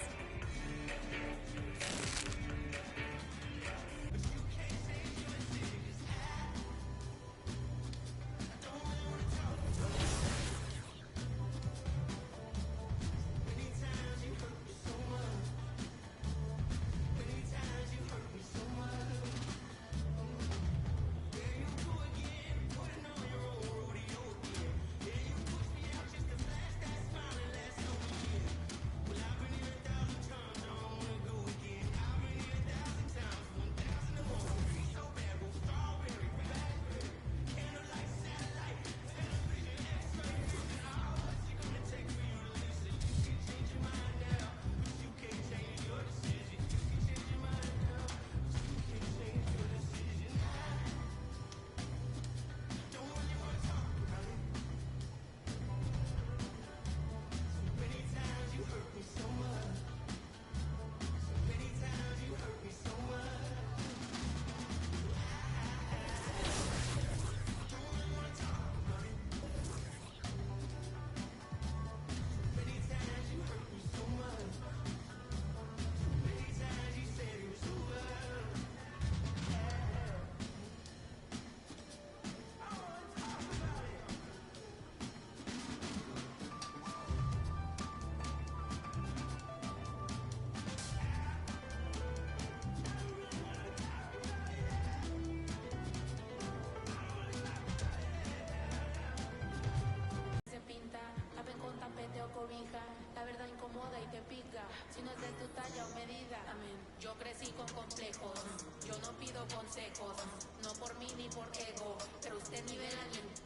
La verdad incomoda y te pica. Si no es de tu talla o medida. Amén. Yo crecí con complejos. Yo no pido consejos. No por mí ni por ego. Pero usted nivela ni